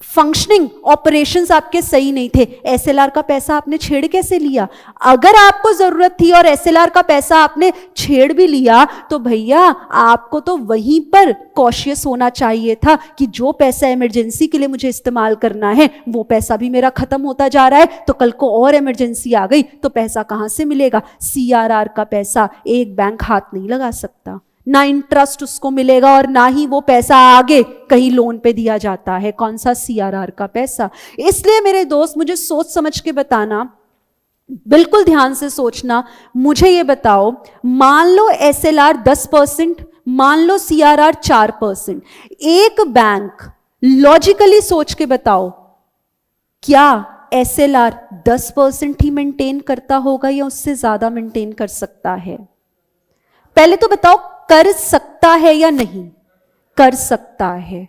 फंक्शनिंग ऑपरेशंस आपके सही नहीं थे, SLR का पैसा आपने छेड़ कैसे लिया? अगर आपको जरूरत थी और SLR का पैसा आपने छेड़ भी लिया तो भैया आपको तो वहीं पर कॉशियस होना चाहिए था कि जो पैसा इमरजेंसी के लिए मुझे इस्तेमाल करना है वो पैसा भी मेरा खत्म होता जा रहा है, तो कल को और इमरजेंसी आ गई तो पैसा कहां से मिलेगा? CRR का पैसा एक बैंक हाथ नहीं लगा सकता, ना इंटरेस्ट उसको मिलेगा और ना ही वो पैसा आगे कहीं लोन पे दिया जाता है। कौन सा? CRR का पैसा। इसलिए मेरे दोस्त मुझे सोच समझ के बताना, बिल्कुल ध्यान से सोचना। मुझे ये बताओ, मान लो SLR 10%, मान लो CRR 4%, एक बैंक लॉजिकली सोच के बताओ क्या SLR 10% ही मेंटेन करता होगा या उससे ज्यादा मेंटेन कर सकता है? पहले तो बताओ, कर सकता है या नहीं? कर सकता है,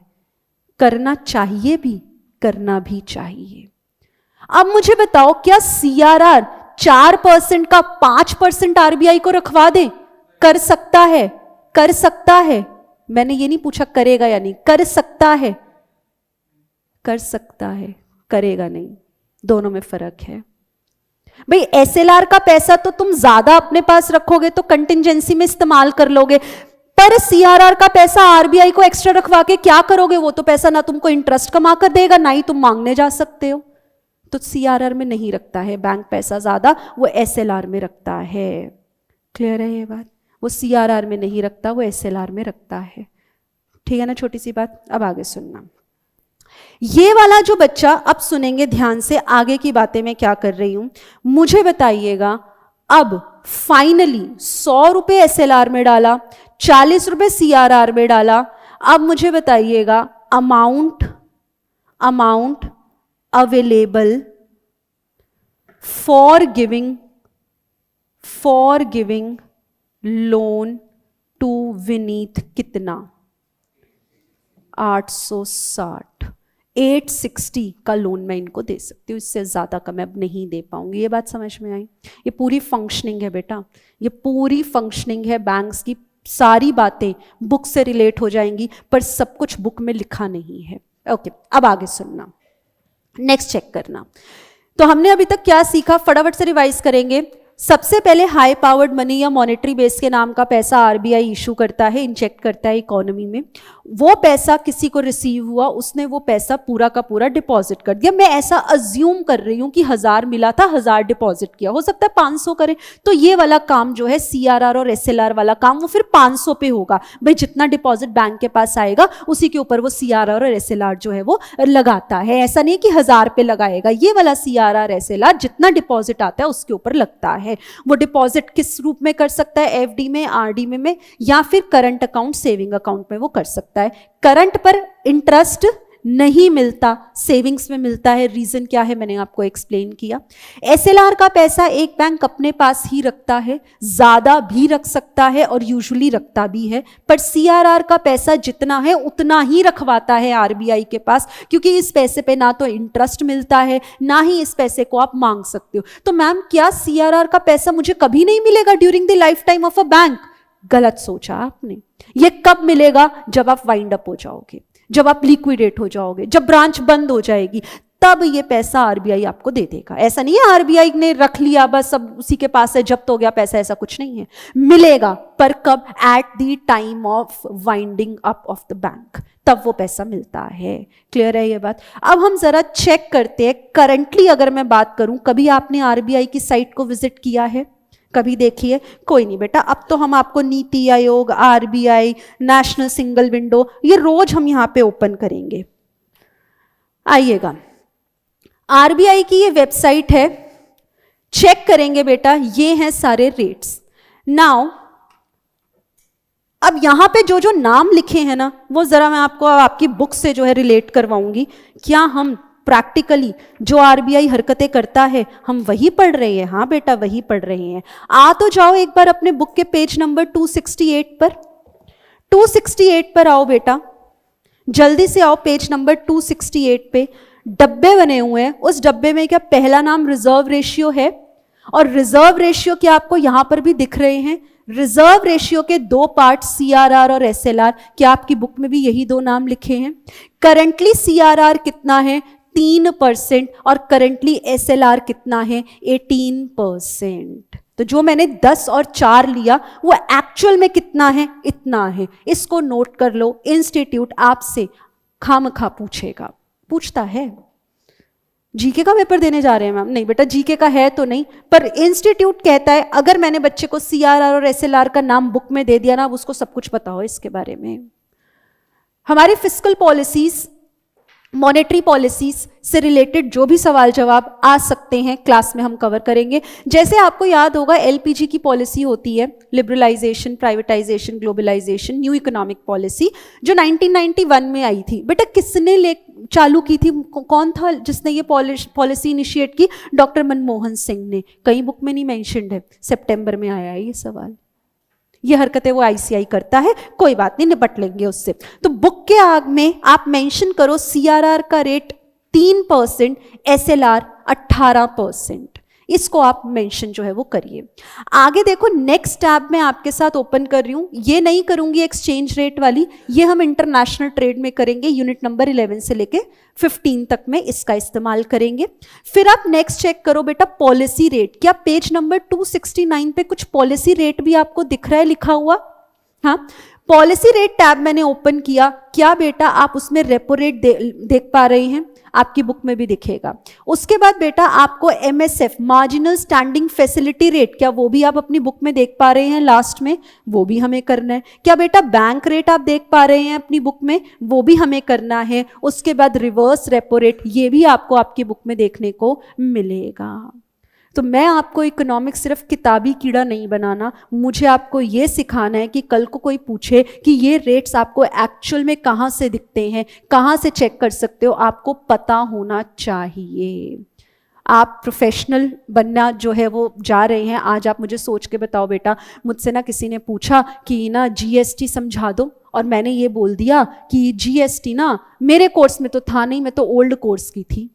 करना चाहिए भी, करना भी चाहिए। अब मुझे बताओ, क्या CRR 4% का 5% RBI को रखवा दे? कर सकता है, कर सकता है। मैंने ये नहीं पूछा करेगा या नहीं, कर सकता है, कर सकता है, करेगा नहीं, दोनों में फर्क है। भाई SLR का पैसा तो तुम ज्यादा अपने पास रखोगे तो कंटिंजेंसी में इस्तेमाल कर लोगे, पर CRR का पैसा RBI को एक्स्ट्रा रखवा के क्या करोगे? वो तो पैसा ना तुमको इंटरेस्ट कमा कर देगा, ना ही तुम मांगने जा सकते हो। तो CRR में नहीं रखता है बैंक पैसा ज्यादा, वो SLR में रखता है। क्लियर है ये बात? वो CRR में नहीं रखता, वो SLR में रखता है। ठीक है ना, छोटी सी बात। अब आगे सुनना। ये वाला जो बच्चा, अब सुनेंगे ध्यान से आगे की बातें मैं क्या कर रही हूं, मुझे बताइएगा। अब फाइनली 100 रुपए SLR में डाला, 40 रुपए CRR में डाला। अब मुझे बताइएगा amount available for giving loan to Vineet कितना? 860, 860 का लोन मैं इनको दे सकती हूँ, इससे ज़्यादा का मैं अब नहीं दे पाऊंगी। ये बात समझ में आई? ये पूरी फंक्शनिंग है बेटा, ये पूरी फंक्शनिंग है बैंक्स की। सारी बातें बुक से रिलेट हो जाएंगी पर सब कुछ बुक में लिखा नहीं है। ओके, अब आगे सुनना, नेक्स्ट चेक करना। तो हमने अभी तक क्या सीखा, फटाफट से रिवाइज करेंगे। सबसे पहले हाई पावर्ड मनी या मॉनेटरी बेस के नाम का पैसा RBI इशू करता है, इंजेक्ट करता है इकोनॉमी में। वो पैसा किसी को रिसीव हुआ, उसने वो पैसा पूरा का पूरा डिपॉजिट कर दिया। मैं ऐसा अज्यूम कर रही हूं कि 1000 मिला था, 1000 डिपॉजिट किया, हो सकता है 500 करे, तो ये वाला काम जो है CRR और SLR वाला काम वो फिर 500 पे होगा। भाई जितना डिपॉजिट बैंक के पास आएगा उसी के ऊपर वो CRR और SLR जो है वो लगाता है। ऐसा नहीं कि 1000 पे लगाएगा, ये वाला CRR SLR जितना डिपॉजिट आता है उसके ऊपर लगता है। वो डिपॉजिट किस रूप में कर सकता है? FD में, RD में या फिर करंट अकाउंट, सेविंग अकाउंट में वो कर सकता है। करंट पर इंटरेस्ट नहीं मिलता, सेविंग्स में मिलता है। रीजन क्या है मैंने आपको एक्सप्लेन किया। एसएलआर का पैसा एक बैंक अपने पास ही रखता है, ज्यादा भी रख सकता है और यूजुअली रखता भी है, पर सीआरआर का पैसा जितना है उतना ही रखवाता है आरबीआई के पास, क्योंकि इस पैसे पे ना तो इंटरेस्ट मिलता है ना ही इस पैसे को आप मांग सकते हो। तो मैम क्या सीआरआर का पैसा मुझे कभी नहीं मिलेगा during the life time of a bank? गलत सोचा आपने। ये कब मिलेगा? जब आप वाइंड अप हो जाओगे, जब आप लिक्विडेट हो जाओगे, जब ब्रांच बंद हो जाएगी, तब ये पैसा आरबीआई आपको दे देगा। ऐसा नहीं है आरबीआई ने रख लिया बस सब उसी के पास है, जब्त हो गया पैसा, ऐसा कुछ नहीं है। मिलेगा, पर कब? At the time of winding up of the bank, तब वो पैसा मिलता है। क्लियर है ये बात? अब हम जरा चेक करते हैं करंटली अगर मैं बात करूं, कभी आपने आरबीआई की साइट को विजिट किया है? कभी देखिए? कोई नहीं बेटा, अब तो हम आपको NITI Aayog, RBI, national single window, ये रोज हम यहां पे ओपन करेंगे। आइएगा, आरबीआई की ये वेबसाइट है, चेक करेंगे बेटा, ये हैं सारे रेट्स। नाउ अब यहां पे जो जो नाम लिखे हैं ना, वो जरा मैं आपको आपकी बुक से जो है रिलेट करवाऊंगी। क्या हम प्रैक्टिकली जो आरबीआई हरकतें करता है हम वही पढ़ रहे हैं? हाँ बेटा, वही पढ़ रहे हैं। आ तो जाओ एक बार अपने बुक के पेज नंबर 268 पर। 268 पर आओ बेटा, जल्दी से आओ, पेज नंबर 268 पे डब्बे बने हुए हैं। उस डब्बे में क्या पहला नाम रिजर्व रेशियो है, और रिजर्व रेशियो क्या आपको यहां पर भी दिख रहे हैं? रिजर्व रेशियो के दो पार्ट, सीआरआर और एसएलआर। क्या आपकी बुक में भी यही दो नाम लिखे हैं? करंटली सीआरआर कितना है? 3%, और करंटली एसएलआर कितना है? 18%। तो जो मैंने 10 और 4 लिया वो एक्चुअल में कितना है? इतना है। इसको नोट कर लो, इंस्टीट्यूट आपसे खामखा पूछेगा, पूछता है। जीके का पेपर देने जा रहे हैं मैम? नहीं बेटा, जीके का है तो नहीं, पर इंस्टीट्यूट कहता है अगर मैंने बच्चे को सीआरआर और एसएलआर का नाम बुक में दे दिया ना, अब उसको सब कुछ पता हो इसके बारे में। हमारी फिस्कल पॉलिसीज, मॉनेटरी पॉलिसीज से रिलेटेड जो भी सवाल जवाब आ सकते हैं क्लास में हम कवर करेंगे। जैसे आपको याद होगा एलपीजी की पॉलिसी होती है, liberalisation, privatisation, globalisation, new economic policy, जो 1991 में आई थी। बेटा किसने चालू की थी? कौन था जिसने ये पॉलिसी इनिशिएट की? डॉक्टर मनमोहन सिंह ने। कहीं बुक में नहीं मेंशन्ड है, सितंबर में आया है ये सवाल। ये हरकतें वो आईसीआई करता है, कोई बात नहीं, निपट लेंगे उससे। तो बुक के आग में आप मेंशन करो सीआरआर का रेट 3%, एसएलआर 18%। इसको आप मेंशन जो है वो करिए। आगे देखो, नेक्स्ट टैब मैं आपके साथ ओपन कर रही हूं, ये नहीं करूंगी एक्सचेंज रेट वाली, ये हम इंटरनेशनल ट्रेड में करेंगे। यूनिट नंबर 11 से लेके 15 तक में इसका इस्तेमाल करेंगे। फिर आप नेक्स्ट चेक करो बेटा, पॉलिसी रेट। क्या पेज नंबर 269 पे कुछ पॉलिसी रेट भी आपको दिख रहा है लिखा हुआ? हाँ, पॉलिसी रेट टैब मैंने ओपन किया। क्या बेटा आप उसमें रेपो रेट देख पा रहे हैं? आपकी बुक में भी दिखेगा। उसके बाद बेटा आपको MSF, marginal standing facility rate, क्या वो भी आप अपनी बुक में देख पा रहे हैं? लास्ट में वो भी हमें करना है। क्या बेटा बैंक रेट आप देख पा रहे हैं अपनी बुक में? वो भी हमें करना है। उसके बाद रिवर्स रेपो रेट, ये भी आपको आपकी बुक में देखने को मिलेगा। तो मैं आपको इकोनॉमिक्स सिर्फ किताबी कीड़ा नहीं बनाना, मुझे आपको ये सिखाना है कि कल को कोई पूछे कि ये रेट्स आपको एक्चुअल में कहाँ से दिखते हैं, कहाँ से चेक कर सकते हो, आपको पता होना चाहिए। आप प्रोफेशनल बनना जो है वो जा रहे हैं। आज आप मुझे सोच के बताओ बेटा, मुझसे ना किसी ने पूछा कि ना जीएसटी समझा दो, और मैंने ये बोल दिया कि जीएसटी ना मेरे कोर्स में तो था नहीं, मैं तो ओल्ड कोर्स की थी।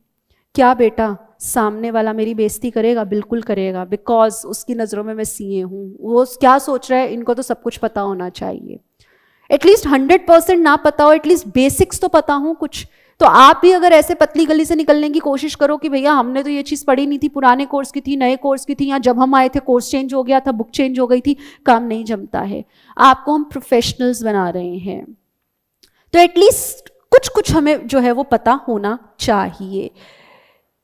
क्या बेटा सामने वाला मेरी बेइज्जती करेगा? बिल्कुल करेगा, बिकॉज उसकी नज़रों में मैं सीए हूँ। वो क्या सोच रहा है, इनको तो सब कुछ पता होना चाहिए। एटलीस्ट 100% ना पता हो, एटलीस्ट बेसिक्स तो पता हो कुछ। तो आप भी अगर ऐसे पतली गली से निकलने की कोशिश करो कि भैया हमने तो ये चीज़ पढ़ी नहीं थी, पुराने कोर्स की थी, नए कोर्स की थी, या जब हम आए थे कोर्स चेंज हो गया था, बुक चेंज हो गई थी, काम नहीं जमता है। आपको हम प्रोफेशनल्स बना रहे हैं, तो एटलीस्ट कुछ कुछ हमें जो है वो पता होना चाहिए।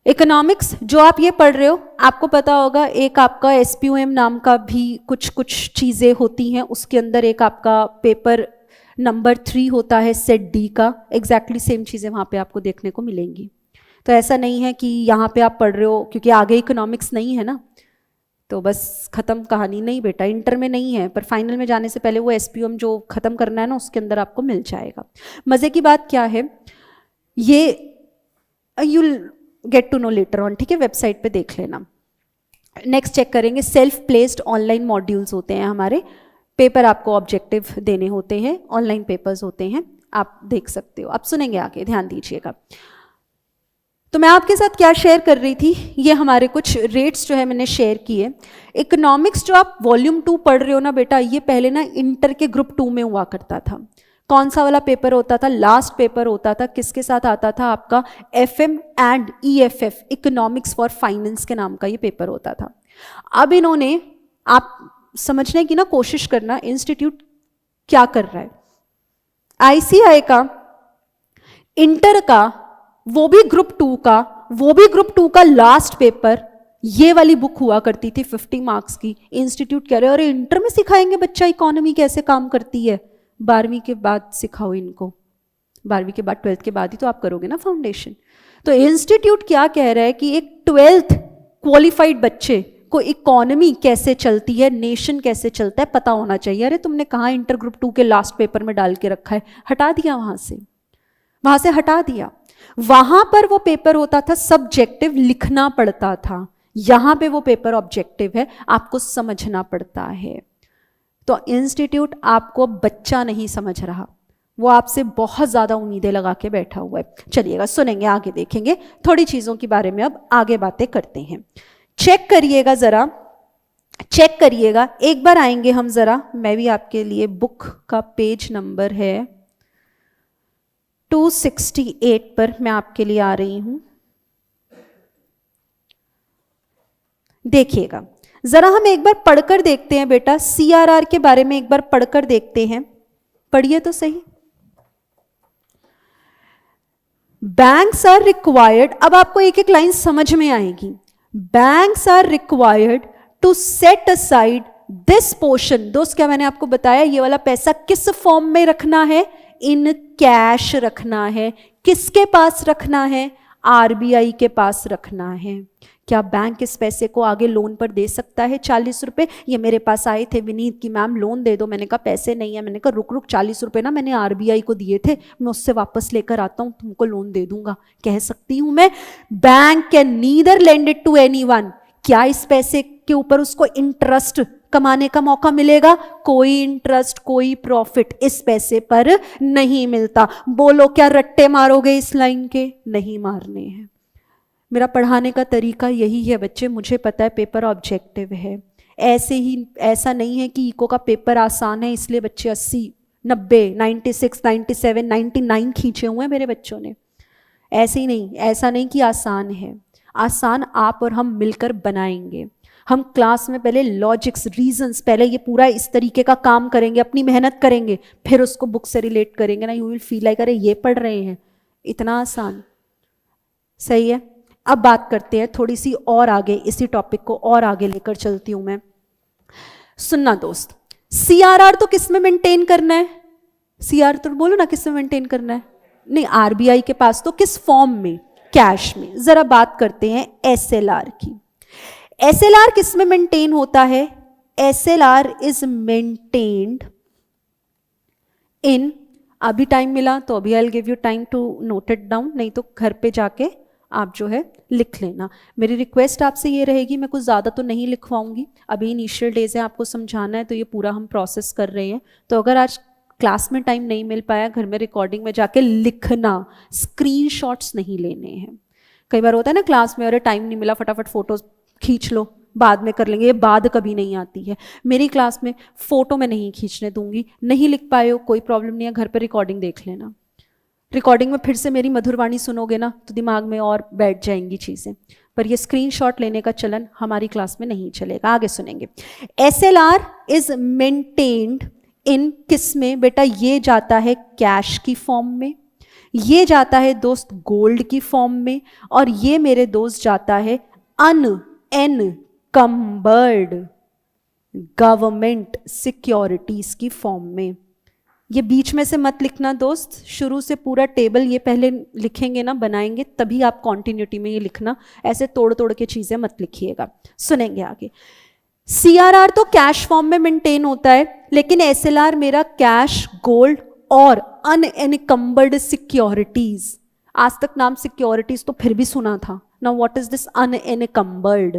इकोनॉमिक्स जो आप ये पढ़ रहे हो, आपको पता होगा एक आपका एसपीओएम नाम का भी कुछ चीज़ें होती हैं। उसके अंदर एक आपका पेपर नंबर 3 होता है सेट डी का। एग्जैक्टली सेम चीज़ें वहाँ पे आपको देखने को मिलेंगी। तो ऐसा नहीं है कि यहाँ पे आप पढ़ रहे हो क्योंकि आगे इकोनॉमिक्स नहीं है ना तो बस ख़त्म कहानी। नहीं बेटा, इंटर में नहीं है, पर फाइनल में जाने से पहले वो एसपीओएम जो ख़त्म करना है ना उसके अंदर आपको मिल जाएगा। मज़े की बात क्या है, ये you get to know later on, ठीक है, वेबसाइट पे देख लेना। नेक्स्ट चेक करेंगे, सेल्फ प्लेस्ड ऑनलाइन मॉड्यूल्स होते हैं हमारे, पेपर आपको ऑब्जेक्टिव देने होते हैं, ऑनलाइन पेपर्स होते हैं, आप देख सकते हो। आप सुनेंगे आगे, ध्यान दीजिएगा। तो मैं आपके साथ क्या शेयर कर रही थी, ये हमारे कुछ रेट्स जो है मैंने शेयर किए। इकोनॉमिक्स जो आप वॉल्यूम 2 पढ़ रहे हो ना बेटा, ये पहले ना इंटर के ग्रुप 2 में हुआ करता था। कौन सा वाला पेपर होता था, लास्ट पेपर होता था, किसके साथ आता था आपका, FM and EFF, economics for finance के नाम का ये पेपर होता था। अब इन्होंने, आप समझने की ना कोशिश करना इंस्टीट्यूट क्या कर रहा है। ICI का, इंटर का, वो भी ग्रुप 2 का, वो भी ग्रुप 2 का लास्ट पेपर, ये वाली बुक हुआ करती थी 50 मार्क्स की। इंस्टीट्यूट कह रहे हैं अरे इंटर में सिखाएंगे बच्चा इकोनॉमी कैसे काम करती है, 12वीं के बाद सिखाओ इनको, 12वीं के बाद 12th के बाद ही तो आप करोगे ना फाउंडेशन। तो इंस्टीट्यूट क्या कह रहा है कि एक 12th क्वालिफाइड बच्चे को इकोनॉमी कैसे चलती है, नेशन कैसे चलता है पता होना चाहिए। अरे तुमने कहाँ इंटर ग्रुप 2 के लास्ट पेपर में डाल के रखा है, हटा दिया वहां से हटा दिया। वहां पर वो पेपर होता था सब्जेक्टिव, लिखना पड़ता था। यहां पे वो पेपर ऑब्जेक्टिव है, आपको समझना पड़ता है। तो इंस्टीट्यूट आपको बच्चा नहीं समझ रहा, वो आपसे बहुत ज्यादा उम्मीदें लगा के बैठा हुआ है। चलिएगा सुनेंगे, आगे देखेंगे थोड़ी चीजों के बारे में, अब आगे बातें करते हैं। चेक करिएगा जरा, चेक करिएगा एक बार, आएंगे हम जरा, मैं भी आपके लिए, बुक का पेज नंबर है 268 पर मैं आपके लिए आ रही हूं। देखिएगा जरा, हम एक बार पढ़कर देखते हैं बेटा, CRR के बारे में एक बार पढ़कर देखते हैं, पढ़िए तो सही। बैंक्स आर रिक्वायर्ड, अब आपको एक एक लाइन समझ में आएगी। Banks are required to set aside this portion, दोस्त क्या मैंने आपको बताया, ये वाला पैसा किस फॉर्म में रखना है, इन कैश रखना है। किसके पास रखना है, RBI के पास रखना है। क्या बैंक इस पैसे को आगे लोन पर दे सकता है 40 रुपए? ये मेरे पास आए थे विनीत की मैम लोन दे दो, मैंने कहा पैसे नहीं है, मैंने कहा रुक 40 रुपए ना मैंने RBI को दिए थे, मैं उससे वापस लेकर आता हूं, तुमको लोन दे दूंगा, कह सकती हूं मैं। Bank can neither lend it to anyone, क्या इस पैसे के ऊपर उसको इंटरेस्ट कमाने का मौका मिलेगा? कोई इंटरेस्ट, कोई प्रॉफिट इस पैसे पर नहीं मिलता। बोलो क्या रट्टे मारोगे इस लाइन के? नहीं मारने हैं। मेरा पढ़ाने का तरीका यही है बच्चे, मुझे पता है पेपर ऑब्जेक्टिव है, ऐसे ही, ऐसा नहीं है कि इको का पेपर आसान है इसलिए बच्चे 80, 90, 96, 97, 99 खींचे हुए हैं मेरे बच्चों ने। ऐसे ही नहीं, ऐसा नहीं कि आसान है, आसान आप और हम मिलकर बनाएंगे। हम क्लास में पहले लॉजिक्स, रीजंस, पहले ये पूरा इस तरीके का काम करेंगे, अपनी मेहनत करेंगे, फिर उसको बुक से रिलेट करेंगे ना, यू विल फील लाइक अरे ये पढ़ रहे हैं, इतना आसान। सही है। अब बात करते हैं थोड़ी सी और आगे, इसी टॉपिक को और आगे लेकर चलती हूं मैं। सुनना दोस्त, CRR तो किस में मेंटेन करना है? CRR तो बोलो ना किस में मेंटेन करना है? नहीं, RBI के पास तो किस फॉर्म में? कैश में। जरा बात करते हैं SLR की। SLR किस में मेंटेन होता है? SLR इज मेंटेन्ड इन, अभी टाइम मिला तो अभी I will give you time to note it down, नहीं तो घर पे जाके आप जो है लिख लेना। मेरी रिक्वेस्ट आपसे ये रहेगी, मैं कुछ ज़्यादा तो नहीं लिखवाऊंगी, अभी इनिशियल डेज है, आपको समझाना है तो ये पूरा हम प्रोसेस कर रहे हैं। तो अगर आज क्लास में टाइम नहीं मिल पाया, घर में रिकॉर्डिंग में जाके लिखना, स्क्रीनशॉट्स नहीं लेने हैं। कई बार होता है ना क्लास में, अरे टाइम नहीं मिला, फटाफट फोटोज खींच लो, बाद में कर लेंगे, ये बाद कभी नहीं आती है। मेरी क्लास में फोटो में नहीं खींचने दूंगी, नहीं लिख पाए हो कोई प्रॉब्लम नहीं है, घर पर रिकॉर्डिंग देख लेना। रिकॉर्डिंग में फिर से मेरी मधुरवाणी सुनोगे ना तो दिमाग में और बैठ जाएंगी चीज़ें, पर ये स्क्रीनशॉट लेने का चलन हमारी क्लास में नहीं चलेगा। आगे सुनेंगे। SLR इज मेंटेन्ड इन किस में बेटा? ये जाता है कैश की फॉर्म में, ये जाता है दोस्त गोल्ड की फॉर्म में, और ये मेरे दोस्त जाता है अनएनकम्बर्ड गवर्नमेंट सिक्योरिटीज की फॉर्म में। ये बीच में से मत लिखना दोस्त, शुरू से पूरा टेबल ये पहले लिखेंगे ना, बनाएंगे, तभी आप कॉन्टिन्यूटी में ये लिखना, ऐसे तोड़ तोड़ के चीजें मत लिखिएगा। सुनेंगे आगे। CRR तो कैश फॉर्म में मेंटेन होता है, लेकिन SLR मेरा कैश, गोल्ड और अनएनकम्बर्ड सिक्योरिटीज। आज तक नाम सिक्योरिटीज तो फिर भी सुना था। Now what is this unencumbered?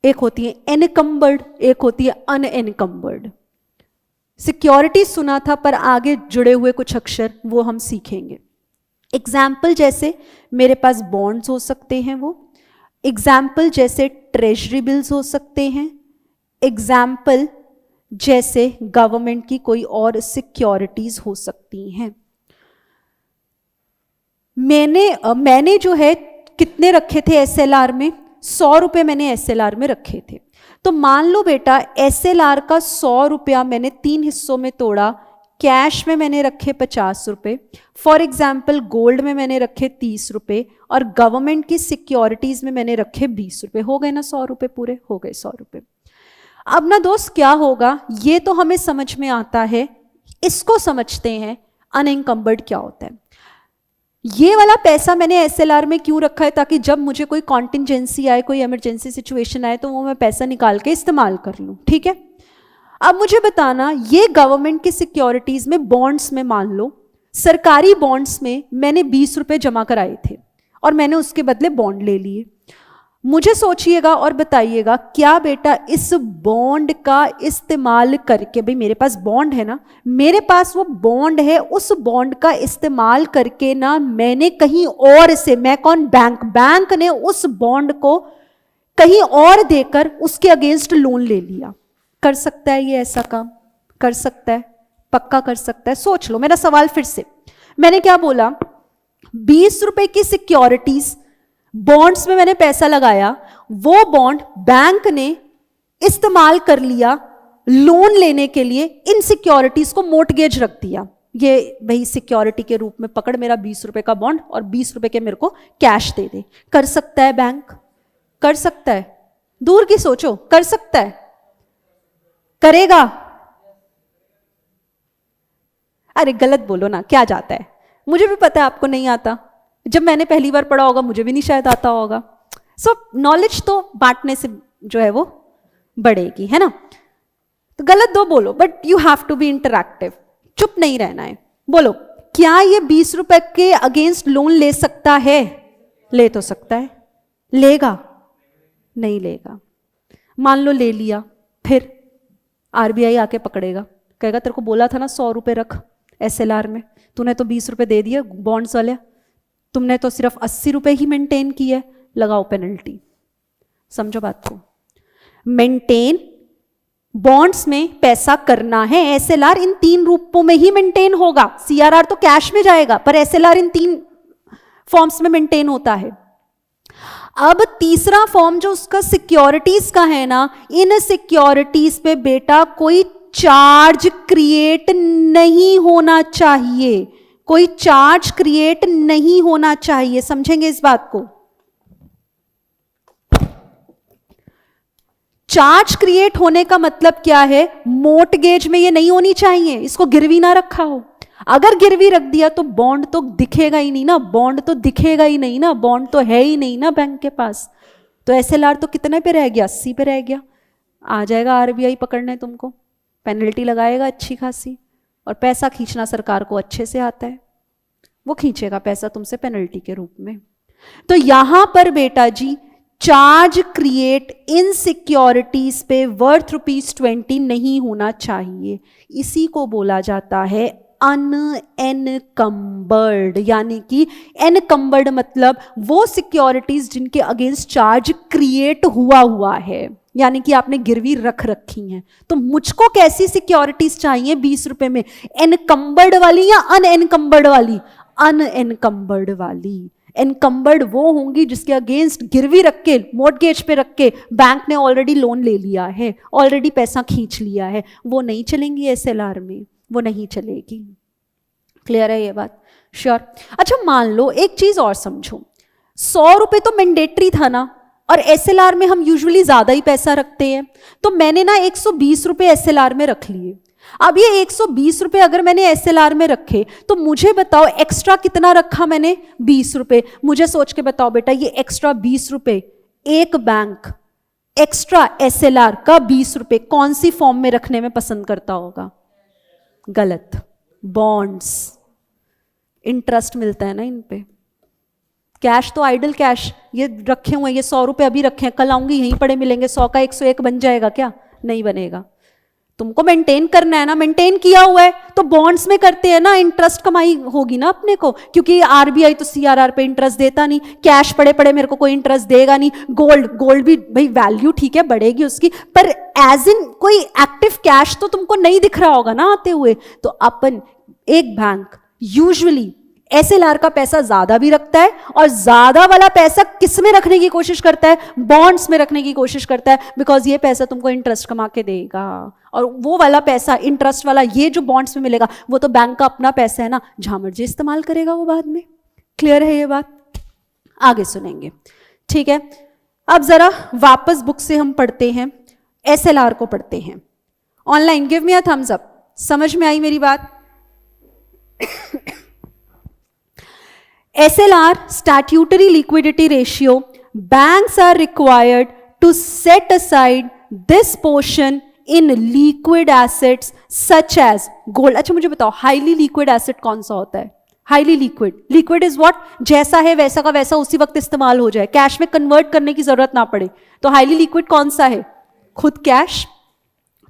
एक होती है एनकम्बर्ड, एक होती है अनएनकम्बर्ड। सिक्योरिटीज सुना था, पर आगे जुड़े हुए कुछ अक्षर वो हम सीखेंगे। एग्जाम्पल जैसे मेरे पास बॉन्ड्स हो सकते हैं, वो एग्जाम्पल जैसे ट्रेजरी बिल्स हो सकते हैं, एग्जाम्पल जैसे गवर्नमेंट की कोई और सिक्योरिटीज हो सकती हैं। मैंने जो है कितने रखे थे एसएलआर में? 100 रुपए मैंने एसएलआर में रखे थे। तो मान लो बेटा एसएलआर का 100 रुपया मैंने 3 हिस्सों में तोड़ा। कैश में मैंने रखे 50 रुपए, फॉर एग्जाम्पल गोल्ड में मैंने रखे 30 रुपए, और गवर्नमेंट की सिक्योरिटीज में मैंने रखे 20 रुपए। हो गए ना 100 रुपए पूरे? हो गए 100 रुपए। अब ना दोस्त क्या होगा, ये तो हमें समझ में आता है, इसको समझते हैं अनएनकम्बर्ड क्या होता है। ये वाला पैसा मैंने एसएलआर में क्यों रखा है? ताकि जब मुझे कोई कॉन्टिंजेंसी आए, कोई इमरजेंसी सिचुएशन आए, तो वो मैं पैसा निकाल के इस्तेमाल कर लूं। ठीक है, अब मुझे बताना, ये गवर्नमेंट की सिक्योरिटीज में बॉन्ड्स में मान लो सरकारी बॉन्ड्स में मैंने 20 रुपए जमा कराए थे और मैंने उसके बदले बॉन्ड ले लिए। मुझे सोचिएगा और बताइएगा, क्या बेटा इस बॉन्ड का इस्तेमाल करके, भाई मेरे पास बॉन्ड है ना, मेरे पास वो बॉन्ड है, उस बॉन्ड का इस्तेमाल करके ना मैंने कहीं और से, मैं कौन? बैंक ने उस बॉन्ड को कहीं और देकर उसके अगेंस्ट लोन ले लिया। कर सकता है ये ऐसा काम? कर सकता है, पक्का कर सकता है। सोच लो, मेरा सवाल फिर से, मैंने क्या बोला? 20 रुपए की सिक्योरिटीज बॉन्ड्स में मैंने पैसा लगाया, वो बॉन्ड बैंक ने इस्तेमाल कर लिया लोन लेने के लिए, इन सिक्योरिटीज को मोर्टगेज रख दिया। ये भाई सिक्योरिटी के रूप में पकड़ मेरा 20 रुपए का बॉन्ड और 20 रुपए के मेरे को कैश दे दे। कर सकता है बैंक? कर सकता है? दूर की सोचो, कर सकता है? करेगा? अरे गलत बोलो ना, क्या जाता है? मुझे भी पता है आपको नहीं आता। जब मैंने पहली बार पढ़ा होगा मुझे भी नहीं शायद आता होगा। सो नॉलेज तो बांटने से जो है वो बढ़ेगी, है ना? तो गलत दो बोलो, but you have to be interactive, चुप नहीं रहना है। बोलो, क्या ये 20 रुपए के अगेंस्ट लोन ले सकता है? ले तो सकता है। लेगा? नहीं लेगा। मान लो ले लिया, फिर आरबीआई आके पकड़ेगा, कहेगा तेरे को बोला था ना 100 रुपए रख एसएलआर में, तूने तो 20 रुपए दे दिए बॉन्ड्स वाले, तुमने तो सिर्फ 80 रुपए ही मेंटेन किए, लगाओ पेनल्टी। समझो बात को, मेंटेन बॉन्ड्स में पैसा करना है, एसएलआर इन 3 रूपों में ही मेंटेन होगा। सीआरआर तो कैश में जाएगा, पर एसएलआर इन 3 फॉर्म्स में मेंटेन होता है। अब तीसरा फॉर्म जो उसका सिक्योरिटीज का है ना, इन सिक्योरिटीज पे बेटा कोई चार्ज क्रिएट नहीं होना चाहिए, कोई चार्ज क्रिएट नहीं होना चाहिए। समझेंगे इस बात को? चार्ज क्रिएट होने का मतलब क्या है? मोर्टगेज में ये नहीं होनी चाहिए, इसको गिरवी ना रखा हो। अगर गिरवी रख दिया तो बॉन्ड तो दिखेगा ही नहीं ना, बॉन्ड तो दिखेगा ही नहीं ना, बॉन्ड तो है ही नहीं ना बैंक के पास। तो एसएलआर तो कितने पे रह गया? 80 पे रह गया। आ जाएगा आरबीआई पकड़ने तुमको, पेनल्टी लगाएगा अच्छी खासी, और पैसा खींचना सरकार को अच्छे से आता है, वो खींचेगा पैसा तुमसे पेनल्टी के रूप में। तो यहां पर बेटा जी चार्ज क्रिएट इन सिक्योरिटीज पे वर्थ ₹20 नहीं होना चाहिए। इसी को बोला जाता है अनएनकम्बर्ड, यानी कि एनकम्बर्ड मतलब वो सिक्योरिटीज जिनके अगेंस्ट चार्ज क्रिएट हुआ है, यानी कि आपने गिरवी रख रखी हैं। तो मुझको कैसी सिक्योरिटीज चाहिए 20 रुपए में? एनकम्बर्ड वाली या अनएनकम्बर्ड वाली? अनएनकम्बर्ड वाली। एनकम्बर्ड वो होंगी जिसके अगेंस्ट गिरवी रख के, मॉर्टगेज पे रख के बैंक ने ऑलरेडी लोन ले लिया है, ऑलरेडी पैसा खींच लिया है, वो नहीं चलेंगी एसएलआर में, वो नहीं चलेगी। क्लियर है ये बात? श्योर। अच्छा मान लो एक चीज और समझो, 100 रुपए तो मैंडेटरी था ना, और एसएलआर में हम यूजुअली ज्यादा ही पैसा रखते हैं, तो मैंने ना 120 रुपए एसएलआर में रख लिए। अब ये 120 रुपए अगर मैंने एसएलआर में रखे, तो मुझे बताओ एक्स्ट्रा कितना रखा मैंने? 20 रुपए। मुझे सोच के बताओ बेटा, ये एक्स्ट्रा 20 रुपए एक बैंक एक्स्ट्रा एसएलआर का 20 रुपए कौन सी फॉर्म में रखने में पसंद करता होगा? गलत, बॉन्ड्स। इंटरेस्ट मिलता है ना इन पे। कैश तो आइडल कैश, ये रखे हुए हैं, ये 100 रुपए अभी रखे हैं, कल आऊंगी यहीं पड़े मिलेंगे, 100 का 101 बन जाएगा क्या? नहीं बनेगा। तुमको मेंटेन करना है ना, मेंटेन किया हुआ है तो बॉन्ड्स में करते हैं ना, इंटरेस्ट कमाई होगी ना अपने को, क्योंकि आरबीआई तो सीआरआर पे इंटरेस्ट देता नहीं, कैश पड़े पड़े मेरे को कोई इंटरेस्ट देगा नहीं। गोल्ड भी भाई वैल्यू ठीक है बढ़ेगी उसकी, पर एज इन कोई एक्टिव कैश तो तुमको नहीं दिख रहा होगा ना आते हुए। तो अपन एक बैंक यूजुअली एसएलआर का पैसा ज्यादा भी रखता है, और ज्यादा वाला पैसा किस में रखने की कोशिश करता है? बॉन्ड्स में रखने की कोशिश करता है, बिकॉज ये पैसा तुमको इंटरेस्ट कमा के देगा, और वो वाला पैसा इंटरेस्ट वाला ये जो बॉन्ड्स में मिलेगा वो तो बैंक का अपना पैसा है ना, जहां मर्जी इस्तेमाल करेगा वो बाद में। क्लियर है ये बात? आगे सुनेंगे, ठीक है। अब जरा वापस बुक से हम पढ़ते हैं, एसएलआर को पढ़ते हैं। Online give me a thumbs up, समझ में आई मेरी बात? SLR, statutory liquidity ratio, banks are required to set aside this portion in liquid assets such as gold। अच्छा मुझे बताओ हाईली लिक्विड एसेट कौन सा होता है? Highly liquid, liquid is what, जैसा है वैसा का वैसा उसी वक्त इस्तेमाल हो जाए, कैश में कन्वर्ट करने की जरूरत ना पड़े। तो हाईली लिक्विड कौन सा है? खुद कैश।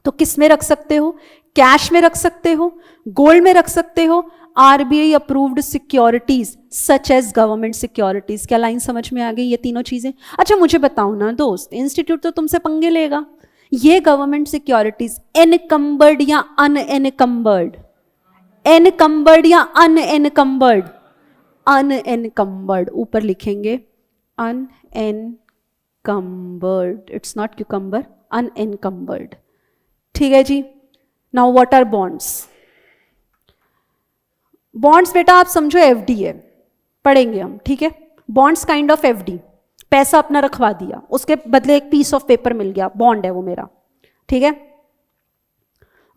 तो किस में रख सकते हो? कैश में रख सकते हो, गोल्ड में रख सकते हो, RBI approved securities such as government securities. क्या लाइन समझ में आ गई? ये तीनों चीजें। अच्छा मुझे बताओ ना दोस्त, इंस्टीट्यूट तो तुमसे पंगे लेगा, ये गवर्नमेंट सिक्योरिटीज एनकम्बर्ड या अनएनकम्बर्ड? एनकम्बर्ड या अनएनकम्बर्ड? अनएनकम्बर्ड, ऊपर लिखेंगे unencumbered, it's not cucumber, unencumbered. ठीक है जी। Now what are bonds? Bonds बेटा आप समझो एफडी है, पढ़ेंगे हम, ठीक है। बॉन्ड्स काइंड ऑफ एफडी, पैसा अपना रखवा दिया, उसके बदले एक पीस ऑफ पेपर मिल गया, बॉन्ड है वो मेरा, ठीक है,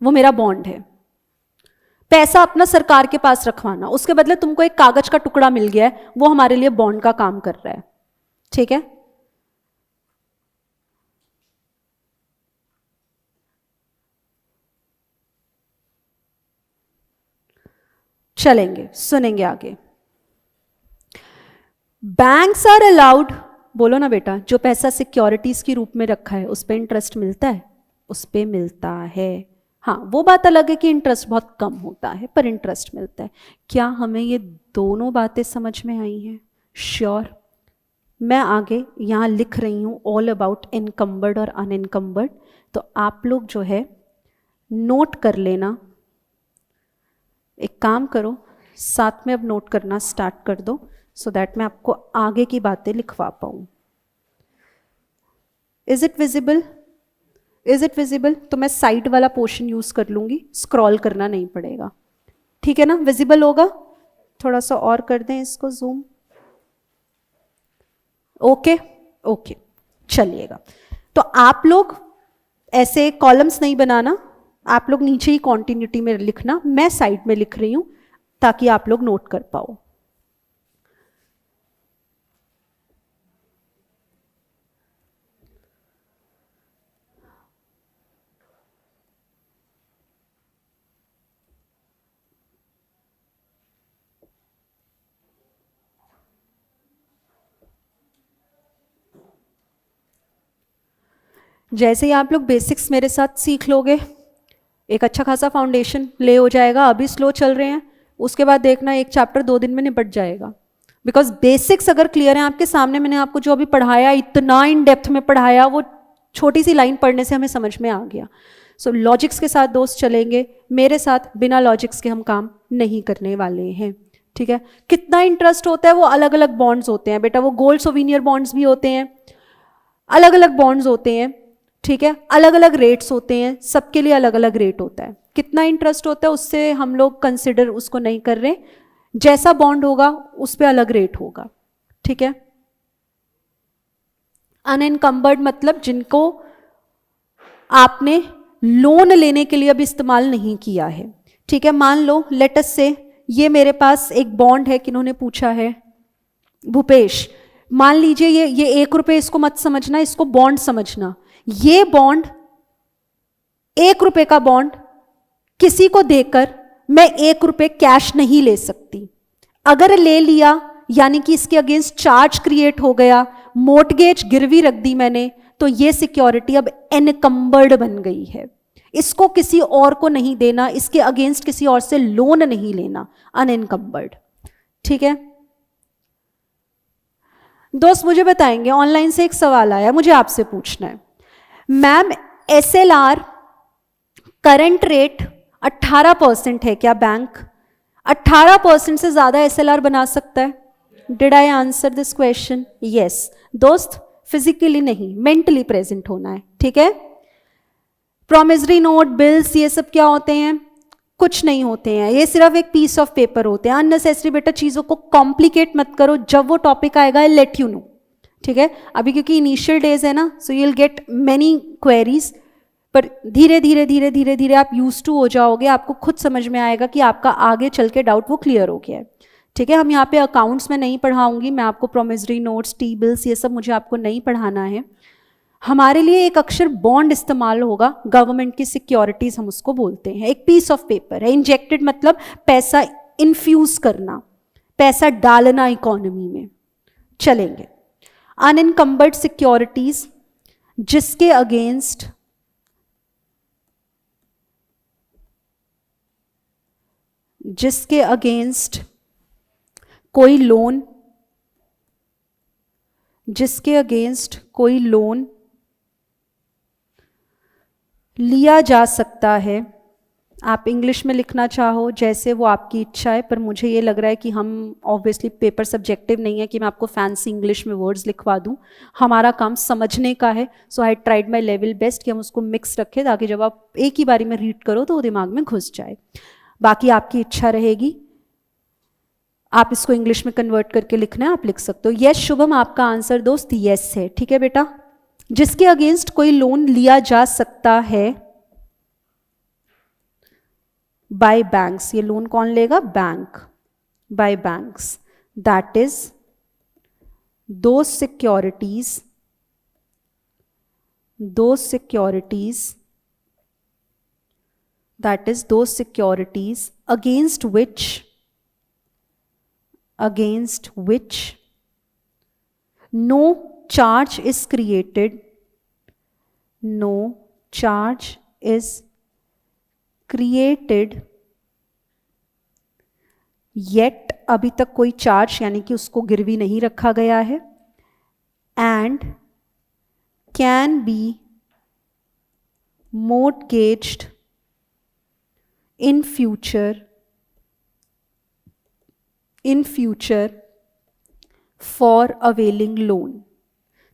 वो मेरा बॉन्ड है। पैसा अपना सरकार के पास रखवाना, उसके बदले तुमको एक कागज का टुकड़ा मिल गया है, वो हमारे लिए बॉन्ड का काम कर रहा है, ठीक है। चलेंगे, सुनेंगे आगे। बैंक्स आर अलाउड, बोलो ना बेटा, जो पैसा सिक्योरिटीज के रूप में रखा है उस पर इंटरेस्ट मिलता है? उस पर मिलता है। हाँ वो बात अलग है कि इंटरेस्ट बहुत कम होता है, पर इंटरेस्ट मिलता है। क्या हमें ये दोनों बातें समझ में आई हैं? श्योर। मैं आगे यहाँ लिख रही हूँ ऑल अबाउट इनकम्बर्ड और अनइनकम्बर्ड, तो आप लोग जो है नोट कर लेना। एक काम करो, साथ में अब नोट करना स्टार्ट कर दो, सो दैट मैं आपको आगे की बातें लिखवा पाऊँ। Is it visible? Is it visible? तो मैं साइड वाला पोर्शन यूज कर लूंगी, स्क्रॉल करना नहीं पड़ेगा, ठीक है ना? विजिबल होगा? थोड़ा सा और कर दें इसको जूम। ओके ओके, चलिएगा। तो आप लोग ऐसे कॉलम्स नहीं बनाना, आप लोग नीचे ही कॉन्टिन्यूटी में लिखना, मैं साइड में लिख रही हूं ताकि आप लोग नोट कर पाओ। जैसे ही आप लोग बेसिक्स मेरे साथ सीख लोगे, एक अच्छा खासा फाउंडेशन ले हो जाएगा। अभी स्लो चल रहे हैं, उसके बाद देखना एक चैप्टर 2 दिन में निपट जाएगा, बिकॉज बेसिक्स अगर क्लियर है आपके सामने। मैंने आपको जो अभी पढ़ाया, इतना इन डेप्थ में पढ़ाया, वो छोटी सी लाइन पढ़ने से हमें समझ में आ गया। सो लॉजिक्स के साथ दोस्त चलेंगे, मेरे साथ बिना लॉजिक्स के हम काम नहीं करने वाले हैं, ठीक है। कितना इंटरेस्ट होता है वो अलग अलग बॉन्ड्स होते हैं बेटा, वो गोल्ड सोविनियर बॉन्ड्स भी होते हैं, अलग अलग बॉन्ड्स होते हैं, ठीक है। अलग अलग रेट्स होते हैं, सबके लिए अलग अलग रेट होता है। कितना इंटरेस्ट होता है उससे हम लोग कंसिडर उसको नहीं कर रहे, जैसा बॉन्ड होगा उस पर अलग रेट होगा, ठीक है। अनएनकम्बर्ड मतलब जिनको आपने लोन लेने के लिए अभी इस्तेमाल नहीं किया है, ठीक है। मान लो लेट अस से ये मेरे पास एक बॉन्ड है, किन्होंने पूछा है, भूपेश। मान लीजिए ये 1 रुपये, इसको मत समझना, इसको बॉन्ड समझना। ये बॉन्ड 1 रुपये का बॉन्ड किसी को देकर मैं 1 रुपये कैश नहीं ले सकती। अगर ले लिया यानी कि इसके अगेंस्ट चार्ज क्रिएट हो गया, मोर्टगेज गिरवी रख दी मैंने, तो ये सिक्योरिटी अब एनकम्बर्ड बन गई है। इसको किसी और को नहीं देना, इसके अगेंस्ट किसी और से लोन नहीं लेना, अनएनकम्बर्ड। ठीक है दोस्त, मुझे बताएंगे, ऑनलाइन से एक सवाल आया, मुझे आपसे पूछना है, मैम एसएलआर करंट रेट 18% है क्या बैंक 18% से ज्यादा एसएलआर बना सकता है? Did I answer this question? Yes दोस्त, फिजिकली नहीं, मेंटली प्रेजेंट होना है। ठीक है, प्रोमिसरी नोट, बिल्स, ये सब क्या होते हैं? कुछ नहीं होते हैं, ये सिर्फ एक पीस ऑफ पेपर होते हैं। अननेसेसरी बेटा चीजों को कॉम्प्लिकेट मत करो, जब वो टॉपिक आएगा लेट यू नो। ठीक है, अभी क्योंकि इनिशियल डेज है ना, so you will get many queries, पर धीरे धीरे धीरे धीरे धीरे आप यूज टू हो जाओगे, आपको खुद समझ में आएगा कि आपका आगे चल के डाउट वो क्लियर हो गया है। ठीक है, हम यहाँ पे अकाउंट्स में नहीं पढ़ाऊंगी मैं आपको, प्रोमिसरी नोट्स, टी बिल्स, ये सब मुझे आपको नहीं पढ़ाना है। हमारे लिए एक अक्षर बॉन्ड इस्तेमाल होगा, गवर्नमेंट की सिक्योरिटीज हम उसको बोलते हैं, एक पीस ऑफ पेपर है। इंजेक्टेड मतलब पैसा इन्फ्यूज करना, पैसा डालना इकोनॉमी में। चलेंगे, अनइनकम्बर्ड सिक्योरिटीज जिसके अगेंस्ट कोई लोन, जिसके अगेंस्ट कोई लोन लिया जा सकता है। आप इंग्लिश में लिखना चाहो जैसे वो आपकी इच्छा है, पर मुझे ये लग रहा है कि हम ऑब्वियसली पेपर सब्जेक्टिव नहीं है कि मैं आपको फैंसी इंग्लिश में वर्ड्स लिखवा दूं, हमारा काम समझने का है। So I tried my level best कि हम उसको मिक्स रखें ताकि जब आप एक ही बारी में रीड करो तो वो दिमाग में घुस जाए। बाकी आपकी इच्छा रहेगी, आप इसको इंग्लिश में कन्वर्ट करके लिखना है, आप लिख सकते हो। यस शुभम, आपका आंसर दोस्त यस है। ठीक है बेटा, जिसके अगेंस्ट कोई लोन लिया जा सकता है बाय बैंक्स, ये लोन कौन लेगा? Bank, bye banks, that is दो securities against which no charge is created, yet अभी तक कोई चार्ज यानी कि उसको गिरवी नहीं रखा गया है, and can be mortgaged in future for availing loan।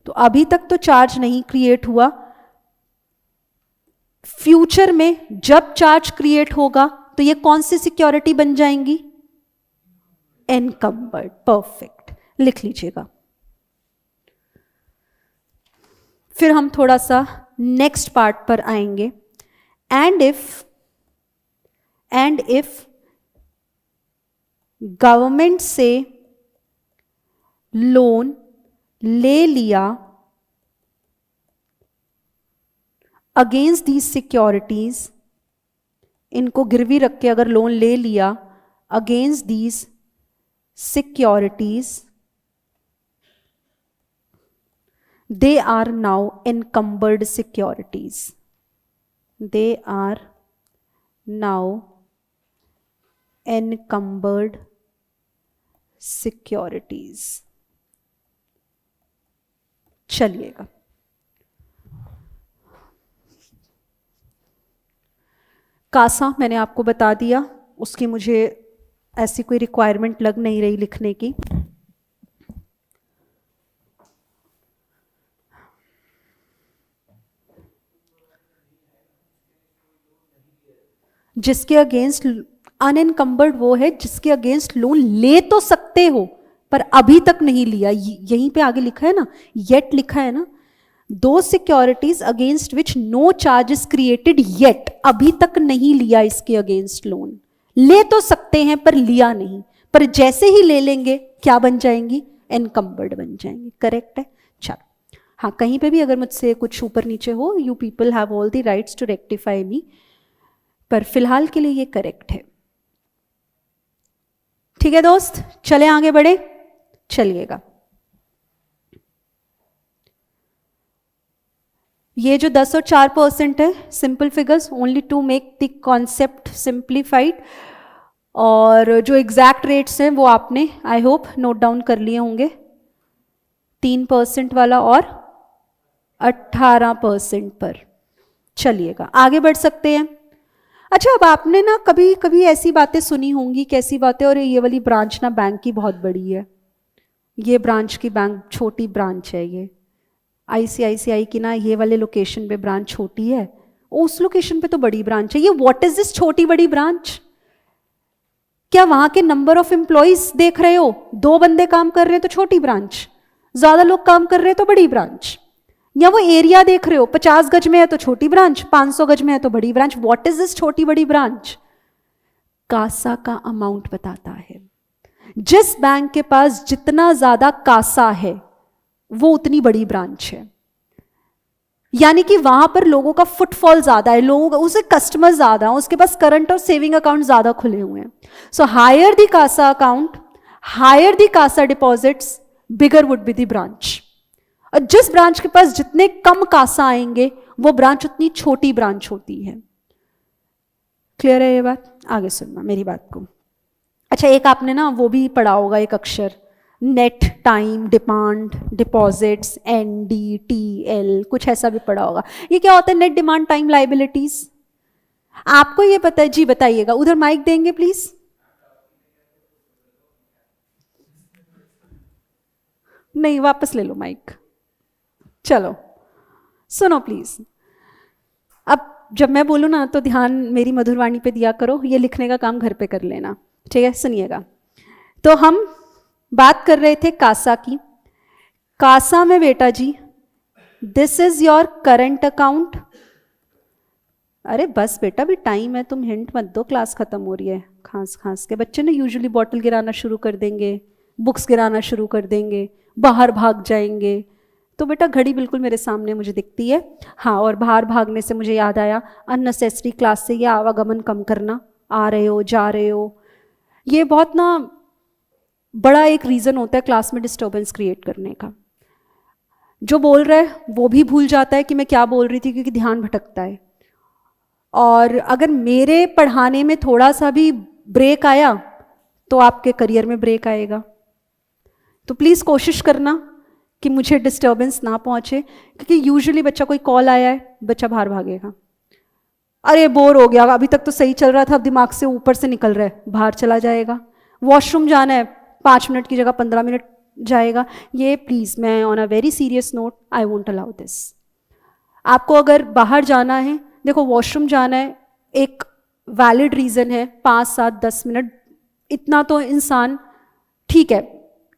तो अभी तक तो चार्ज नहीं क्रिएट हुआ, फ्यूचर में जब चार्ज क्रिएट होगा तो ये कौन सी सिक्योरिटी बन जाएंगी? एनकम्बर्ड। परफेक्ट, लिख लीजिएगा। फिर हम थोड़ा सा नेक्स्ट पार्ट पर आएंगे। एंड इफ गवर्नमेंट से लोन ले लिया अगेंस्ट दीज सिक्योरिटीज, इनको गिरवी रख के अगर लोन ले लिया against these securities, they are now encumbered securities, they are now encumbered securities। चलिएगा, कासा मैंने आपको बता दिया, उसकी मुझे ऐसी कोई रिक्वायरमेंट लग नहीं रही लिखने की। जिसके अगेंस्ट अनएनकम्बर्ड वो है जिसके अगेंस्ट लोन ले तो सकते हो पर अभी तक नहीं लिया, यहीं पे आगे लिखा है ना, येट लिखा है ना। दो securities against which no charge is created yet, अभी तक नहीं लिया इसके अगेंस्ट लोन, ले तो सकते हैं पर लिया नहीं, पर जैसे ही ले लेंगे क्या बन जाएंगी? एनकम्बर्ड बन जाएंगी। करेक्ट है। चलो हाँ, कहीं पे भी अगर मुझसे कुछ ऊपर नीचे हो, you people have all the rights to rectify me, पर फिलहाल के लिए ये करेक्ट है। ठीक है दोस्त, चले आगे बढ़े, चलिएगा। ये जो 10 और 4% है, simple figures only to make the concept simplified, और जो एग्जैक्ट रेट्स हैं वो आपने आई होप नोट डाउन कर लिए होंगे, 3% वाला और 18% पर। चलिएगा आगे बढ़ सकते हैं। अच्छा, अब आपने ना कभी कभी ऐसी बातें सुनी होंगी, कैसी बातें, और ये वाली ब्रांच ना बैंक की बहुत बड़ी है, ये ब्रांच की बैंक छोटी ब्रांच है, ये आईसीआईसीआई की ना ये वाले लोकेशन पे ब्रांच छोटी है, उस लोकेशन पे तो बड़ी ब्रांच है। ये व्हाट इज दिस छोटी बड़ी ब्रांच? क्या वहां के नंबर ऑफ एम्प्लॉइज देख रहे हो? 2 बंदे काम कर रहे हैं तो छोटी ब्रांच, ज्यादा लोग काम कर रहे हैं तो बड़ी ब्रांच। या वो एरिया देख रहे हो, 50 गज में है तो छोटी ब्रांच, 500 गज में है तो बड़ी ब्रांच। व्हाट इज दिस छोटी बड़ी ब्रांच? कासा का अमाउंट बताता है। जिस बैंक के पास जितना ज्यादा कासा है वो उतनी बड़ी ब्रांच है, यानी कि वहां पर लोगों का फुटफॉल ज्यादा है, लोगों का, उसे कस्टमर ज्यादा है, उसके पास करंट और सेविंग अकाउंट ज्यादा खुले हुए हैं। So higher the CASA account, higher the CASA deposits, bigger would be the branch. और जिस ब्रांच के पास जितने कम कासा आएंगे वो ब्रांच उतनी छोटी ब्रांच होती है। क्लियर है ये बात? आगे सुनना मेरी बात को। अच्छा, एक आपने ना वो भी पढ़ा होगा, एक अक्षर, net time demand deposits, NDTL, कुछ ऐसा भी पढ़ा होगा। ये क्या होता है? Net demand time liabilities. आपको ये पता है? जी बताइएगा, उधर माइक देंगे प्लीज। नहीं, वापस ले लो माइक। चलो सुनो प्लीज। अब जब मैं बोलूं ना तो ध्यान मेरी मधुरवाणी पे दिया करो, ये लिखने का काम घर पे कर लेना, ठीक है? सुनिएगा। तो हम बात कर रहे थे कासा की। कासा में बेटा जी, this is your current account. अरे बस बेटा, भी टाइम है, तुम हिंट मत दो, क्लास खत्म हो रही है। खांस खांस के बच्चे ना यूजुअली बॉटल गिराना शुरू कर देंगे, बुक्स गिराना शुरू कर देंगे, बाहर भाग जाएंगे। तो बेटा घड़ी बिल्कुल मेरे सामने मुझे दिखती है। हाँ, और बाहर भागने से मुझे याद आया, अननेसेसरी क्लास से ये आवागमन कम करना, आ रहे हो जा रहे हो, ये बहुत ना बड़ा एक रीज़न होता है क्लास में डिस्टर्बेंस क्रिएट करने का। जो बोल रहा है वो भी भूल जाता है कि मैं क्या बोल रही थी, क्योंकि ध्यान भटकता है। और अगर मेरे पढ़ाने में थोड़ा सा भी ब्रेक आया तो आपके करियर में ब्रेक आएगा। तो प्लीज़ कोशिश करना कि मुझे डिस्टर्बेंस ना पहुंचे, क्योंकि यूजुअली बच्चा, कोई कॉल आया है, बच्चा बाहर भागेगा, अरे बोर हो गया, अभी तक तो सही चल रहा था, अब दिमाग से ऊपर से निकल रहा है, बाहर चला जाएगा। वॉशरूम जाना है, 5 मिनट की जगह 15 मिनट जाएगा। ये प्लीज़, मैं on a very serious note, I won't allow this. आपको अगर बाहर जाना है, देखो वॉशरूम जाना है, एक वैलिड रीज़न है, 5, 7, 10 मिनट, इतना तो इंसान, ठीक है,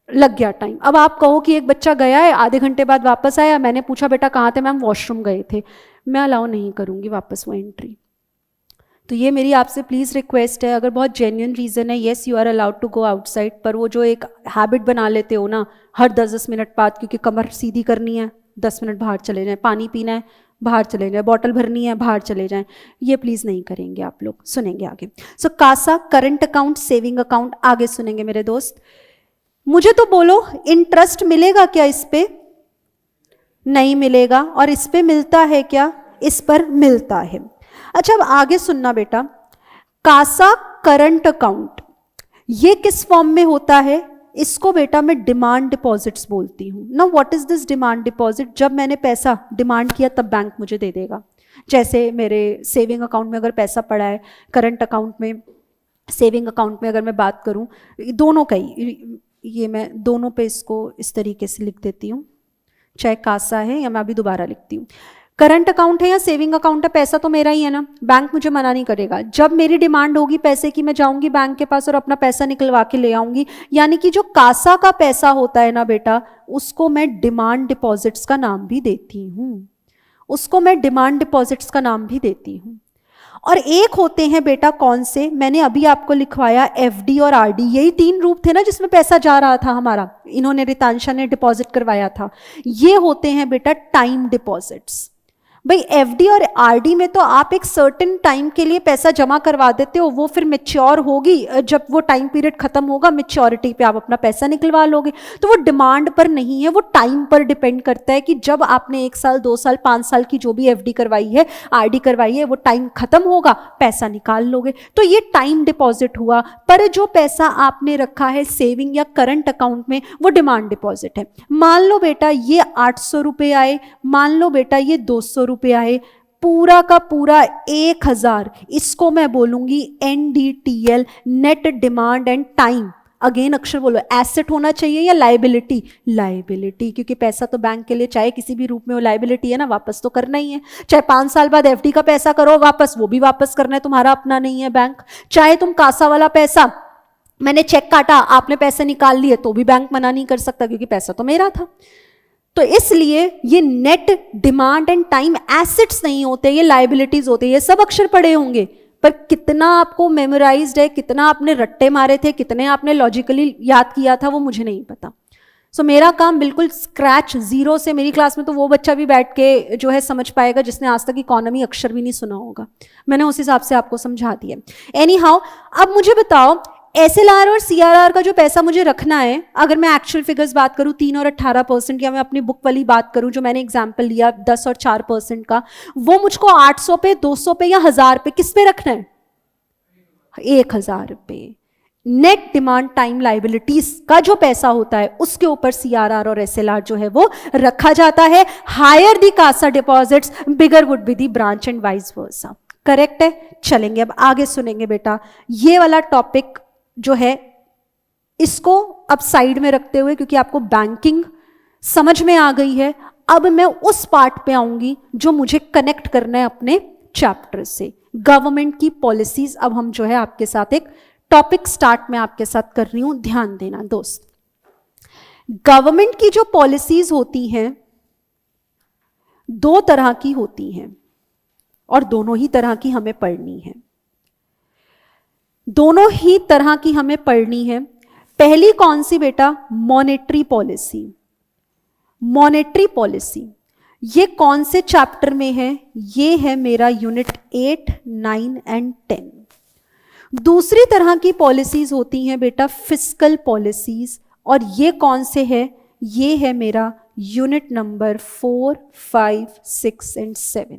लग गया टाइम। अब आप कहो कि एक बच्चा गया है, आधे घंटे बाद वापस आया, मैंने पूछा बेटा कहाँ थे? मैम वॉशरूम गए थे। मैं अलाउ नहीं करूँगी वापस वो एंट्री। तो ये मेरी आपसे प्लीज़ रिक्वेस्ट है, अगर बहुत जेन्युइन रीज़न है, yes you are allowed to go outside, पर वो जो एक हैबिट बना लेते हो ना, हर 10-10 मिनट बाद, क्योंकि कमर सीधी करनी है, 10 मिनट बाहर चले जाएं, पानी पीना है बाहर चले जाएं, बॉटल भरनी है बाहर चले जाएं, ये प्लीज़ नहीं करेंगे आप लोग। सुनेंगे आगे। So CASA, current account, saving account, आगे सुनेंगे मेरे दोस्त। मुझे तो बोलो, इंटरेस्ट मिलेगा क्या इस पे? नहीं मिलेगा। और इस पे मिलता है क्या? इस पर मिलता है। अच्छा, अब आगे सुनना बेटा, कासा करंट अकाउंट ये किस फॉर्म में होता है? इसको बेटा मैं डिमांड डिपॉजिट्स बोलती हूँ ना। What is this demand deposit? जब मैंने पैसा डिमांड किया तब बैंक मुझे दे देगा। जैसे मेरे सेविंग अकाउंट में अगर पैसा पड़ा है, करंट अकाउंट में, सेविंग अकाउंट में अगर मैं बात करूँ, दोनों का ही, ये मैं दोनों पे इसको इस तरीके से लिख देती हूँ, चाहे कासा है या मैं अभी दोबारा लिखती हूँ। करंट अकाउंट है या सेविंग अकाउंट है, पैसा तो मेरा ही है ना, बैंक मुझे मना नहीं करेगा। जब मेरी डिमांड होगी पैसे की, मैं जाऊंगी बैंक के पास और अपना पैसा निकलवा के ले आऊंगी। यानी कि जो कासा का पैसा होता है ना बेटा, उसको मैं डिमांड डिपॉजिट्स का नाम भी देती हूँ, उसको मैं डिमांड डिपॉजिट्स का नाम भी देती हूँ। और एक होते हैं बेटा कौन से, मैंने अभी आपको लिखवाया, FD और RD, यही 3 रूप थे ना जिसमें पैसा जा रहा था हमारा, इन्होंने, रितांशा ने डिपॉजिट करवाया था। ये होते हैं बेटा टाइम डिपॉजिट्स। भाई एफडी और आरडी में तो आप एक सर्टेन टाइम के लिए पैसा जमा करवा देते हो, वो फिर मैच्योर होगी, जब वो टाइम पीरियड खत्म होगा मैच्योरिटी पे आप अपना पैसा निकलवा लोगे। तो वो डिमांड पर नहीं है, वो टाइम पर डिपेंड करता है कि जब आपने 1 साल 2 साल 5 साल की जो भी एफडी करवाई है, आरडी करवाई है, वो टाइम खत्म होगा, पैसा निकाल लोगे। तो ये टाइम डिपॉजिट हुआ। पर जो पैसा आपने रखा है सेविंग या करंट अकाउंट में, वो डिमांड डिपॉजिट है। मान लो बेटा ये 800 रुपये आए, मान लो बेटा ये 200 रुपये आए, पूरा का पूरा 1000, इसको मैं बोलूंगी NDTL, net demand and time. Again अक्षर बोलो, एसेट होना चाहिए या लाइबिलिटी? लाइबिलिटी, क्योंकि पैसा तो बैंक के लिए चाहे किसी भी रूप में वो लाइबिलिटी है ना, वापस तो करना ही है। चाहे 5 साल बाद एफडी का पैसा करो वापस, वो भी वापस करना है, तुम्हारा अपना नहीं है बैंक। चाहे तुम कासा वाला पैसा, मैंने चेक काटा आपने पैसे निकाल लिए, तो भी बैंक मना नहीं कर सकता क्योंकि पैसा तो मेरा था। तो इसलिए ये net demand and time assets नहीं होते, ये लाइबिलिटीज होते हैं। ये सब अक्षर पढ़े होंगे, पर कितना आपको मेमोराइज्ड है, कितना आपने रट्टे मारे थे, कितने आपने लॉजिकली याद किया था, वो मुझे नहीं पता। सो मेरा काम बिल्कुल स्क्रैच जीरो से, मेरी क्लास में तो वो बच्चा भी बैठ के जो है समझ पाएगा जिसने आज तक इकोनॉमी अक्षर भी नहीं सुना होगा। मैंने उस हिसाब से आपको समझा दिया। एनी हाउ, अब मुझे बताओ SLR और CRR का जो पैसा मुझे रखना है, अगर मैं एक्चुअल फिगर्स बात करूं 3 और 18%, या मैं अपनी बुक वाली बात करूं जो मैंने एग्जांपल लिया 10 और 4% का, वो मुझको 800 पे, 200 पे या 1000 पे, किस पे रखना है? 1000 पे। नेट डिमांड टाइम लाइबिलिटीज का जो पैसा होता है उसके ऊपर CRR और SLR जो है वो रखा जाता है। Higher the CASA deposits, bigger would be the branch and vice versa. Correct है? चलेंगे अब आगे सुनेंगे बेटा। ये वाला टॉपिक जो है इसको अब साइड में रखते हुए, क्योंकि आपको बैंकिंग समझ में आ गई है, अब मैं उस पार्ट पे आऊंगी जो मुझे कनेक्ट करना है अपने चैप्टर से, गवर्नमेंट की पॉलिसीज। अब हम जो है आपके साथ एक टॉपिक स्टार्ट में आपके साथ कर रही हूं, ध्यान देना दोस्त। गवर्नमेंट की जो पॉलिसीज होती हैं 2 तरह की होती हैं, और दोनों ही तरह की हमें पढ़नी है, दोनों ही तरह की हमें पढ़नी है। पहली कौन सी बेटा? Monetary policy. मॉनेटरी पॉलिसी ये कौन से चैप्टर में है? ये है मेरा यूनिट 8, 9 एंड 10। दूसरी तरह की पॉलिसीज होती हैं बेटा फिस्कल पॉलिसीज, और ये कौन से है? ये है मेरा यूनिट नंबर 4, 5, 6 एंड 7।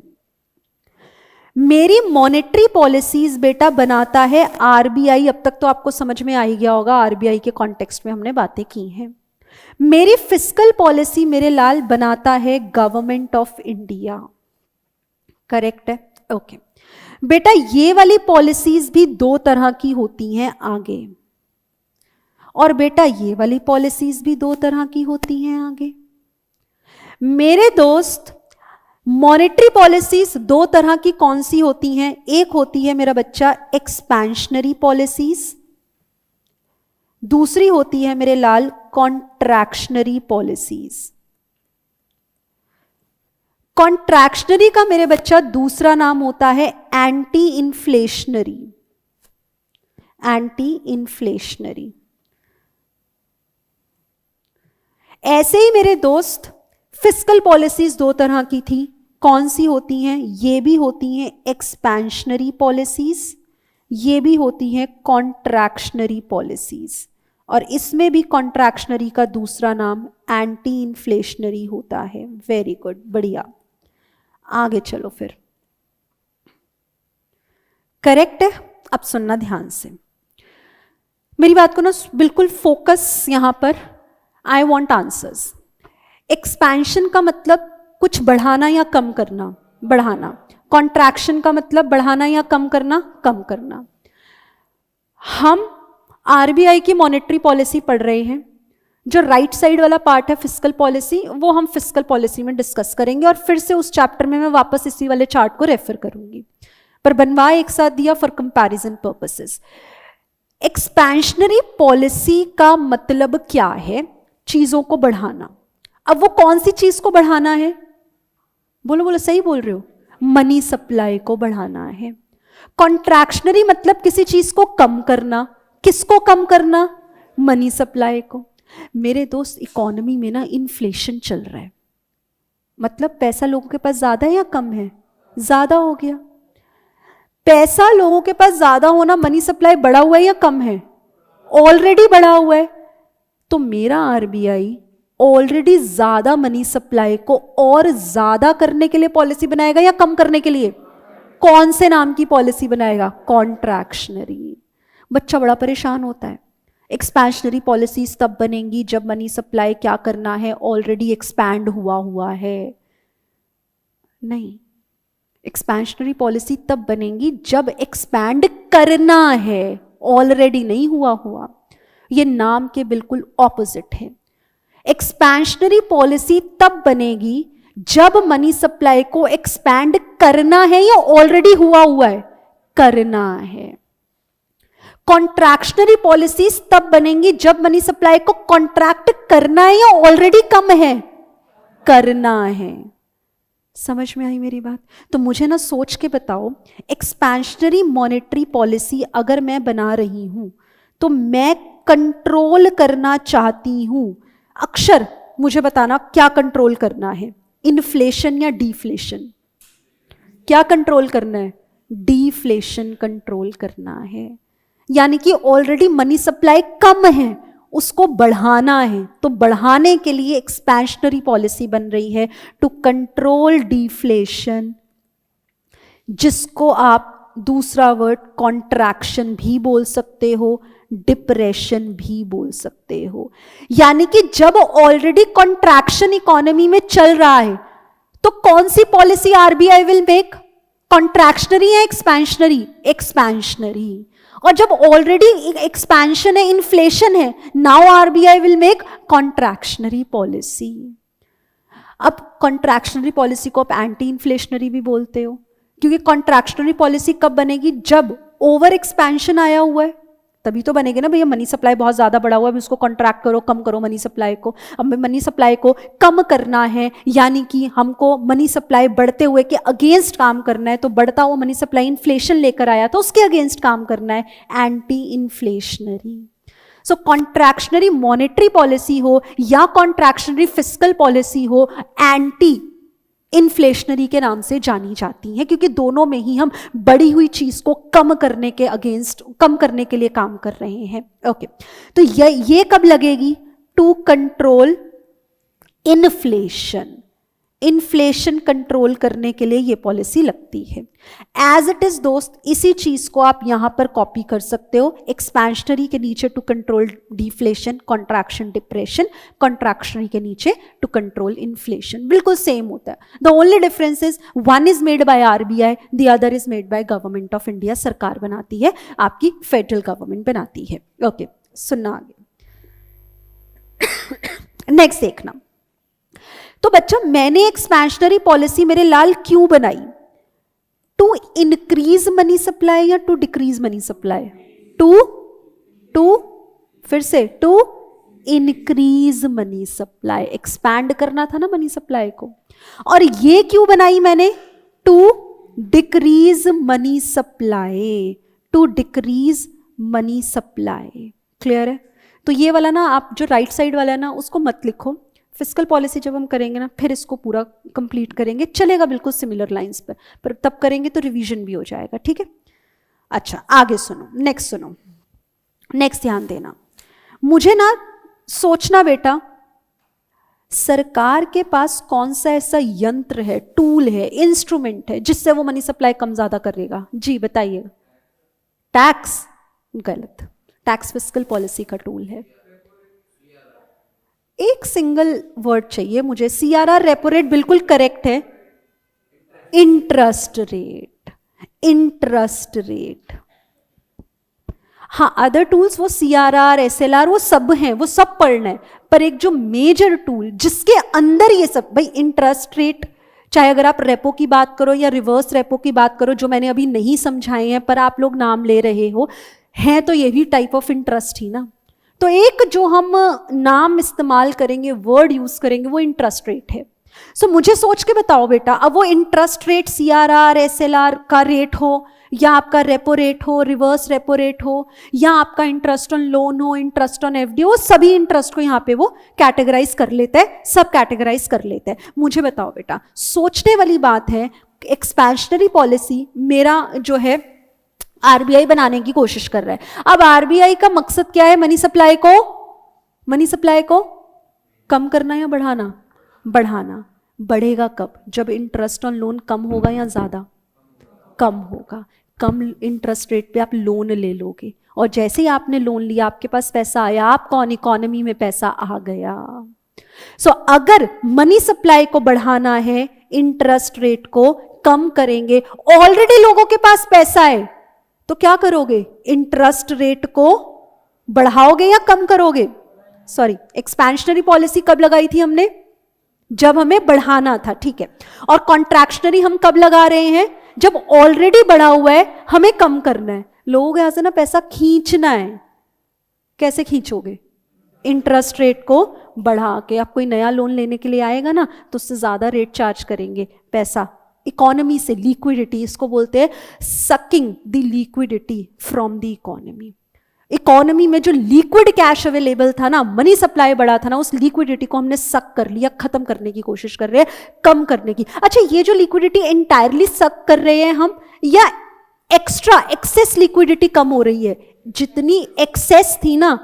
मेरी मॉनेटरी पॉलिसीज बेटा बनाता है RBI। अब तक तो आपको समझ में आ ही गया होगा, RBI के कॉन्टेक्स्ट में हमने बातें की हैं। मेरी फिस्कल पॉलिसी मेरे लाल बनाता है गवर्नमेंट ऑफ इंडिया। करेक्ट है? ओके बेटा, ये वाली पॉलिसीज भी 2 तरह की होती हैं आगे, और बेटा ये वाली पॉलिसीज भी 2 तरह की होती हैं आगे। मेरे दोस्त, मॉनेटरी पॉलिसीज 2 तरह की कौन सी होती हैं? एक होती है मेरा बच्चा एक्सपेंशनरी पॉलिसीज, दूसरी होती है मेरे लाल कॉन्ट्रैक्शनरी पॉलिसीज। कॉन्ट्रैक्शनरी का मेरे बच्चा दूसरा नाम होता है एंटी इन्फ्लेशनरी। Anti inflationary. ऐसे ही मेरे दोस्त फिस्कल पॉलिसीज 2 तरह की थी, कौन सी होती हैं? ये भी होती हैं एक्सपेंशनरी पॉलिसीज, ये भी होती हैं कॉन्ट्रैक्शनरी पॉलिसीज, और इसमें भी कॉन्ट्रैक्शनरी का दूसरा नाम एंटी इन्फ्लेशनरी होता है। वेरी गुड, बढ़िया। आगे चलो फिर। करेक्ट है? अब सुनना ध्यान से, मेरी बात को ना बिल्कुल फोकस यहां पर। I want answers. एक्सपेंशन का मतलब कुछ बढ़ाना या कम करना, बढ़ाना। कॉन्ट्रैक्शन का मतलब बढ़ाना या कम करना, कम करना। हम RBI की मॉनेटरी पॉलिसी पढ़ रहे हैं। जो राइट साइड वाला पार्ट है फिस्कल पॉलिसी, वो हम फिस्कल पॉलिसी में डिस्कस करेंगे, और फिर से उस चैप्टर में मैं वापस इसी वाले चार्ट को रेफर करूंगी, पर बनवा एक साथ दिया for comparison purposes. Expansionary policy का मतलब क्या है? चीजों को बढ़ाना। अब वो कौन सी चीज को बढ़ाना है? बोलो बोलो, सही बोल रहे हो, मनी सप्लाई को बढ़ाना है। कॉन्ट्रैक्शनरी मतलब किसी चीज को कम करना। किसको कम करना? मनी सप्लाई को। मेरे दोस्त, इकोनॉमी में ना इन्फ्लेशन चल रहा है, मतलब पैसा लोगों के पास ज्यादा है या कम है? ज्यादा हो गया। पैसा लोगों के पास ज्यादा होना, मनी सप्लाई बढ़ा हुआ है या कम है? ऑलरेडी बढ़ा हुआ है। तो मेरा आरबीआई ऑलरेडी ज्यादा मनी सप्लाई को और ज्यादा करने के लिए पॉलिसी बनाएगा या कम करने के लिए? कौन से नाम की पॉलिसी बनाएगा? कॉन्ट्रैक्शनरी। बच्चा बड़ा परेशान होता है। एक्सपेंशनरी पॉलिसीज तब बनेंगी जब मनी सप्लाई क्या करना है, ऑलरेडी एक्सपैंड हुआ है। नहीं, एक्सपेंशनरी पॉलिसी तब बनेंगी जब एक्सपैंड करना है, ऑलरेडी नहीं हुआ। ये नाम के बिल्कुल ऑपोजिट है। एक्सपेंशनरी पॉलिसी तब बनेगी जब मनी सप्लाई को एक्सपैंड करना है या ऑलरेडी हुआ है, करना है। कॉन्ट्रैक्शनरी पॉलिसीज तब बनेंगी जब मनी सप्लाई को कॉन्ट्रैक्ट करना है या ऑलरेडी कम है, करना है। समझ में आई मेरी बात? तो मुझे ना सोच के बताओ, एक्सपेंशनरी मॉनेटरी पॉलिसी अगर मैं बना रही हूं तो मैं कंट्रोल करना चाहती हूं। अक्षर मुझे बताना क्या कंट्रोल करना है, इन्फ्लेशन या डिफ्लेशन? क्या कंट्रोल करना है? डिफ्लेशन कंट्रोल करना है। यानी कि ऑलरेडी मनी सप्लाई कम है, उसको बढ़ाना है। तो बढ़ाने के लिए एक्सपेंशनरी पॉलिसी बन रही है टू कंट्रोल डिफ्लेशन, जिसको आप दूसरा वर्ड कॉन्ट्रैक्शन भी बोल सकते हो, डिप्रेशन भी बोल सकते हो। यानी कि जब ऑलरेडी कॉन्ट्रैक्शन इकोनॉमी में चल रहा है तो कौन सी policy RBI will make? Contractionary या एक्सपेंशनरी? एक्सपेंशनरी। और जब ऑलरेडी एक्सपेंशन है, इन्फ्लेशन है, now RBI will make contractionary policy. अब कॉन्ट्रैक्शनरी पॉलिसी को आप एंटी इन्फ्लेशनरी भी बोलते हो, क्योंकि कॉन्ट्रैक्शनरी पॉलिसी कब बनेगी? जब ओवर एक्सपेंशन आया हुआ है, तभी तो बनेगी ना भैया। मनी सप्लाई बहुत ज्यादा बढ़ा हुआ है, उसको कॉन्ट्रैक्ट करो, कम करो मनी सप्लाई को। अब मनी सप्लाई को कम करना है, यानी कि हमको मनी सप्लाई बढ़ते हुए के अगेंस्ट काम करना है। तो बढ़ता हुआ मनी सप्लाई इन्फ्लेशन लेकर आया तो उसके अगेंस्ट काम करना है, एंटी इन्फ्लेशनरी। सो कॉन्ट्रैक्शनरी मॉनेटरी पॉलिसी हो या कॉन्ट्रैक्शनरी फिस्कल पॉलिसी हो, एंटी इन्फ्लेशनरी के नाम से जानी जाती हैं, क्योंकि दोनों में ही हम बढ़ी हुई चीज को कम करने के अगेंस्ट, कम करने के लिए काम कर रहे हैं। ओके, तो ये कब लगेगी? To control inflation. Inflation control करने के लिए ये पॉलिसी लगती है। एज इट इज दोस्त, इसी चीज को आप यहां पर कॉपी कर सकते हो। एक्सपेंशनरी के नीचे to control deflation, contraction depression, contractionary के नीचे टू कंट्रोल इन्फ्लेशन। बिल्कुल सेम होता है। The only difference is one is made by RBI, the other is made by Government of India. सरकार बनाती है, आपकी फेडरल गवर्नमेंट बनाती है। ओके, सुनना आगे। नेक्स्ट देखना। तो बच्चा, मैंने एक्सपेंशनरी पॉलिसी मेरे लाल क्यों बनाई? टू इंक्रीज मनी सप्लाई या टू डिक्रीज मनी सप्लाई? फिर से to increase money supply. Expand करना था ना मनी सप्लाई को। और ये क्यों बनाई मैंने? To decrease money supply, to decrease money supply. Clear है? तो ये वाला ना, आप जो राइट साइड वाला है ना, उसको मत लिखो। फिस्कल पॉलिसी जब हम करेंगे ना, फिर इसको पूरा कंप्लीट करेंगे, चलेगा बिल्कुल सिमिलर लाइंस पर तब करेंगे तो रिवीजन भी हो जाएगा। ठीक है? अच्छा, आगे सुनो, नेक्स्ट सुनो, नेक्स्ट ध्यान देना। मुझे ना सोचना बेटा, सरकार के पास कौन सा ऐसा यंत्र है, टूल है, इंस्ट्रूमेंट है जिससे वो मनी सप्लाई कम ज्यादा करेगा? जी बताइए। टैक्स? गलत। टैक्स फिस्कल पॉलिसी का टूल है। एक सिंगल वर्ड चाहिए मुझे। सीआरआर रेपो रेट बिल्कुल करेक्ट है। Interest rate, interest rate. हाँ, अदर टूल्स वो सीआरआर, एसएलआर, वो सब हैं, वो सब पढ़ना है। पर एक जो मेजर टूल जिसके अंदर ये सब, भाई इंटरेस्ट रेट, चाहे अगर आप रेपो की बात करो या रिवर्स रेपो की बात करो, जो मैंने अभी नहीं समझाए हैं पर आप लोग नाम ले रहे हो, है तो ये भी टाइप ऑफ इंटरेस्ट ही ना। तो एक जो हम नाम इस्तेमाल करेंगे, वर्ड यूज करेंगे, वो इंटरेस्ट रेट है। सो मुझे सोच के बताओ बेटा, अब वो इंटरेस्ट रेट सीआरआर, एसएलआर का रेट हो या आपका रेपो रेट हो, रिवर्स रेपो रेट हो, या आपका इंटरेस्ट ऑन लोन हो, इंटरेस्ट ऑन एफडी हो, सभी इंटरेस्ट को यहाँ पे वो कैटेगराइज कर लेते हैं, सब कैटेगराइज कर लेते हैं। मुझे बताओ बेटा, सोचने वाली बात है, एक्सपेंशनरी पॉलिसी मेरा जो है आरबीआई बनाने की कोशिश कर रहा है। अब आरबीआई का मकसद क्या है? मनी सप्लाई को कम करना या बढ़ाना? बढ़ाना। बढ़ेगा कब? जब इंटरेस्ट ऑन लोन कम होगा या ज्यादा? कम होगा। कम इंटरेस्ट रेट पे आप लोन ले लोगे, और जैसे ही आपने लोन लिया आपके पास पैसा आया, आपको इकोनॉमी में पैसा आ गया। सो अगर मनी सप्लाई को बढ़ाना है, इंटरेस्ट रेट को कम करेंगे, ऑलरेडी लोगों के पास पैसा है, तो क्या करोगे? इंटरेस्ट रेट को बढ़ाओगे या कम करोगे? सॉरी, एक्सपेंशनरी पॉलिसी कब लगाई थी हमने? जब हमें बढ़ाना था, ठीक है। और कॉन्ट्रैक्शनरी हम कब लगा रहे हैं? जब ऑलरेडी बढ़ा हुआ है, हमें कम करना है। लोगों के यहां से ना पैसा खींचना है। कैसे खींचोगे? इंटरेस्ट रेट को बढ़ा के। आप कोई नया लोन लेने के लिए आएगा ना, तो उससे ज्यादा रेट चार्ज करेंगे। पैसा इकोनॉमी से, लिक्विडिटी, इसको बोलते हैं sucking the liquidity from the economy. Economy में जो लिक्विड कैश अवेलेबल था ना, मनी सप्लाई बढ़ा था ना, उस लिक्विडिटी को हमने सक कर लिया, खत्म करने की कोशिश कर रहे हैं, कम करने की। अच्छा, ये जो लिक्विडिटी एंटायरली सक कर रहे हैं हम, या एक्स्ट्रा एक्सेस लिक्विडिटी कम हो रही है? जितनी एक्सेस थी ना,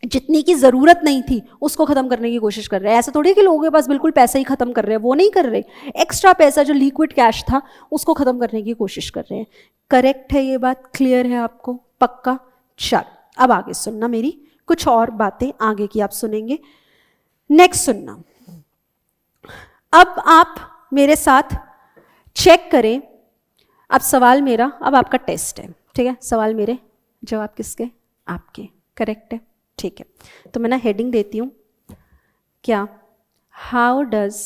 जितनी की जरूरत नहीं थी, उसको खत्म करने की कोशिश कर रहे हैं। ऐसा थोड़ी है कि लोगों के पास बिल्कुल पैसा ही खत्म कर रहे हैं, वो नहीं कर रहे। एक्स्ट्रा पैसा जो लिक्विड कैश था, उसको खत्म करने की कोशिश कर रहे हैं। करेक्ट है ये बात? क्लियर है आपको? पक्का? चल, अब आगे सुनना, मेरी कुछ और बातें आगे की आप सुनेंगे। नेक्स्ट सुनना। अब आप मेरे साथ चेक करें। अब सवाल मेरा, अब आपका टेस्ट है, ठीक है? सवाल मेरे, जवाब किसके? आपके। करेक्ट है? ठीक है। तो मैं ना हेडिंग देती हूं, क्या? हाउ डज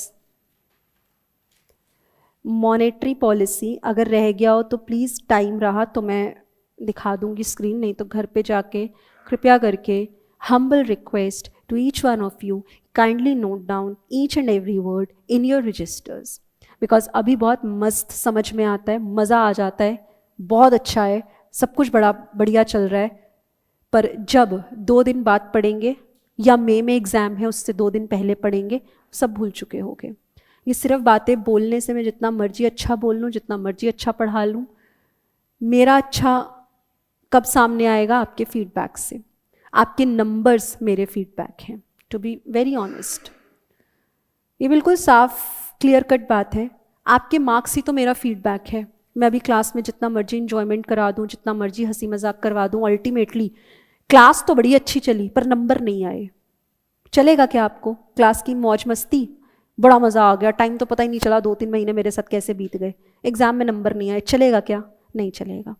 मॉनेटरी पॉलिसी, अगर रह गया हो तो प्लीज, टाइम रहा तो मैं दिखा दूंगी स्क्रीन, नहीं तो घर पे जाके कृपया करके, humble request to each one of you, kindly note down each and every word in your registers, because अभी बहुत मस्त समझ में आता है, मज़ा आ जाता है, बहुत अच्छा है, सब कुछ बड़ा बढ़िया चल रहा है। पर जब 2 दिन बाद पढ़ेंगे, या मई में एग्ज़ाम है उससे 2 दिन पहले पढ़ेंगे, सब भूल चुके होंगे। ये सिर्फ बातें बोलने से मैं जितना मर्जी अच्छा बोल लूँ, जितना मर्जी अच्छा पढ़ा लूँ, मेरा अच्छा कब सामने आएगा? आपके फीडबैक से। आपके नंबर्स मेरे फीडबैक हैं, टू बी वेरी ऑनेस्ट। ये बिल्कुल साफ क्लियर कट बात है। आपके मार्क्स ही तो मेरा फीडबैक है। मैं अभी क्लास में जितना मर्जी इंजॉयमेंट करा दूँ, जितना मर्जी हंसी मजाक करवा दूँ, अल्टीमेटली क्लास तो बड़ी अच्छी चली पर नंबर नहीं आए। चलेगा क्या आपको? क्लास की मौज मस्ती, बड़ा मज़ा आ गया, टाइम तो पता ही नहीं चला, 2-3 महीने मेरे साथ कैसे बीत गए, एग्जाम में नंबर नहीं आए, चलेगा क्या? नहीं चलेगा।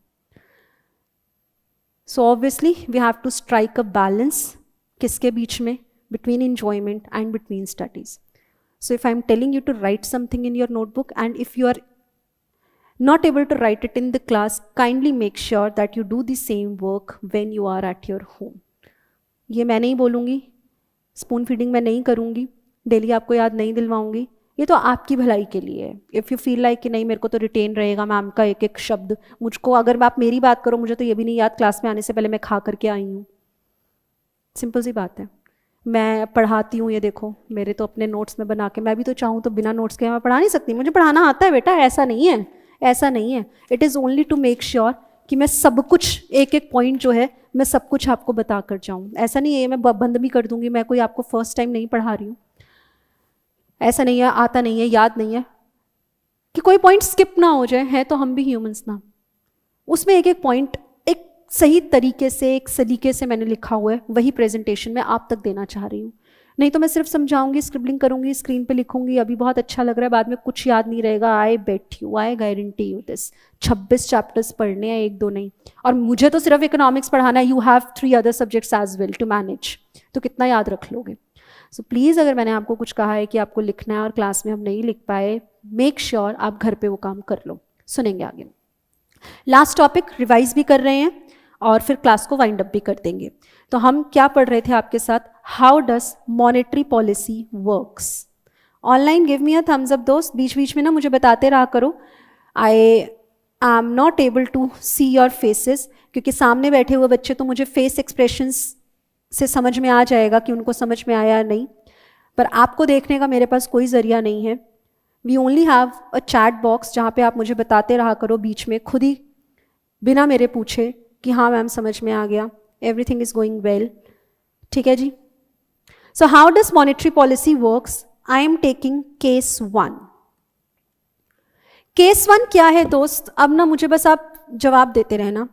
So obviously we have to strike a balance, किसके बीच में? Between enjoyment and between studies. So if I'm telling you to write something in your notebook, and if you are not able to write it in the class, kindly make sure that you do the same work when you are at your home. ये मैं नहीं बोलूँगी, spoon feeding मैं नहीं करूँगी, daily आपको याद नहीं दिलवाऊँगी, ये तो आपकी भलाई के लिए है। इफ़ यू फील लाइक कि नहीं मेरे को तो रिटेन रहेगा मैम का एक एक शब्द, मुझको अगर आप मेरी बात करो, मुझे तो ये भी नहीं याद क्लास में आने से पहले मैं खा करके आई हूँ। सिंपल सी बात है। मैं पढ़ाती हूँ, ये देखो मेरे तो अपने नोट्स में बना के, मैं भी तो चाहूँ तो बिना नोट्स के मैं पढ़ा नहीं सकती, मुझे पढ़ाना आता है बेटा, ऐसा नहीं है, ऐसा नहीं है। It is only to make sure कि मैं सब कुछ, एक एक पॉइंट जो है मैं सब कुछ आपको बता कर जाऊँ। ऐसा नहीं है मैं बंद भी कर दूँगी, मैं कोई आपको फर्स्ट टाइम नहीं पढ़ा रही हूँ, ऐसा नहीं है, आता नहीं है, याद नहीं है, कि कोई पॉइंट स्किप ना हो जाए, है तो हम भी ह्यूमंस ना। उसमें एक एक पॉइंट एक सही तरीके से, एक सलीके से मैंने लिखा हुआ है, वही प्रेजेंटेशन में आप तक देना चाह रही हूँ। नहीं तो मैं सिर्फ समझाऊंगी, स्क्रिबलिंग करूंगी, स्क्रीन पे लिखूंगी, अभी बहुत अच्छा लग रहा है, बाद में कुछ याद नहीं रहेगा। I bet you, I guarantee you this. 26 chapters पढ़ने हैं, 1-2 नहीं। और मुझे तो सिर्फ इकोनॉमिक्स पढ़ाना है, you have 3 other subjects as well to manage, तो कितना याद रख लोगे? सो प्लीज़, अगर मैंने आपको कुछ कहा है कि आपको लिखना है और क्लास में हम नहीं लिख पाए, मेक श्योर आप घर पे वो काम कर लो। सुनेंगे आगे। लास्ट टॉपिक रिवाइज भी कर रहे हैं और फिर क्लास को वाइंड अप भी कर देंगे। तो हम क्या पढ़ रहे थे आपके साथ? How does monetary policy works. Online give me a thumbs up दोस्त, बीच बीच में ना मुझे बताते रहा करो। I I am not able to see your faces, क्योंकि सामने बैठे हुए बच्चे तो मुझे फेस एक्सप्रेशंस से समझ में आ जाएगा कि उनको समझ में आया या नहीं, पर आपको देखने का मेरे पास कोई ज़रिया नहीं है. We only have a chat box जहाँ पे आप मुझे बताते रहा करो बीच में खुद ही बिना मेरे पूछे कि हाँ मैम समझ में आ गया, एवरीथिंग इज गोइंग वेल. ठीक है जी. So how does monetary policy works? I am taking case 1. Case 1 क्या है दोस्त? अब ना मुझे बस आप जवाब देते रहना.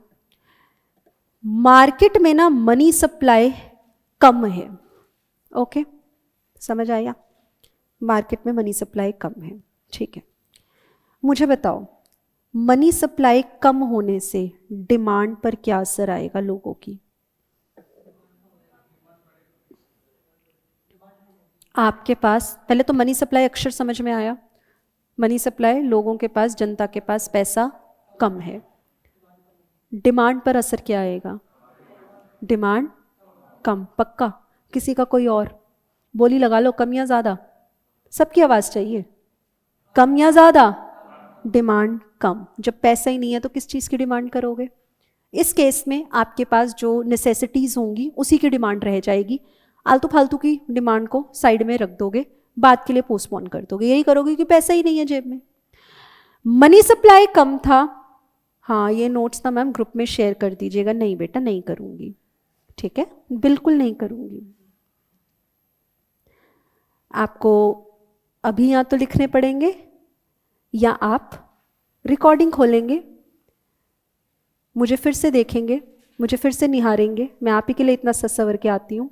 मार्केट में ना मनी सप्लाई कम है. ओके, समझ आया? मार्केट में मनी सप्लाई कम है. ठीक है, मुझे बताओ मनी सप्लाई कम होने से डिमांड पर क्या असर आएगा लोगों की? आपके पास पहले तो मनी सप्लाई अक्षर समझ में आया. मनी सप्लाई, लोगों के पास, जनता के पास पैसा कम है. डिमांड पर असर क्या आएगा? डिमांड कम. पक्का? किसी का कोई और बोली लगा लो. कम या ज़्यादा? सबकी आवाज़ चाहिए. कम या ज़्यादा? डिमांड कम. जब पैसा ही नहीं है तो किस चीज़ की डिमांड करोगे? इस केस में आपके पास जो नेसेसिटीज़ होंगी उसी की डिमांड रह जाएगी. आलतू फालतू की डिमांड को साइड में रख दोगे, बाद के लिए पोस्टपोन कर दोगे. यही करोगे कि पैसा ही नहीं है जेब में. मनी सप्लाई कम था. हाँ, ये नोट्स ना मैम ग्रुप में शेयर कर दीजिएगा. नहीं बेटा, नहीं करूँगी. ठीक है, बिल्कुल नहीं करूँगी. आपको अभी या तो लिखने पड़ेंगे या आप रिकॉर्डिंग खोलेंगे, मुझे फिर से देखेंगे, मुझे फिर से निहारेंगे. मैं आप ही के लिए इतना सच सवर के आती हूँ.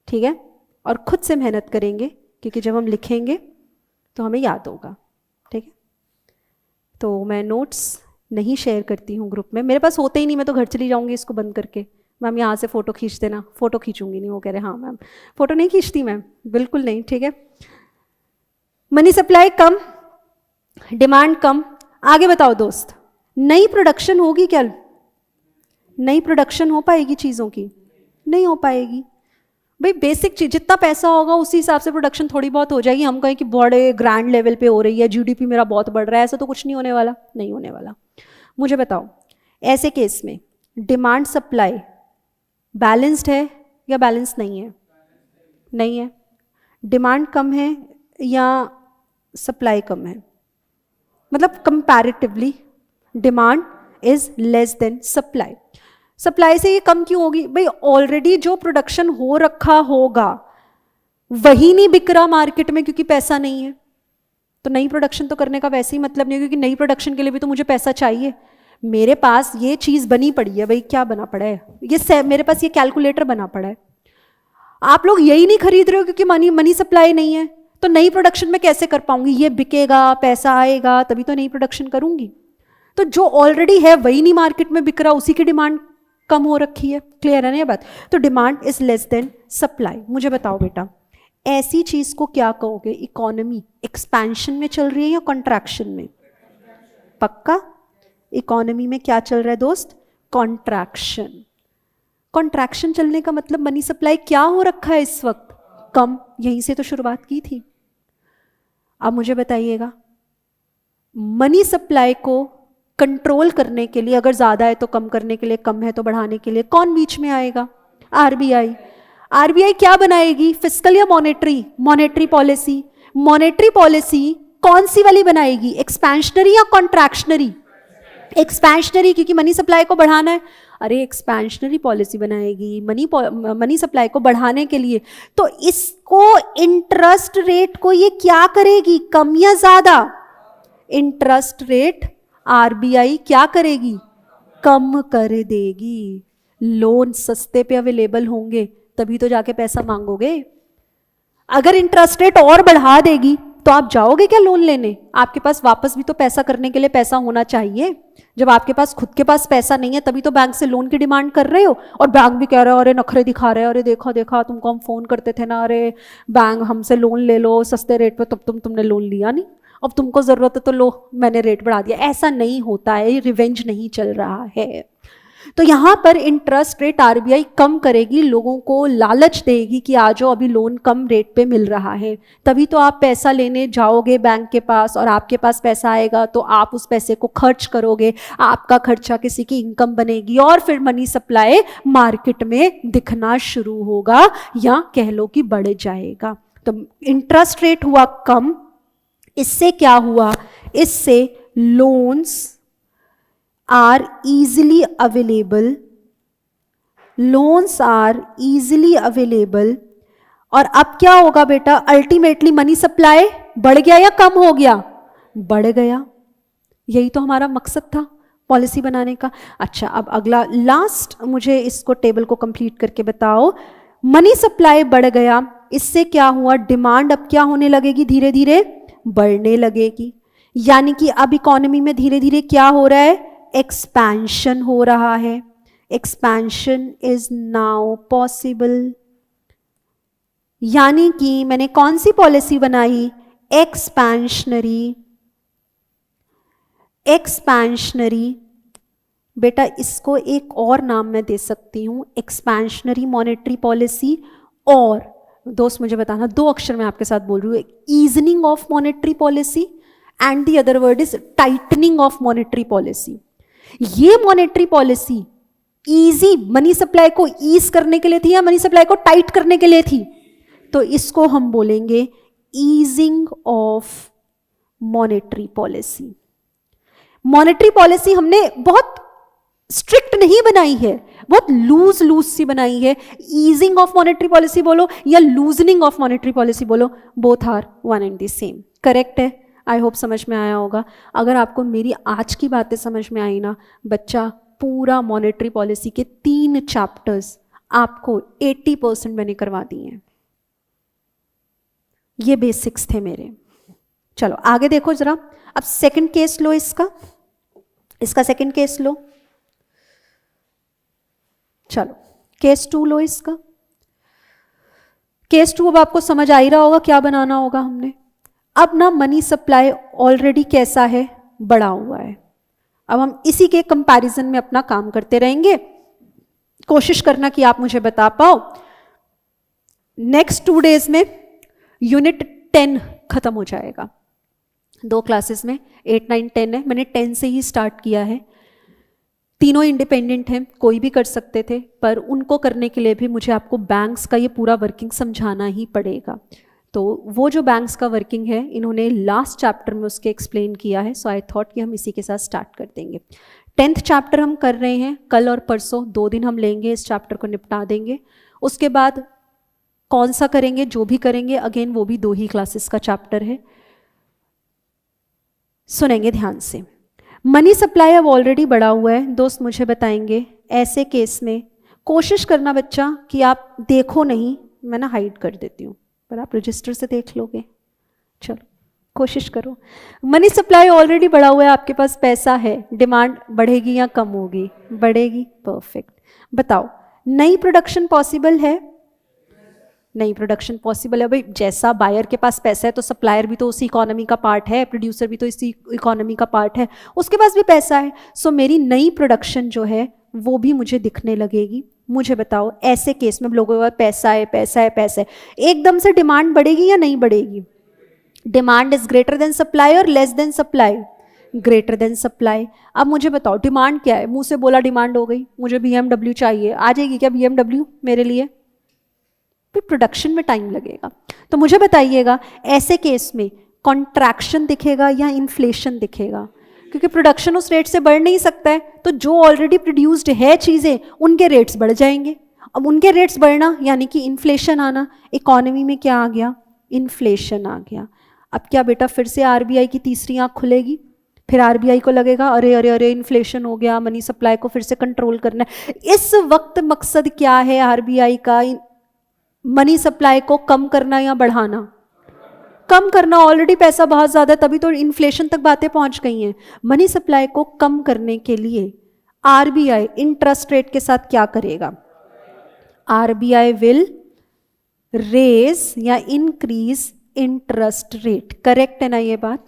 ठीक है, और खुद से मेहनत करेंगे, क्योंकि जब हम लिखेंगे तो हमें याद होगा. ठीक है, तो मैं नोट्स नहीं शेयर करती हूँ ग्रुप में. मेरे पास होते ही नहीं, मैं तो घर चली जाऊँगी इसको बंद करके. मैम यहाँ से फ़ोटो खींच देना. फ़ोटो खींचूंगी नहीं. वो कह रहे हाँ मैम फ़ोटो नहीं खींचती मैम, बिल्कुल नहीं. ठीक है, मनी सप्लाई कम, डिमांड कम. आगे बताओ दोस्त, नई प्रोडक्शन होगी क्या? नई प्रोडक्शन हो पाएगी चीज़ों की? नहीं हो पाएगी. भाई बेसिक चीज, जितना पैसा होगा उसी हिसाब से प्रोडक्शन थोड़ी बहुत हो जाएगी. हम कहें कि बड़े ग्रैंड लेवल पे हो रही है, जीडीपी मेरा बहुत बढ़ रहा है, ऐसा तो कुछ नहीं होने वाला. नहीं होने वाला. मुझे बताओ ऐसे केस में डिमांड सप्लाई बैलेंस्ड है या बैलेंस नहीं है? नहीं है. डिमांड कम है या सप्लाई कम है? मतलब comparatively demand is less than supply. Supply से ये कम क्यों होगी? भाई ऑलरेडी जो प्रोडक्शन हो रखा होगा वही नहीं बिक रहा मार्केट में क्योंकि पैसा नहीं है. तो नई प्रोडक्शन तो करने का वैसे ही मतलब नहीं, क्योंकि नई प्रोडक्शन के लिए भी तो मुझे पैसा चाहिए. मेरे पास ये चीज़ बनी पड़ी है. भाई क्या बना पड़ा है? ये मेरे पास ये कैलकुलेटर बना पड़ा है. आप लोग यही नहीं खरीद रहे हो क्योंकि मनी सप्लाई नहीं है. तो नई प्रोडक्शन में कैसे कर पाऊंगी? ये बिकेगा, पैसा आएगा, तभी तो नई प्रोडक्शन करूंगी. तो जो ऑलरेडी है वही नहीं मार्केट में बिक रहा, उसी की डिमांड कम हो रखी है. क्लियर है ना ये बात? तो demand is less than supply. मुझे बताओ बेटा, ऐसी चीज को क्या कहोगे? इकोनॉमी एक्सपेंशन में चल रही है या कॉन्ट्रैक्शन में? पक्का? इकोनॉमी में क्या चल रहा है दोस्त? कॉन्ट्रैक्शन. कॉन्ट्रैक्शन चलने का मतलब मनी सप्लाई क्या हो रखा है इस वक्त? कम. यहीं से तो शुरुआत की थी. अब मुझे बताइएगा, मनी सप्लाई को कंट्रोल करने के लिए, अगर ज्यादा है तो कम करने के लिए, कम है तो बढ़ाने के लिए कौन बीच में आएगा? आरबीआई. आरबीआई क्या बनाएगी? फिस्कल या monetary? Monetary policy. Monetary policy कौन सी वाली बनाएगी? एक्सपेंशनरी या कॉन्ट्रैक्शनरी? एक्सपेंशनरी, क्योंकि मनी सप्लाई को बढ़ाना है. अरे एक्सपेंशनरी पॉलिसी बनाएगी मनी सप्लाई को बढ़ाने के लिए. तो इसको इंटरेस्ट रेट को ये क्या करेगी? कम या ज्यादा? इंटरेस्ट रेट आरबीआई क्या करेगी? कम कर देगी. लोन सस्ते पे अवेलेबल होंगे तभी तो जाके पैसा मांगोगे. अगर इंटरेस्ट रेट और बढ़ा देगी तो आप जाओगे क्या लोन लेने? आपके पास वापस भी तो पैसा करने के लिए पैसा होना चाहिए. जब आपके पास खुद के पास पैसा नहीं है तभी तो बैंक से लोन की डिमांड कर रहे हो, और बैंक भी कह रहा है अरे नखरे दिखा रहे हैं, अरे देखा देखा तुमको हम फोन करते थे ना, अरे बैंक हमसे लोन ले लो सस्ते रेट पे, तब तुमने लोन लिया नहीं, अब तुमको जरूरत है तो लो मैंने रेट बढ़ा दिया. ऐसा नहीं होता है, रिवेंज नहीं चल रहा है. तो यहां पर इंटरेस्ट रेट आरबीआई कम करेगी, लोगों को लालच देगी कि आ जाओ अभी लोन कम रेट पे मिल रहा है। तभी तो आप पैसा लेने जाओगे बैंक के पास और आपके पास पैसा आएगा तो आप उस पैसे को खर्च करोगे, आपका खर्चा किसी की इनकम बनेगी और फिर मनी सप्लाई मार्केट में दिखना शुरू होगा या कह लो कि बढ़ जाएगा। तो इंटरेस्ट रेट हुआ कम, इससे क्या हुआ, इससे loans are easily available, loans are easily available. और अब क्या होगा बेटा, अल्टीमेटली मनी सप्लाई बढ़ गया या कम हो गया, बढ़ गया। यही तो हमारा मकसद था पॉलिसी बनाने का। अच्छा, अब अगला लास्ट मुझे इसको टेबल को कंप्लीट करके बताओ। मनी सप्लाई बढ़ गया, इससे क्या हुआ, डिमांड अब क्या होने लगेगी, धीरे धीरे बढ़ने लगेगी। यानी कि अब इकोनॉमी में धीरे धीरे क्या हो रहा है, एक्सपेंशन हो रहा है। Expansion is now possible. यानी कि मैंने कौन सी पॉलिसी बनाई, एक्सपेंशनरी। एक्सपेंशनरी बेटा इसको एक और नाम मैं दे सकती हूं, एक्सपेंशनरी मॉनेटरी पॉलिसी। और दोस्त मुझे बताना, दो अक्षर मैं आपके साथ बोल रही हूँ, easing of monetary policy and the other word is tightening of monetary policy. ये monetary policy easy money supply को ईज करने के लिए थी या मनी सप्लाई को टाइट करने के लिए थी, तो इसको हम बोलेंगे easing of monetary policy. Monetary policy हमने बहुत स्ट्रिक्ट नहीं बनाई है, बहुत लूज लूज सी बनाई है। ईजिंग ऑफ मॉनेटरी पॉलिसी बोलो या लूजनिंग ऑफ मॉनेटरी पॉलिसी बोलो, both are one and the same. Correct है, आई होप समझ में आया होगा। अगर आपको मेरी आज की बातें समझ में आई ना बच्चा, पूरा मॉनेटरी पॉलिसी के 3 चैप्टर्स आपको 80% मैंने करवा दिए हैं। ये बेसिक्स थे मेरे। चलो आगे देखो जरा, अब सेकंड केस लो, इसका सेकंड केस लो। चलो केस 2 लो इसका। केस 2 अब आपको समझ आ ही रहा होगा क्या बनाना होगा हमने। अब ना मनी सप्लाई ऑलरेडी कैसा है, बढ़ा हुआ है। अब हम इसी के कंपैरिजन में अपना काम करते रहेंगे। कोशिश करना कि आप मुझे बता पाओ। नेक्स्ट 2 डेज में यूनिट 10 खत्म हो जाएगा। 2 क्लासेस में 8, 9, 10 है। मैंने 10 से ही स्टार्ट किया है। तीनों इंडिपेंडेंट हैं, कोई भी कर सकते थे, पर उनको करने के लिए भी मुझे आपको बैंक्स का ये पूरा वर्किंग समझाना ही पड़ेगा। तो वो जो बैंक्स का वर्किंग है इन्होंने लास्ट चैप्टर में उसके एक्सप्लेन किया है, सो आई थॉट कि हम इसी के साथ स्टार्ट कर देंगे। 10th चैप्टर हम कर रहे हैं, कल और परसों 2 दिन हम लेंगे, इस चैप्टर को निपटा देंगे। उसके बाद कौन सा करेंगे, जो भी करेंगे अगेन वो भी 2 ही क्लासेस का चैप्टर है। सुनेंगे ध्यान से। मनी सप्लाई अब ऑलरेडी बढ़ा हुआ है, दोस्त मुझे बताएंगे ऐसे केस में कोशिश करना बच्चा कि आप देखो नहीं, मैं ना हाइड कर देती हूँ पर आप रजिस्टर से देख लोगे। चलो कोशिश करो। मनी सप्लाई ऑलरेडी बढ़ा हुआ है, आपके पास पैसा है, डिमांड बढ़ेगी या कम होगी, बढ़ेगी। परफेक्ट। बताओ नई प्रोडक्शन पॉसिबल है, नई प्रोडक्शन पॉसिबल है। भाई जैसा बायर के पास पैसा है तो सप्लायर भी तो उसी इकोनॉमी का पार्ट है, प्रोड्यूसर भी तो इसी इकोनॉमी का पार्ट है, उसके पास भी पैसा है। सो मेरी नई प्रोडक्शन जो है वो भी मुझे दिखने लगेगी। मुझे बताओ ऐसे केस में लोगों के पास पैसा है, पैसा है, पैसा है, एकदम से डिमांड बढ़ेगी या नहीं बढ़ेगी? Demand is greater than supply और less than supply, greater than supply. अब मुझे बताओ डिमांड क्या है, मुंह से बोला डिमांड हो गई, मुझे BMW चाहिए, आ जाएगी क्या BMW मेरे लिए? फिर प्रोडक्शन में टाइम लगेगा। तो मुझे बताइएगा ऐसे केस में कॉन्ट्रैक्शन दिखेगा या इन्फ्लेशन दिखेगा? क्योंकि प्रोडक्शन उस रेट से बढ़ नहीं सकता है, तो जो ऑलरेडी प्रोड्यूस्ड है चीज़ें उनके रेट्स बढ़ जाएंगे। अब उनके रेट्स बढ़ना यानी कि इन्फ्लेशन आना, इकोनॉमी में क्या आ गया? इन्फ्लेशन आ गया। अब क्या बेटा फिर से आरबीआई की तीसरी आंख खुलेगी, फिर आरबीआई को लगेगा अरे अरे अरे इन्फ्लेशन हो गया, मनी सप्लाई को फिर से कंट्रोल करना है। इस वक्त मकसद क्या है आरबीआई का? मनी सप्लाई को कम करना या बढ़ाना? कम करना। ऑलरेडी पैसा बहुत ज़्यादा है, तभी तो इन्फ्लेशन तक बातें पहुंच गई हैं। मनी सप्लाई को कम करने के लिए आरबीआई इंटरेस्ट रेट के साथ क्या करेगा? आरबीआई विल रेज या इंक्रीज इंटरेस्ट रेट। करेक्ट है ना ये बात?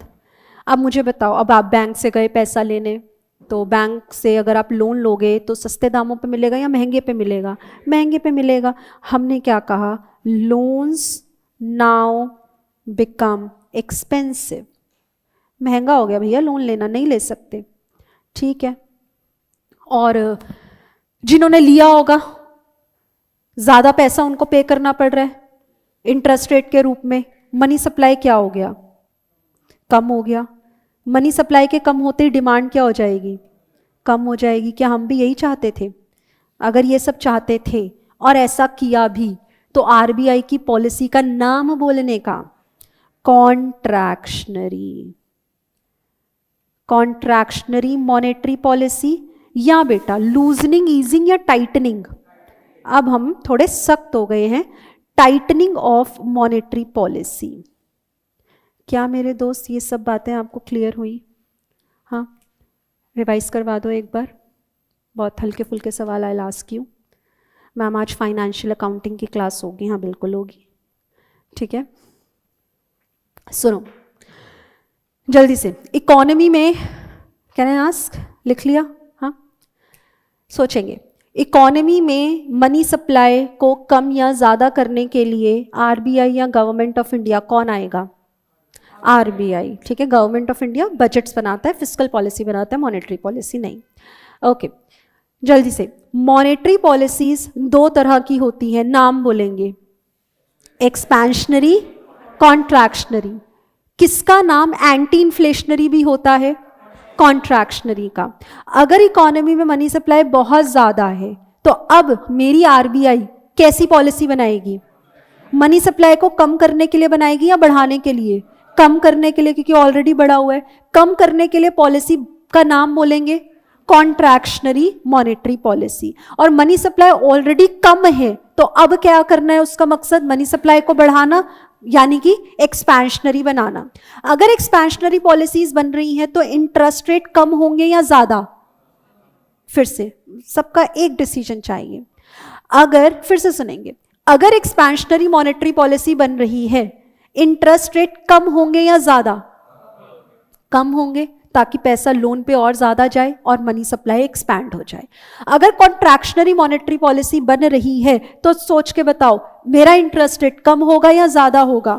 अब मुझे बताओ, अब आप बैंक से गए पैसा लेने, तो बैंक से अगर आप लोन लोगे तो सस्ते दामों पे मिलेगा या महंगे पे मिलेगा? महंगे पे मिलेगा। हमने क्या कहा? Loans now become expensive. महंगा हो गया भैया लोन लेना, नहीं ले सकते, ठीक है। और जिन्होंने लिया होगा ज़्यादा पैसा उनको पे करना पड़ रहा है इंटरेस्ट रेट के रूप में। मनी सप्लाई क्या हो गया? कम हो गया। मनी सप्लाई के कम होते ही डिमांड क्या हो जाएगी? कम हो जाएगी। क्या हम भी यही चाहते थे? अगर ये सब चाहते थे और ऐसा किया भी तो आरबीआई की पॉलिसी का नाम बोलने का कॉन्ट्रैक्शनरी, कॉन्ट्रैक्शनरी मॉनेटरी पॉलिसी, या बेटा लूजनिंग, ईजिंग या टाइटनिंग? अब हम थोड़े सख्त हो गए हैं, टाइटनिंग ऑफ मॉनेटरी पॉलिसी। क्या मेरे दोस्त ये सब बातें आपको क्लियर हुई? हाँ, रिवाइज करवा दो एक बार। बहुत हल्के फुल्के सवाल आई आस्क यू। मैम आज फाइनेंशियल अकाउंटिंग की क्लास होगी? हाँ बिल्कुल होगी, ठीक है। सुनो जल्दी से, इकोनॉमी में कैन आई आस्क, लिख लिया? हाँ, सोचेंगे। इकोनॉमी में मनी सप्लाई को कम या ज़्यादा करने के लिए आरबीआई या गवर्नमेंट ऑफ इंडिया, कौन आएगा? आरबीआई, ठीक है। गवर्नमेंट ऑफ इंडिया बजट्स बनाता है, फिस्कल पॉलिसी बनाता है, मॉनेटरी पॉलिसी नहीं। ओके, जल्दी से। मॉनेटरी पॉलिसीज दो तरह की होती हैं, नाम बोलेंगे। Expansionary, contractionary. किसका नाम एंटी इन्फ्लेशनरी भी होता है? कॉन्ट्रैक्शनरी का। अगर इकोनॉमी में मनी सप्लाई बहुत ज़्यादा है तो अब मेरी आरबीआई कैसी पॉलिसी बनाएगी? मनी सप्लाई को कम करने के लिए बनाएगी या बढ़ाने के लिए? कम करने के लिए, क्योंकि ऑलरेडी बढ़ा हुआ है। कम करने के लिए पॉलिसी का नाम बोलेंगे कॉन्ट्रैक्शनरी मॉनेटरी पॉलिसी। और मनी सप्लाई ऑलरेडी कम है तो अब क्या करना है? उसका मकसद मनी सप्लाई को बढ़ाना, यानी कि एक्सपेंशनरी बनाना। अगर एक्सपेंशनरी पॉलिसीज बन रही हैं तो इंटरेस्ट रेट कम होंगे या ज्यादा? फिर से सबका एक डिसीजन चाहिए। अगर, फिर से सुनेंगे, अगर एक्सपेंशनरी मॉनेटरी पॉलिसी बन रही है, इंटरेस्ट रेट कम होंगे या ज्यादा? कम होंगे, ताकि पैसा लोन पे और ज्यादा जाए और मनी सप्लाई एक्सपैंड हो जाए। अगर कॉन्ट्रैक्शनरी मॉनेटरी पॉलिसी बन रही है तो सोच के बताओ, मेरा इंटरेस्ट रेट कम होगा या ज्यादा होगा?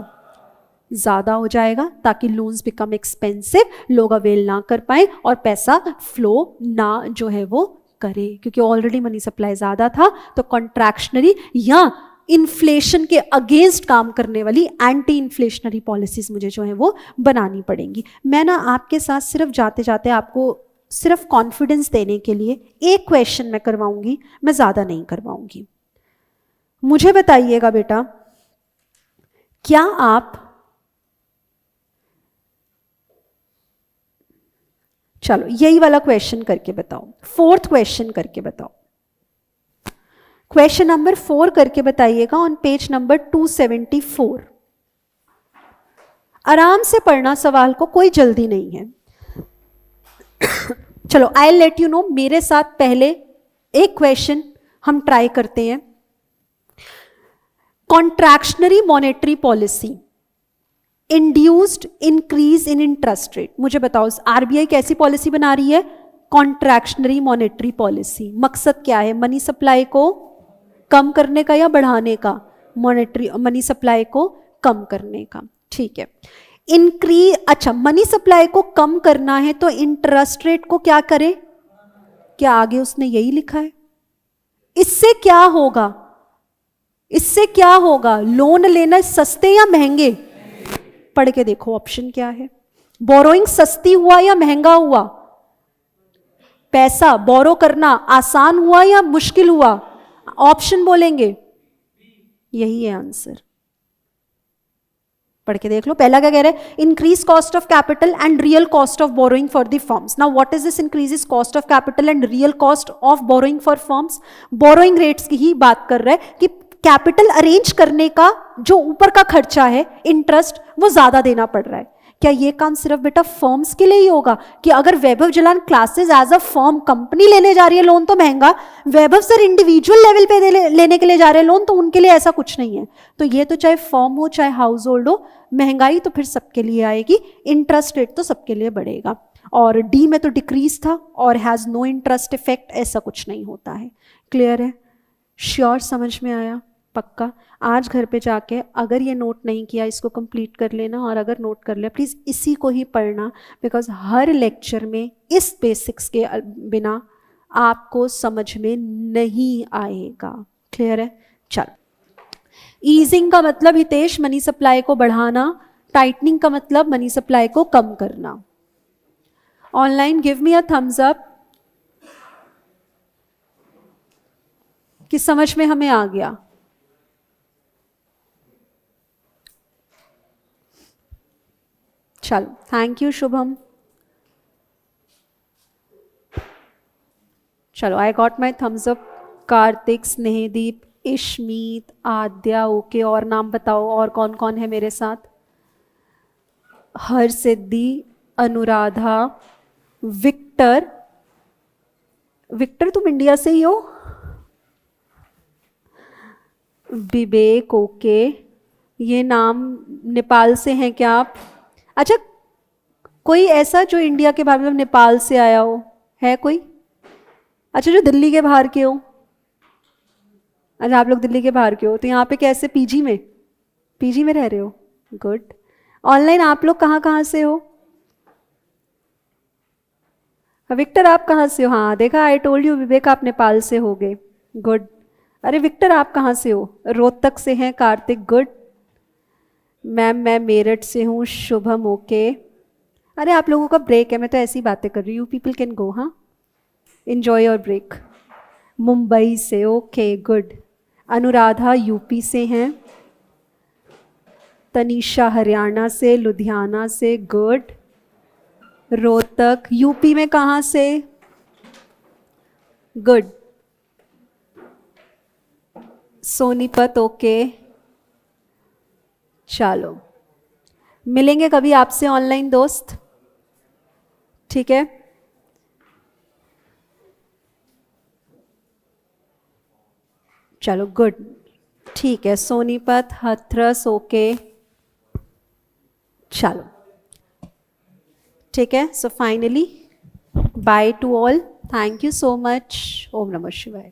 ज्यादा हो जाएगा, ताकि लोन्स बिकम एक्सपेंसिव, लोग अवेल ना कर पाए और पैसा फ्लो ना जो है वो करे, क्योंकि ऑलरेडी मनी सप्लाई ज्यादा था। तो कॉन्ट्रैक्शनरी या इन्फ्लेशन के अगेंस्ट काम करने वाली एंटी इन्फ्लेशनरी पॉलिसीज मुझे जो है वो बनानी पड़ेंगी। मैं ना आपके साथ सिर्फ जाते जाते आपको सिर्फ कॉन्फिडेंस देने के लिए एक क्वेश्चन मैं करवाऊंगी, मैं ज़्यादा नहीं करवाऊंगी। मुझे बताइएगा बेटा, क्या आप, चलो यही वाला क्वेश्चन करके बताओ, फोर्थ क्वेश्चन करके बताओ। क्वेश्चन नंबर 4 करके बताइएगा ऑन पेज नंबर 274। आराम से पढ़ना सवाल को, कोई जल्दी नहीं है। चलो आई लेट यू नो, मेरे साथ पहले एक क्वेश्चन हम ट्राई करते हैं। Contractionary monetary policy induced increase in interest rate. मुझे बताओ आरबीआई कैसी पॉलिसी बना रही है? Contractionary monetary policy. मकसद क्या है? मनी सप्लाई को कम करने का या बढ़ाने का? मनी सप्लाई को कम करने का, ठीक है। इंक्रीज, अच्छा मनी सप्लाई को कम करना है तो इंटरेस्ट रेट को क्या करे? क्या आगे उसने यही लिखा है? इससे क्या होगा? इससे क्या होगा? लोन लेना सस्ते या महंगे? पढ़ के देखो ऑप्शन क्या है। बोरोइंग सस्ती हुआ या महंगा हुआ? पैसा बोरो करना आसान हुआ या मुश्किल हुआ? ऑप्शन बोलेंगे, यही है आंसर। पढ़ के देख लो। पहला क्या कह रहे हैं? Increase cost of capital and real cost of borrowing for the firms. Now what is this increases cost of capital and real cost of borrowing for firms? Borrowing rates की ही बात कर रहे हैं कि कैपिटल अरेंज करने का जो ऊपर का खर्चा है, इंटरेस्ट, वो ज्यादा देना पड़ रहा है। क्या ये काम सिर्फ बेटा फर्म्स के लिए ही होगा कि अगर Vaibhav Jalan classes as a firm company लेने जा रही है लोन तो महंगा, वैभव सर इंडिविजुअल लेवल पे लेने के लिए जा रहे हैं लोन तो उनके लिए ऐसा कुछ नहीं है? तो ये तो चाहे फर्म हो चाहे हाउस होल्ड हो, महंगाई तो फिर सबके लिए आएगी, इंटरेस्ट रेट तो सबके लिए बढ़ेगा। और डी में तो डिक्रीज था और हैज़ नो इंटरेस्ट इफेक्ट, ऐसा कुछ नहीं होता है। क्लियर है? श्योर? समझ में आया? पक्का? आज घर पे जाके अगर ये नोट नहीं किया इसको कंप्लीट कर लेना, और अगर नोट कर लिया प्लीज़ इसी को ही पढ़ना, बिकॉज हर लेक्चर में इस बेसिक्स के बिना आपको समझ में नहीं आएगा। क्लियर है? चलो, ईजिंग का मतलब हितेश मनी सप्लाई को बढ़ाना, टाइटनिंग का मतलब मनी सप्लाई को कम करना। Online give me a thumbs up कि समझ में हमें आ गया। चलो, थैंक यू शुभम। चलो, I got my thumbs up. Kartik, Snehdeep, Ishmeet, Aadya, okay. और नाम बताओ, और कौन कौन है मेरे साथ? हरसिद्धि, अनुराधा, विक्टर। विक्टर तुम इंडिया से ही हो? विवेक, ओके। ये नाम नेपाल से हैं क्या आप? अच्छा, कोई ऐसा जो इंडिया के बाहर, मतलब नेपाल से आया हो, है कोई? अच्छा, जो दिल्ली के बाहर के हो? अच्छा, आप लोग दिल्ली के बाहर के हो, तो यहाँ पे कैसे, पीजी में? पीजी में रह रहे हो? गुड। ऑनलाइन आप लोग कहाँ कहाँ से हो? विक्टर आप कहाँ से हो? हाँ देखा, आई टोल्ड यू, विवेक आप नेपाल से होगे। गुड। अरे विक्टर आप कहाँ से हो? रोहतक से हैं। कार्तिक, गुड। मैम मैं मेरठ से हूँ। शुभम, ओके। अरे आप लोगों का ब्रेक है, मैं तो ऐसी बातें कर रही हूँ। पीपल कैन गो, हाँ, एंजॉय योर ब्रेक। मुंबई से, ओके, गुड। अनुराधा यूपी से हैं। तनीषा हरियाणा से, लुधियाना से, गुड। रोहतक, यूपी में कहाँ से? गुड। सोनीपत, ओके। चलो, मिलेंगे कभी आपसे ऑनलाइन दोस्त, ठीक है? चलो, गुड, ठीक है। सोनीपत, हथरस, ओके। चलो, ठीक है। So finally bye to all, thank you so much. ओम नमः शिवाय।